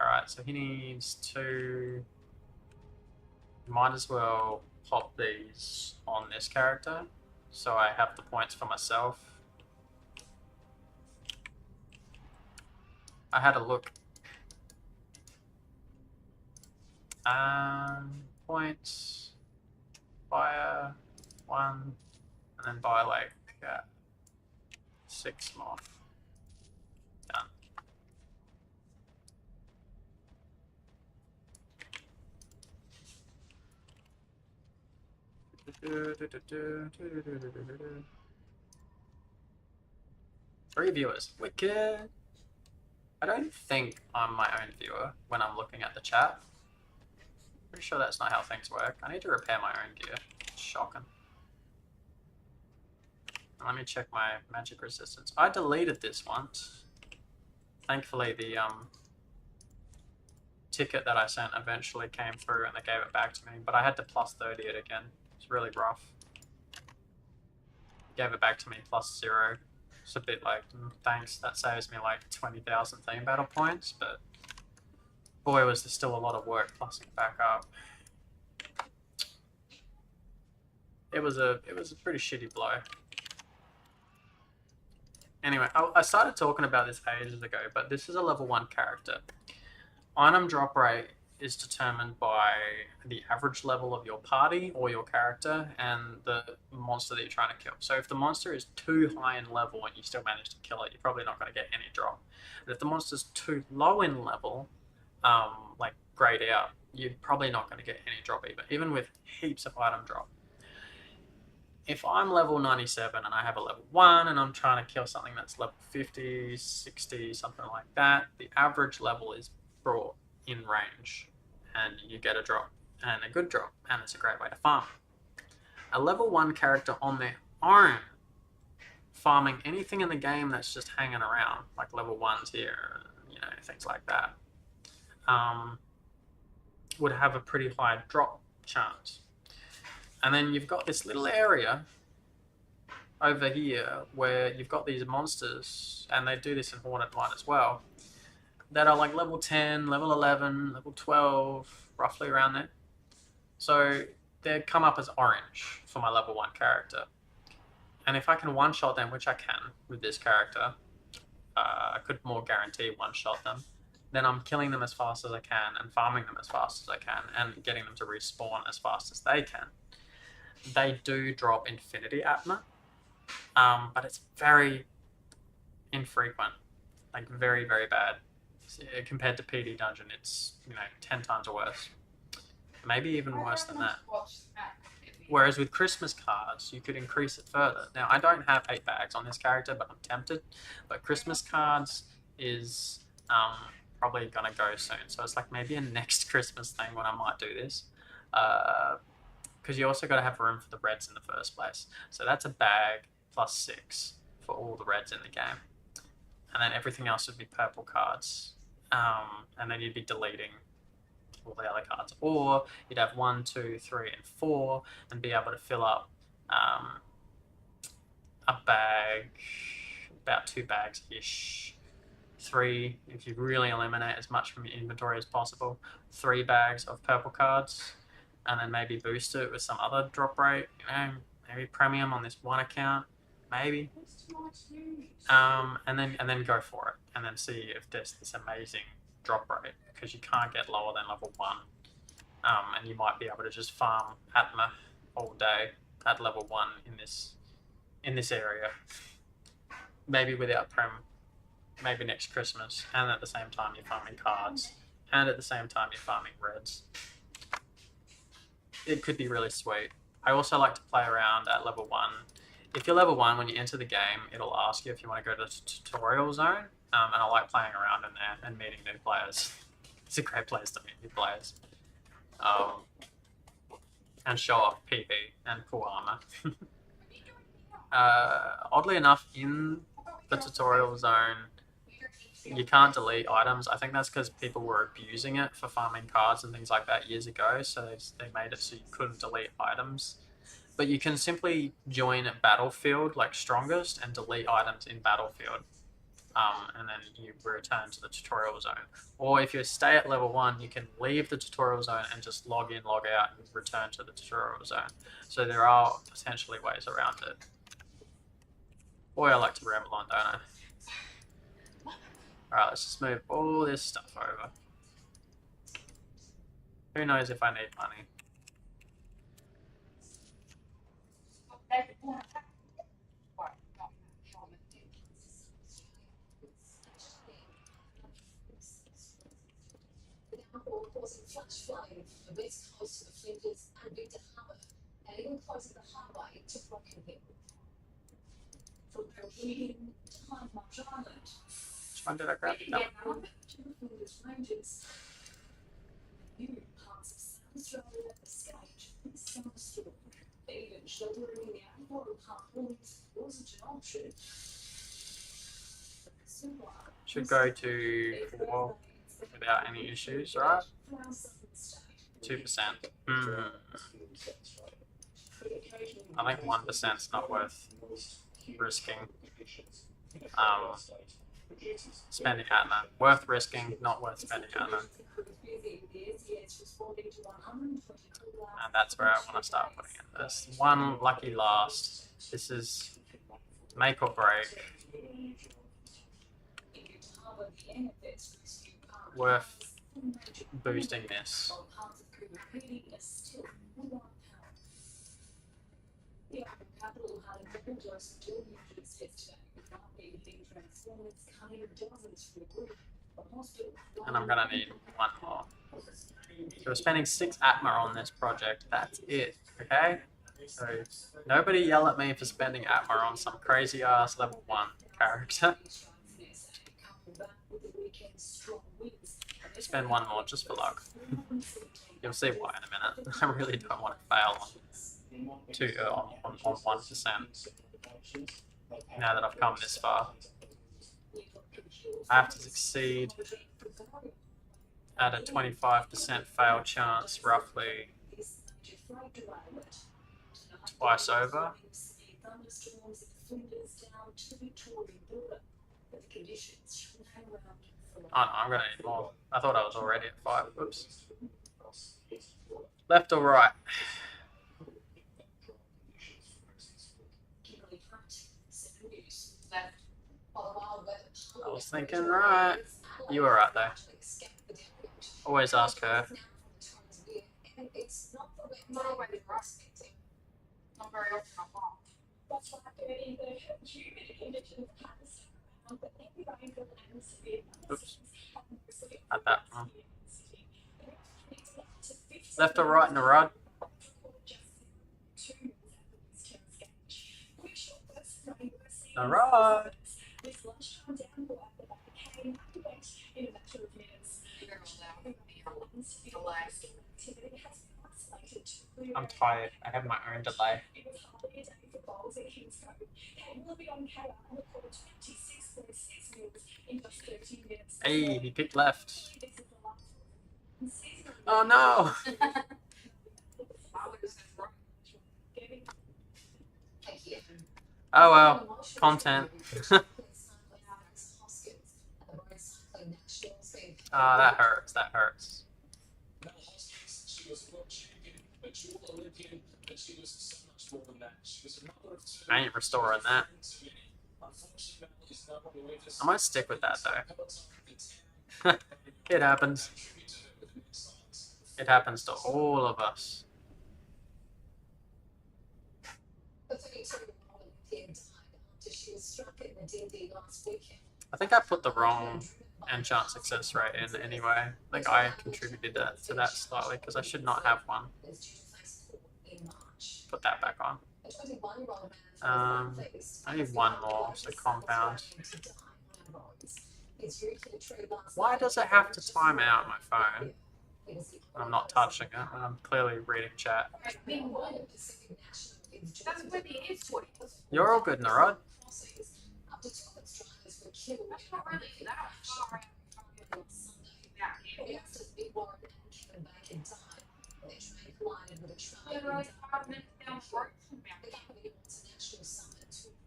Alright, so he needs to... Might as well pop these on this character, so I have the points for myself. I had a look. Points, fire, 1, and then buy like 6 more. Done. Three viewers. Wicked. I don't think I'm my own viewer when I'm looking at the chat. Pretty sure that's not how things work. I need to repair my own gear. It's shocking. Let me check my magic resistance. I deleted this once. Thankfully, the ticket that I sent eventually came through and they gave it back to me, but I had to plus 30 it again. It's really rough. Gave it back to me plus 0. It's a bit like, thanks, that saves me like 20,000 theme battle points, but boy, was there still a lot of work plussing back up. It was a pretty shitty blow. Anyway, I started talking about this ages ago, but this is a level 1 character. Item drop rate is determined by the average level of your party or your character and the monster that you're trying to kill. So if the monster is too high in level and you still manage to kill it, you're probably not going to get any drop. But if the monster's too low in level, like grayed out, you're probably not going to get any drop even with heaps of item drop. If I'm level 97 and I have a level 1 and I'm trying to kill something that's level 50, 60, something like that, the average level is brought in range and you get a drop and a good drop, and it's a great way to farm. A level 1 character on their own, farming anything in the game that's just hanging around, like level 1s here, you know, things like that, would have a pretty high drop chance. And then you've got this little area over here where you've got these monsters, and they do this in Hornet 1 as well, that are like level 10, level 11, level 12, roughly around there. So they come up as orange for my level 1 character. And if I can one-shot them, which I can with this character, I could more guarantee one-shot them, then I'm killing them as fast as I can and farming them as fast as I can and getting them to respawn as fast as they can. They do drop Infinity Atma, but it's very infrequent, like very, very bad. Compared to PD Dungeon, it's 10 times worse, maybe even worse than that. Whereas with Christmas cards, you could increase it further. Now, I don't have 8 bags on this character, but I'm tempted. But Christmas cards is probably going to go soon. So it's like maybe a next Christmas thing when I might do this. Because you also got to have room for the reds in the first place. So that's a bag plus 6 for all the reds in the game. And then everything else would be purple cards. And then you'd be deleting all the other cards, or you'd have 1, 2, 3, and 4 and be able to fill up a bag, about 2 bags ish, 3 if you really eliminate as much from your inventory as possible, 3 bags of purple cards, and then maybe boost it with some other drop rate, maybe premium on this one account, maybe, and then go for it and then see if there's this amazing drop rate, because you can't get lower than level 1, and you might be able to just farm Atma all day at level 1 in this area, maybe without prem, maybe next Christmas, and at the same time you're farming cards, and at the same time you're farming reds. It could be really sweet. I also like to play around at level 1. If you're level 1, when you enter the game, it'll ask you if you want to go to the tutorial zone. And I like playing around in there and meeting new players. It's a great place to meet new players. And show off PP and cool armor. Oddly enough, in the tutorial zone, you can't delete items. I think that's because people were abusing it for farming cards and things like that years ago, so they made it so you couldn't delete items. But you can simply join Battlefield, like Strongest, and delete items in Battlefield. And then you return to the tutorial zone. Or if you stay at level 1, you can leave the tutorial zone and just log in, log out, and return to the tutorial zone. So there are potentially ways around it. Boy, I like to ramble on, don't I? Alright, let's just move all this stuff over. Who knows if I need money? Causing flash flying from the west coast of Flinders and Victor Harbour, and even closing the harbour into Requiem. From Requiem to High Marsh Island, Which one did I grab? No. to the Flinders Ranges. New parts of South Australia escaped with summer storm. Even sheltering in the outwater harpoons wasn't an option. Should go to 4 without any issues, right? 2%. I think 1%'s not worth risking. Spending Atma. Worth risking, not worth spending Atma. And that's where I want to start putting it. This one lucky last. This is make or break. Worth boosting this. And I'm gonna need 1 more. So we're spending 6 Atma on this project. That's it, okay? So nobody yell at me for spending Atma on some crazy ass level 1 character. Spend 1 more just for luck. You'll see why in a minute. I really don't want to fail on 1%. Now that I've come this far, I have to succeed at a 25% fail chance, roughly twice over. Oh no, I'm gonna need more. I thought I was already at 5. Oops. Left or right? I was thinking right. You were right though. Always ask her. Not always right. Not very often I'm wrong. Oops. Had that wrong. Left or right in the rod? The rod. I'm tired. I have my own delay. Hey, he picked left. Oh no! Oh well, content. Ah, that hurts. That hurts. I ain't restoring that. I might stick with that though. It happens. It happens to all of us. I think I put the wrong enchant success rate in anyway. I think I contributed to that slightly because I should not have one. Put that back on. I need one more, so compound. Why does it have to time out my phone? I'm not touching it, and I'm clearly reading chat. You're all good, Narod.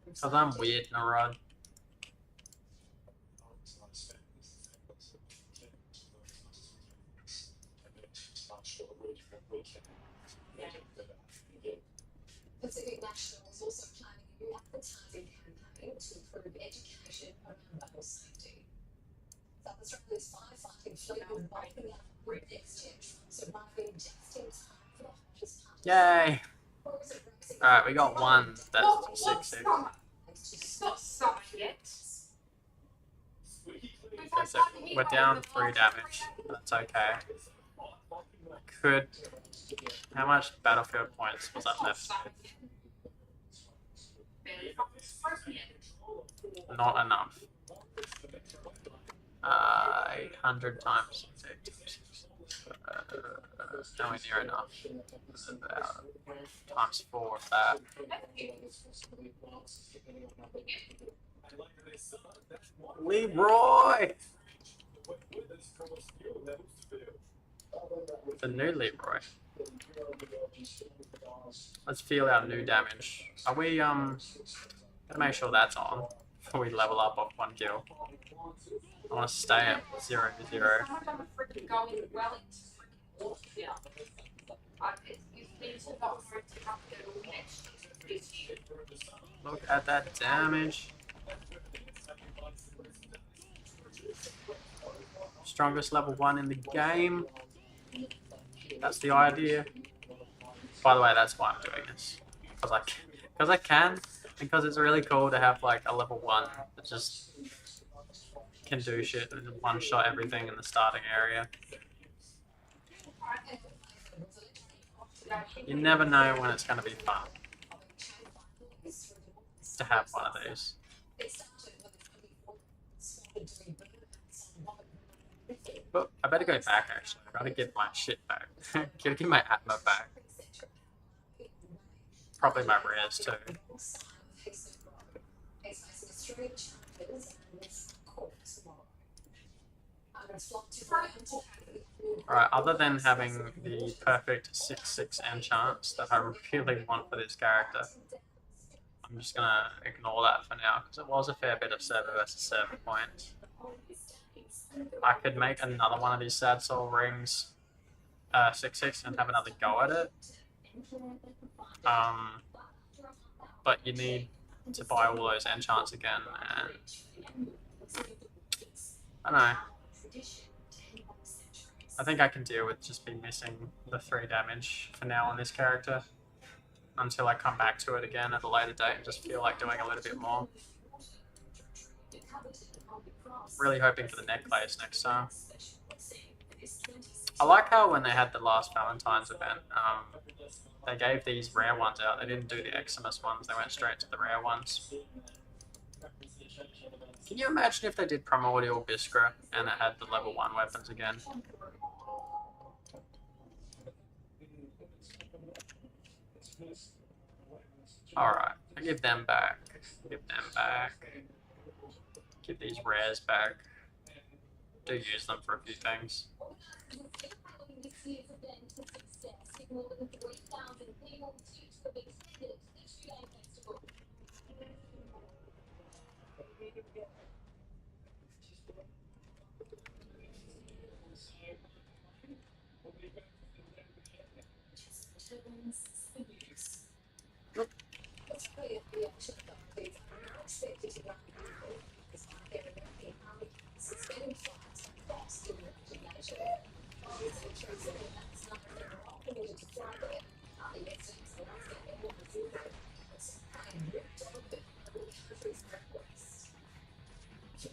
Because I'm weird, Narod. Pacific National is also planning a new advertising campaign to improve education around battle safety. South Australia's firefighting fleet will bulking up with next-gen trucks arriving just in time for the hottest part. Yay! Alright, we got one that's 6-6. It's not summer yet. Okay, so we're down 3 damage. That's okay. Could. How much battlefield points was that left? Not enough. 800 times. Nowhere near enough. Times 4 of that. Leroy! The new Leroy. Let's feel our new damage. Are we, gotta make sure that's on before we level up off 1 kill. I want to stay at 0-0. Look at that damage. Strongest level 1 in the game. That's the idea. By the way, that's why I'm doing this. Because I can. Because it's really cool to have like a level 1 that just can do shit and one-shot everything in the starting area. You never know when it's going to be fun to have one of these. But I better go back actually. I gotta get my shit back. Gotta get my atma back. Probably my rares too. Alright, other than having the perfect 6/6 enchants that I really want for this character, I'm just gonna ignore that for now because it was a fair bit of server versus server points. I could make another one of these Sad Soul rings 6/6 and have another go at it. But you need to buy all those enchants again, and I don't know. I think I can deal with just be missing the 3 damage for now on this character until I come back to it again at a later date and just feel like doing a little bit more. Really hoping for the necklace next time. I like how when they had the last Valentine's event, they gave these rare ones out. They didn't do the Eximus ones, they went straight to the rare ones. Can you imagine if they did Primordial Biskra and it had the level 1 weapons again? Alright, I give them back. Give them back. Give these rares back. Do use them for a few things.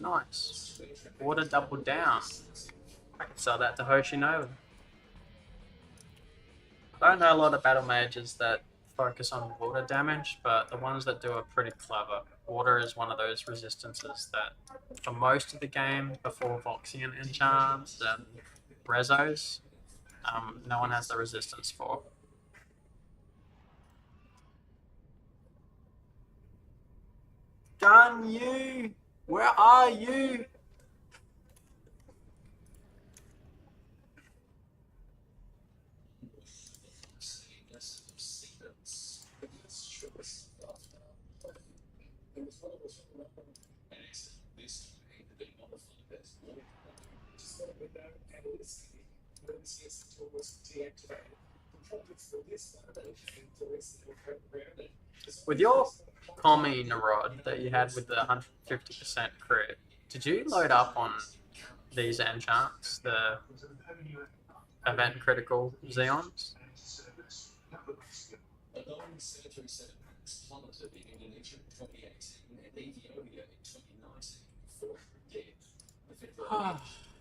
Nice. Water double down. I can sell that to Hoshinova. I don't know a lot of battle mages that focus on water damage, but the ones that do are pretty clever. Water is one of those resistances that, for most of the game, before Voxian enchants and Rezos, no one has the resistance for. Gun you! Where are you? With your Commune rod that you had with the 150% crit, did you load up on these enchants, the event critical Xeons?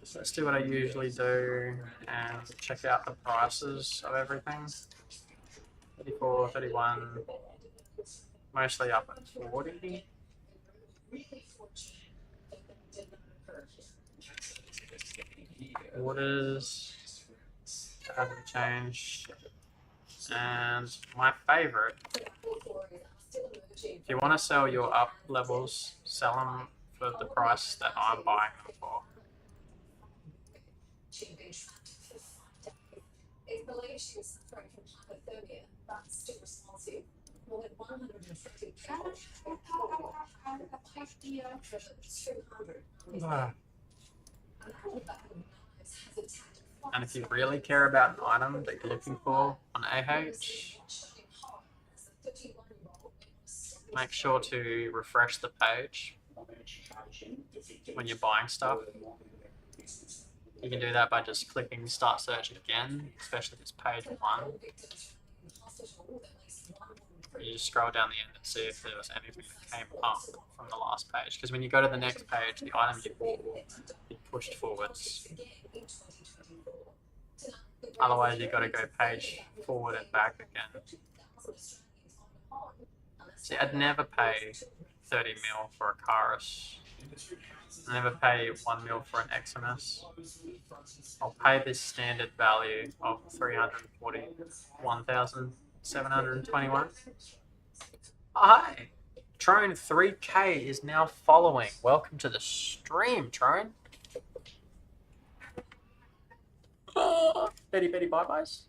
So let's do what I usually do and check out the prices of everything. 34, 31, mostly up at 40. Waters hasn't changed. And my favorite, if you want to sell your up levels, sell them for the price that I'm buying them for. And if you really care about an item that you're looking for on AH, make sure to refresh the page when you're buying stuff. You can do that by just clicking Start Search again, especially if it's page 1. You just scroll down the end and see if there was anything that came up from the last page. Because when you go to the next page, the item you bought will be pushed forwards. Otherwise, you've got to go page forward and back again. See, I'd never pay 30 mil for a Karis. I'd never pay 1 mil for an Eximus. I'll pay this standard value of 341,721. Hi! Trone 3K is now following. Welcome to the stream, Trone. Betty bye-byes?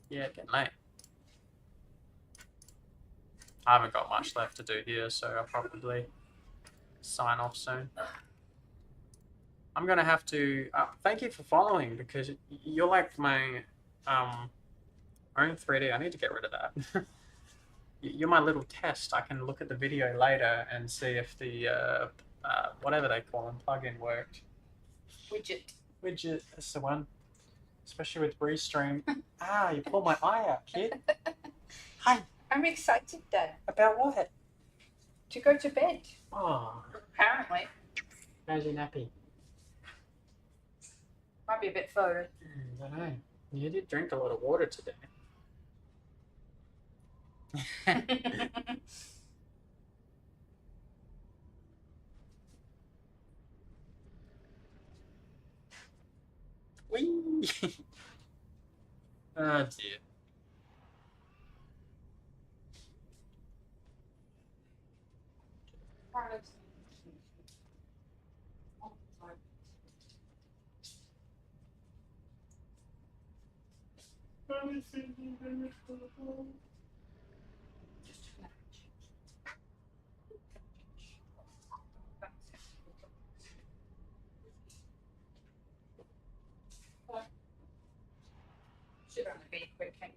Yeah, getting late. I haven't got much left to do here, so I'll probably sign off soon. I'm gonna have to thank you for following, because you're like my own 3D. I need to get rid of that. You're my little test. I can look at the video later and see if the whatever they call them, plugin worked. Widget. Widget, that's the one. Especially with Restream. You pulled my eye out, kid. Hi, I'm excited, Dad, about what? to go to bed. Oh, Apparently. how's your nappy? Might be a bit slow. I don't know. You did drink a lot of water today. Whee! Oh dear. Should only be a quick change.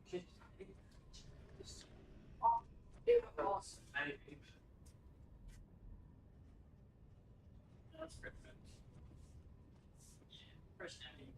Maybe. That's pretty good. Yeah, fresh nappy.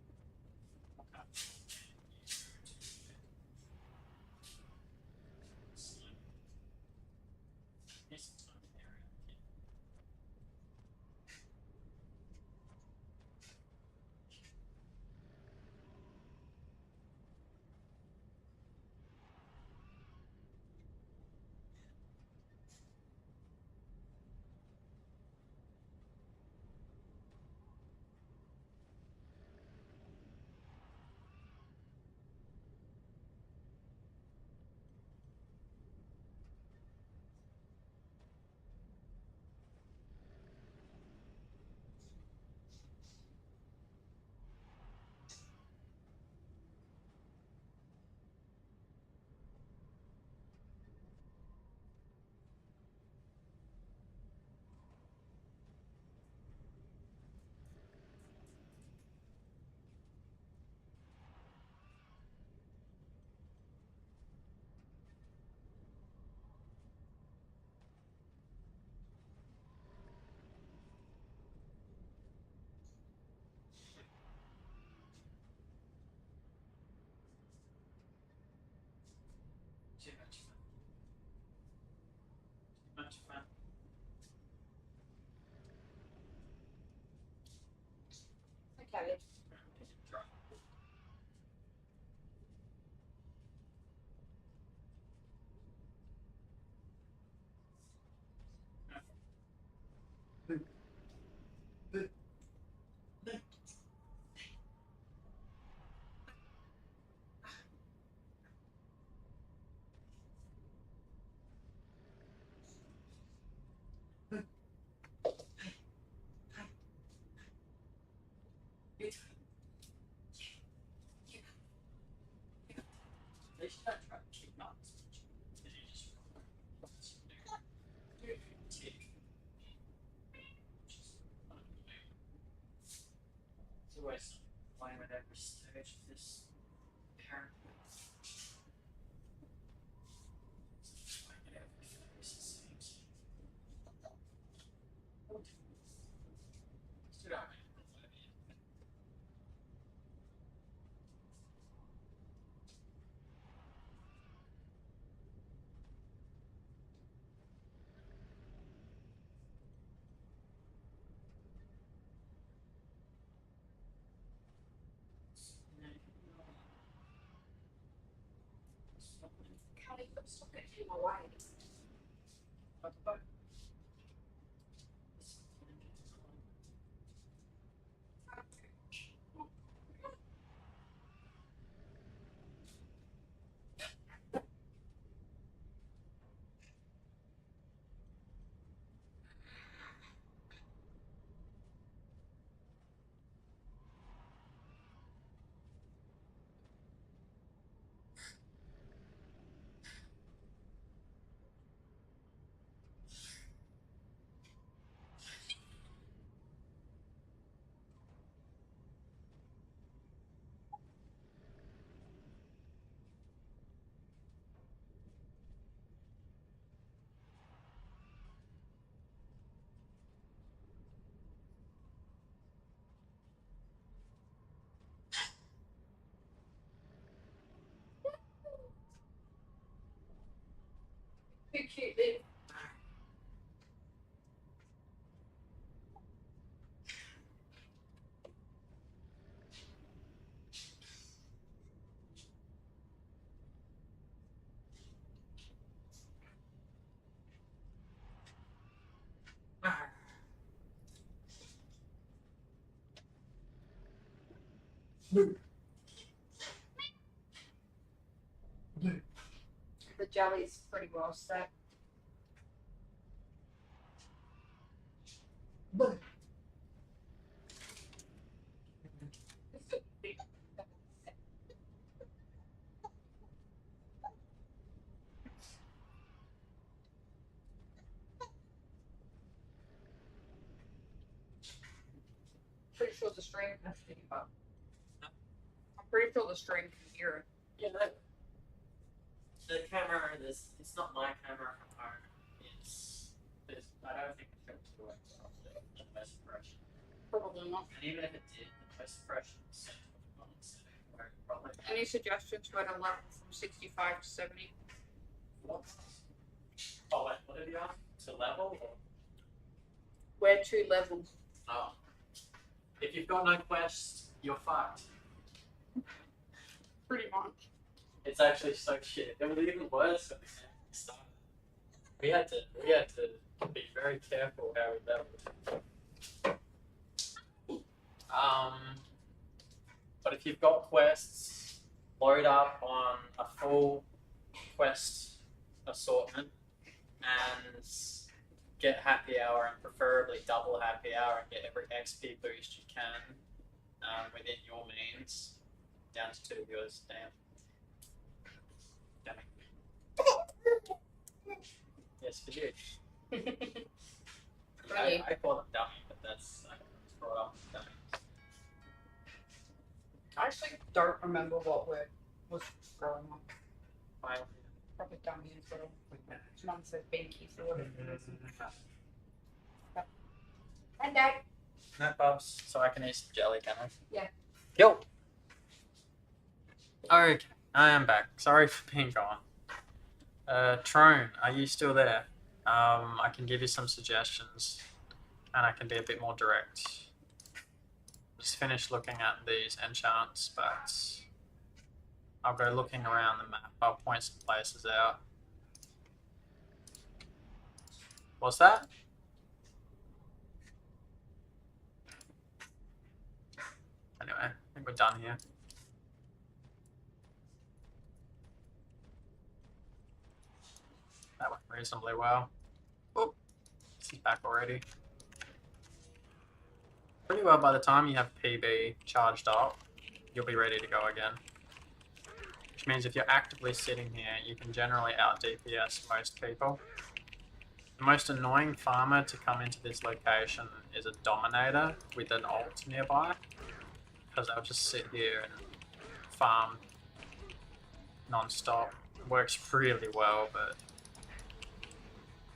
Too much fun. Too much fun. Okay. They should not try to keep nuts. They just it's always playing with every stage of this parent. Can't even stop getting in my way. cute little. The jelly's pretty well set. Pretty sure the stream can hear it. I'm pretty sure the stream can hear it. Yeah, the camera, it's not my camera from home. I don't think it films the way the post suppression. Probably not. And even if it did, the post suppression is set to a setting where it probably. Any suggestions where to level from 65 to 70? What? Oh, wait, what did you ask? To level? Or? Where to level? Oh. If you've got no quests, you're fucked. Pretty much. It's actually so shit. It was even worse when the game started. We had to be very careful how we leveled. But if you've got quests, load up on a full quest assortment and get happy hour and preferably double happy hour and get every XP boost you can within your means. Down to 2 viewers, damn. Yes, for you. Really? I call them dummy, but that's I was brought up as dummy. I actually don't remember what word was growing up. Fine. Probably dummy as well. Mum said binky for what it is. And Dad. No bubs, so I can eat some jelly, can I? Yeah. Yo. Okay, I am back. Sorry for being gone. Trone, are you still there? I can give you some suggestions, and I can be a bit more direct. Just finished looking at these enchants, but I'll go looking around the map. I'll point some places out. What's that? Anyway, I think we're done here. That went reasonably well. Oh, he's back already. Pretty well by the time you have PB charged up, you'll be ready to go again. Which means if you're actively sitting here, you can generally out DPS most people. The most annoying farmer to come into this location is a Dominator with an ult nearby. Because they'll just sit here and farm non-stop. It works really well, but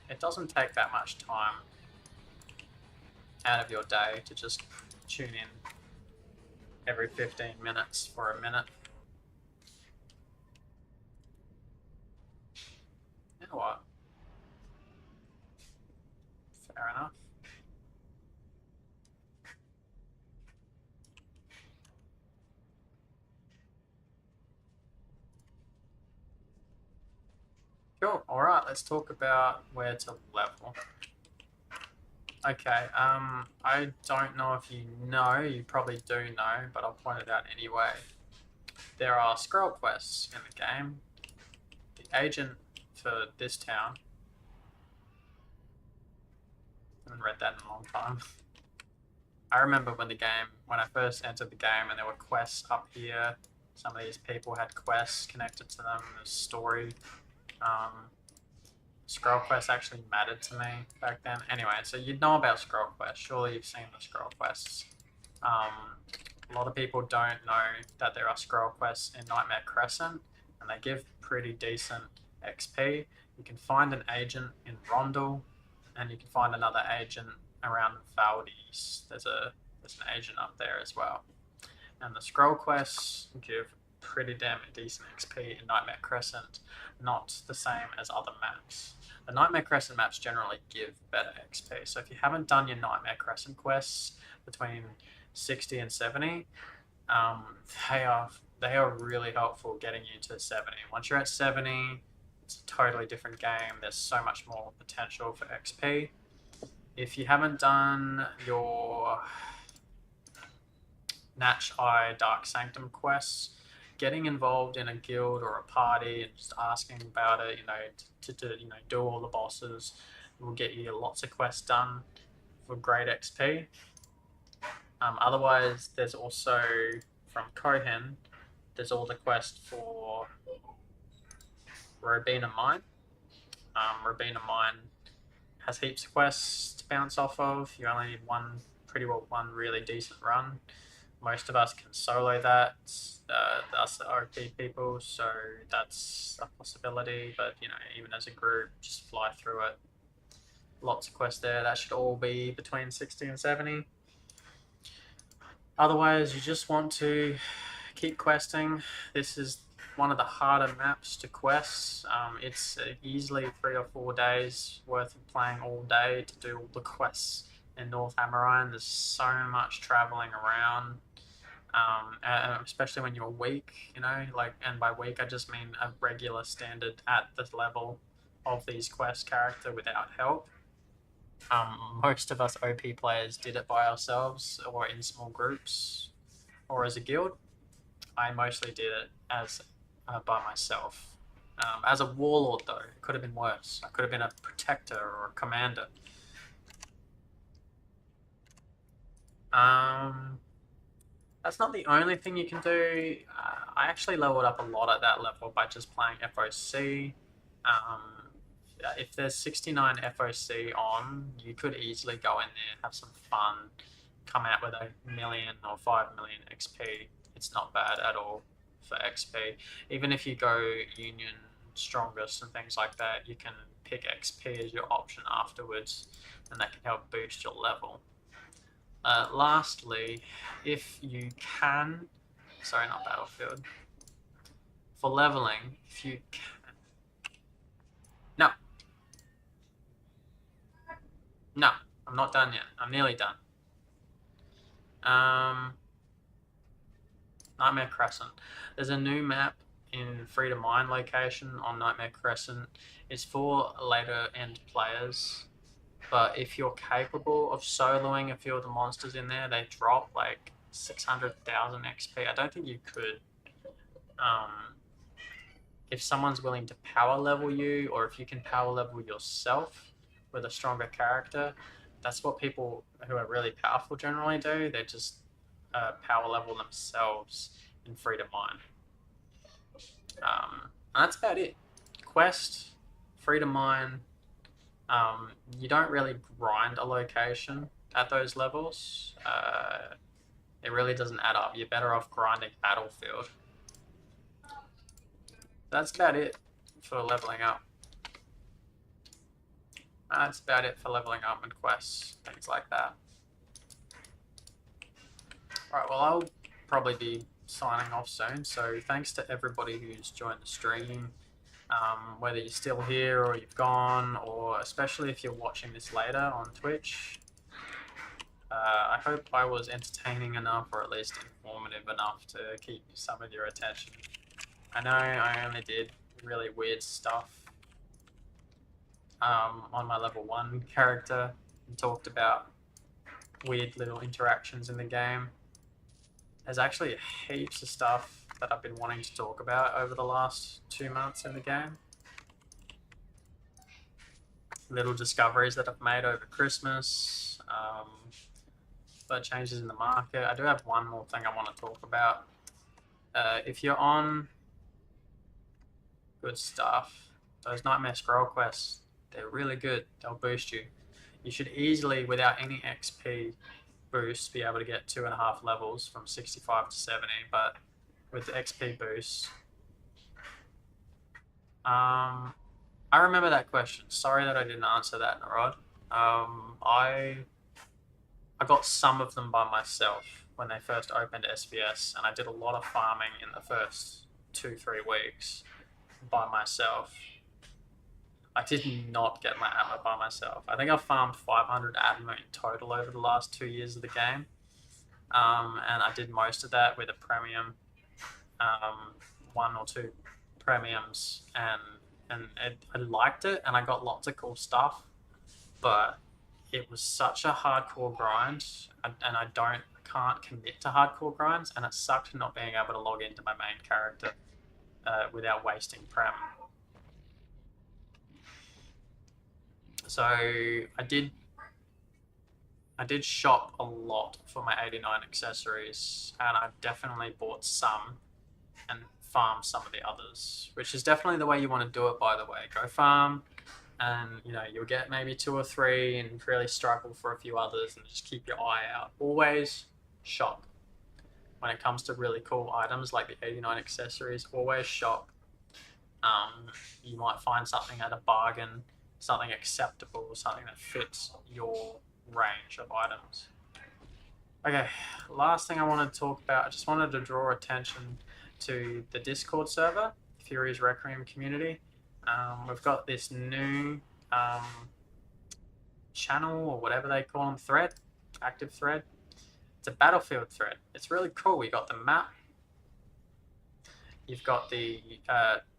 it doesn't take that much time out of your day to just tune in every 15 minutes for a minute. You know what? Fair enough. Cool. All right. Let's talk about where to level. Okay. I don't know if you know. You probably do know, but I'll point it out anyway. There are scroll quests in the game. The agent for this town. I haven't read that in a long time. I remember when I first entered the game, and there were quests up here. Some of these people had quests connected to them. There's story. Scroll quests actually mattered to me back then. Anyway, so you'd know about scroll quests. Surely you've seen the scroll quests. A lot of people don't know that there are scroll quests in Nightmare Crescent, and they give pretty decent XP. You can find an agent in Rondel, and you can find another agent around Valdis. There's an agent up there as well. And the scroll quests give pretty damn decent XP in Nightmare Crescent, not the same as other maps. The Nightmare Crescent maps generally give better XP, so if you haven't done your Nightmare Crescent quests between 60 and 70, they are really helpful getting you to 70. Once you're at 70, it's a totally different game. There's so much more potential for XP. If you haven't done your Natch Eye Dark Sanctum quests, getting involved in a guild or a party and just asking about it, to do all the bosses will get you lots of quests done for great XP. Otherwise, there's also from Kohen, there's all the quests for Robina Mine. Robina Mine has heaps of quests to bounce off of. You only need one really decent run. Most of us can solo that, us OP people, so that's a possibility, but even as a group, just fly through it. Lots of quests there. That should all be between 60 and 70. Otherwise, you just want to keep questing. This is one of the harder maps to quest. It's easily 3 or 4 days worth of playing all day to do all the quests in North Amarine. There's so much traveling around, especially when you're weak, and by weak I just mean a regular standard at the level of these quest character without help. Most of us OP players did it by ourselves or in small groups or as a guild. I mostly did it as by myself. As a warlord, though, it could have been worse. I could have been a protector or a commander. That's not the only thing you can do. I actually leveled up a lot at that level by just playing FOC. If there's 69 FOC on, you could easily go in there, have some fun, come out with 1 million or 5 million XP. It's not bad at all for XP. Even if you go Union Strongest and things like that, you can pick XP as your option afterwards, and that can help boost your level. Lastly, if you can, sorry, not Battlefield, for leveling, if you can, no, I'm not done yet. I'm nearly done. Nightmare Crescent. There's a new map in Free to Mine location on Nightmare Crescent. It's for later end players, but if you're capable of soloing a few of the monsters in there, they drop like 600,000 XP. I don't think you could. If someone's willing to power level you, or if you can power level yourself with a stronger character, that's what people who are really powerful generally do. They just power level themselves in Free to Mine. And that's about it. Quest, Free to Mine. You don't really grind a location at those levels. It really doesn't add up. You're better off grinding Battlefield. That's about it for leveling up. That's about it for leveling up and quests, things like that. Alright, well, I'll probably be signing off soon, so thanks to everybody who's joined the stream, whether you're still here or you've gone, or especially if you're watching this later on Twitch. I hope I was entertaining enough, or at least informative enough to keep some of your attention. I know I only did really weird stuff on my level 1 character and talked about weird little interactions in the game. There's actually heaps of stuff that I've been wanting to talk about over the last 2 months in the game. Little discoveries that I've made over Christmas, but changes in the market. I do have one more thing I want to talk about. If you're on good stuff, those Nightmare Scroll quests, they're really good. They'll boost you. You should easily, without any XP boost, be able to get 2.5 levels from 65 to 70, but with the XP boost. I remember that question. Sorry that I didn't answer that, Narod. I got some of them by myself. when they first opened SBS, and I did a lot of farming in the first 2-3 weeks by myself. I did not get my ammo by myself. I think I farmed 500 ammo in total over the last 2 years of the game. And I did most of that with a premium, 1 or 2 premiums, and I liked it, and I got lots of cool stuff, but it was such a hardcore grind, and I can't commit to hardcore grinds, and it sucked not being able to log into my main character without wasting prem. So I did shop a lot for my 89 accessories, and I've definitely bought some and farmed some of the others, which is definitely the way you want to do it, by the way. Go farm, and you'll get maybe 2 or 3 and really struggle for a few others, and just keep your eye out. Always shop. When it comes to really cool items like the 89 accessories, always shop. You might find something at a bargain, something acceptable, something that fits your range of items. Okay, last thing I wanted to talk about, I just wanted to draw attention to the Discord server, Fury's Requiem community. We've got this new channel, or whatever they call them, thread, active thread. It's a battlefield thread. It's really cool. You got the map. You've got the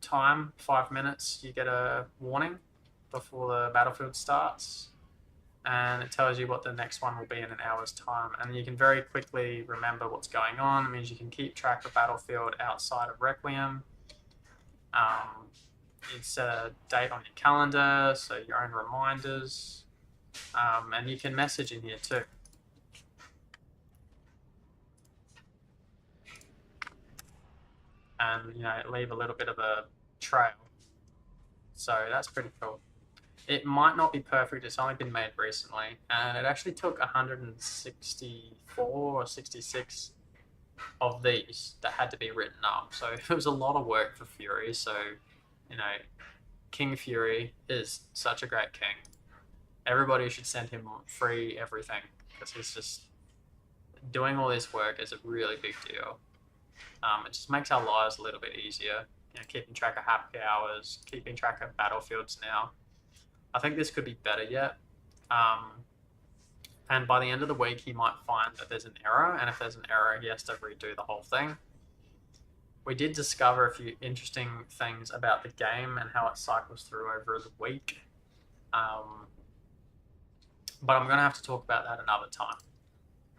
time, 5 minutes. You get a warning before the battlefield starts, and it tells you what the next one will be in an hour's time, and you can very quickly remember what's going on. It means you can keep track of battlefield outside of Requiem. It's a date on your calendar, so your own reminders, and you can message in here too. And leave a little bit of a trail, so that's pretty cool. It might not be perfect, it's only been made recently, and it actually took 164 or 66 of these that had to be written up, so it was a lot of work for Fury. So King Fury is such a great king. Everybody should send him free everything, because he's just doing all this work is a really big deal. It just makes our lives a little bit easier, keeping track of happy hours, keeping track of battlefields now. I think this could be better yet. And by the end of the week, he might find that there's an error, and if there's an error, he has to redo the whole thing. We did discover a few interesting things about the game and how it cycles through over the week. But I'm going to have to talk about that another time.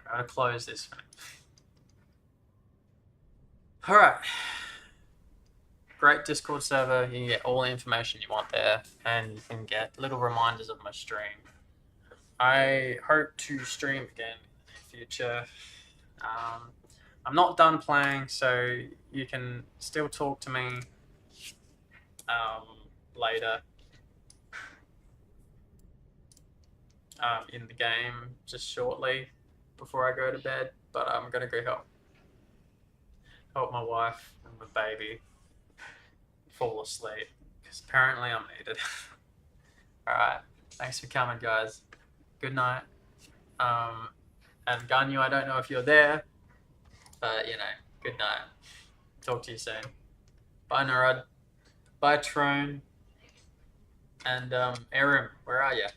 I'm going to close this for now. Alright. Great Discord server. You can get all the information you want there, and you can get little reminders of my stream. I hope to stream again in the future. I'm not done playing, so you can still talk to me later in the game, just shortly before I go to bed. But I'm going to go help my wife and my baby fall asleep, because apparently I'm needed. Alright, thanks for coming, guys. Good night. And Ganyu, I don't know if you're there, but good night. Talk to you soon. Bye, Narad. Bye, Trone. And Aram, where are you?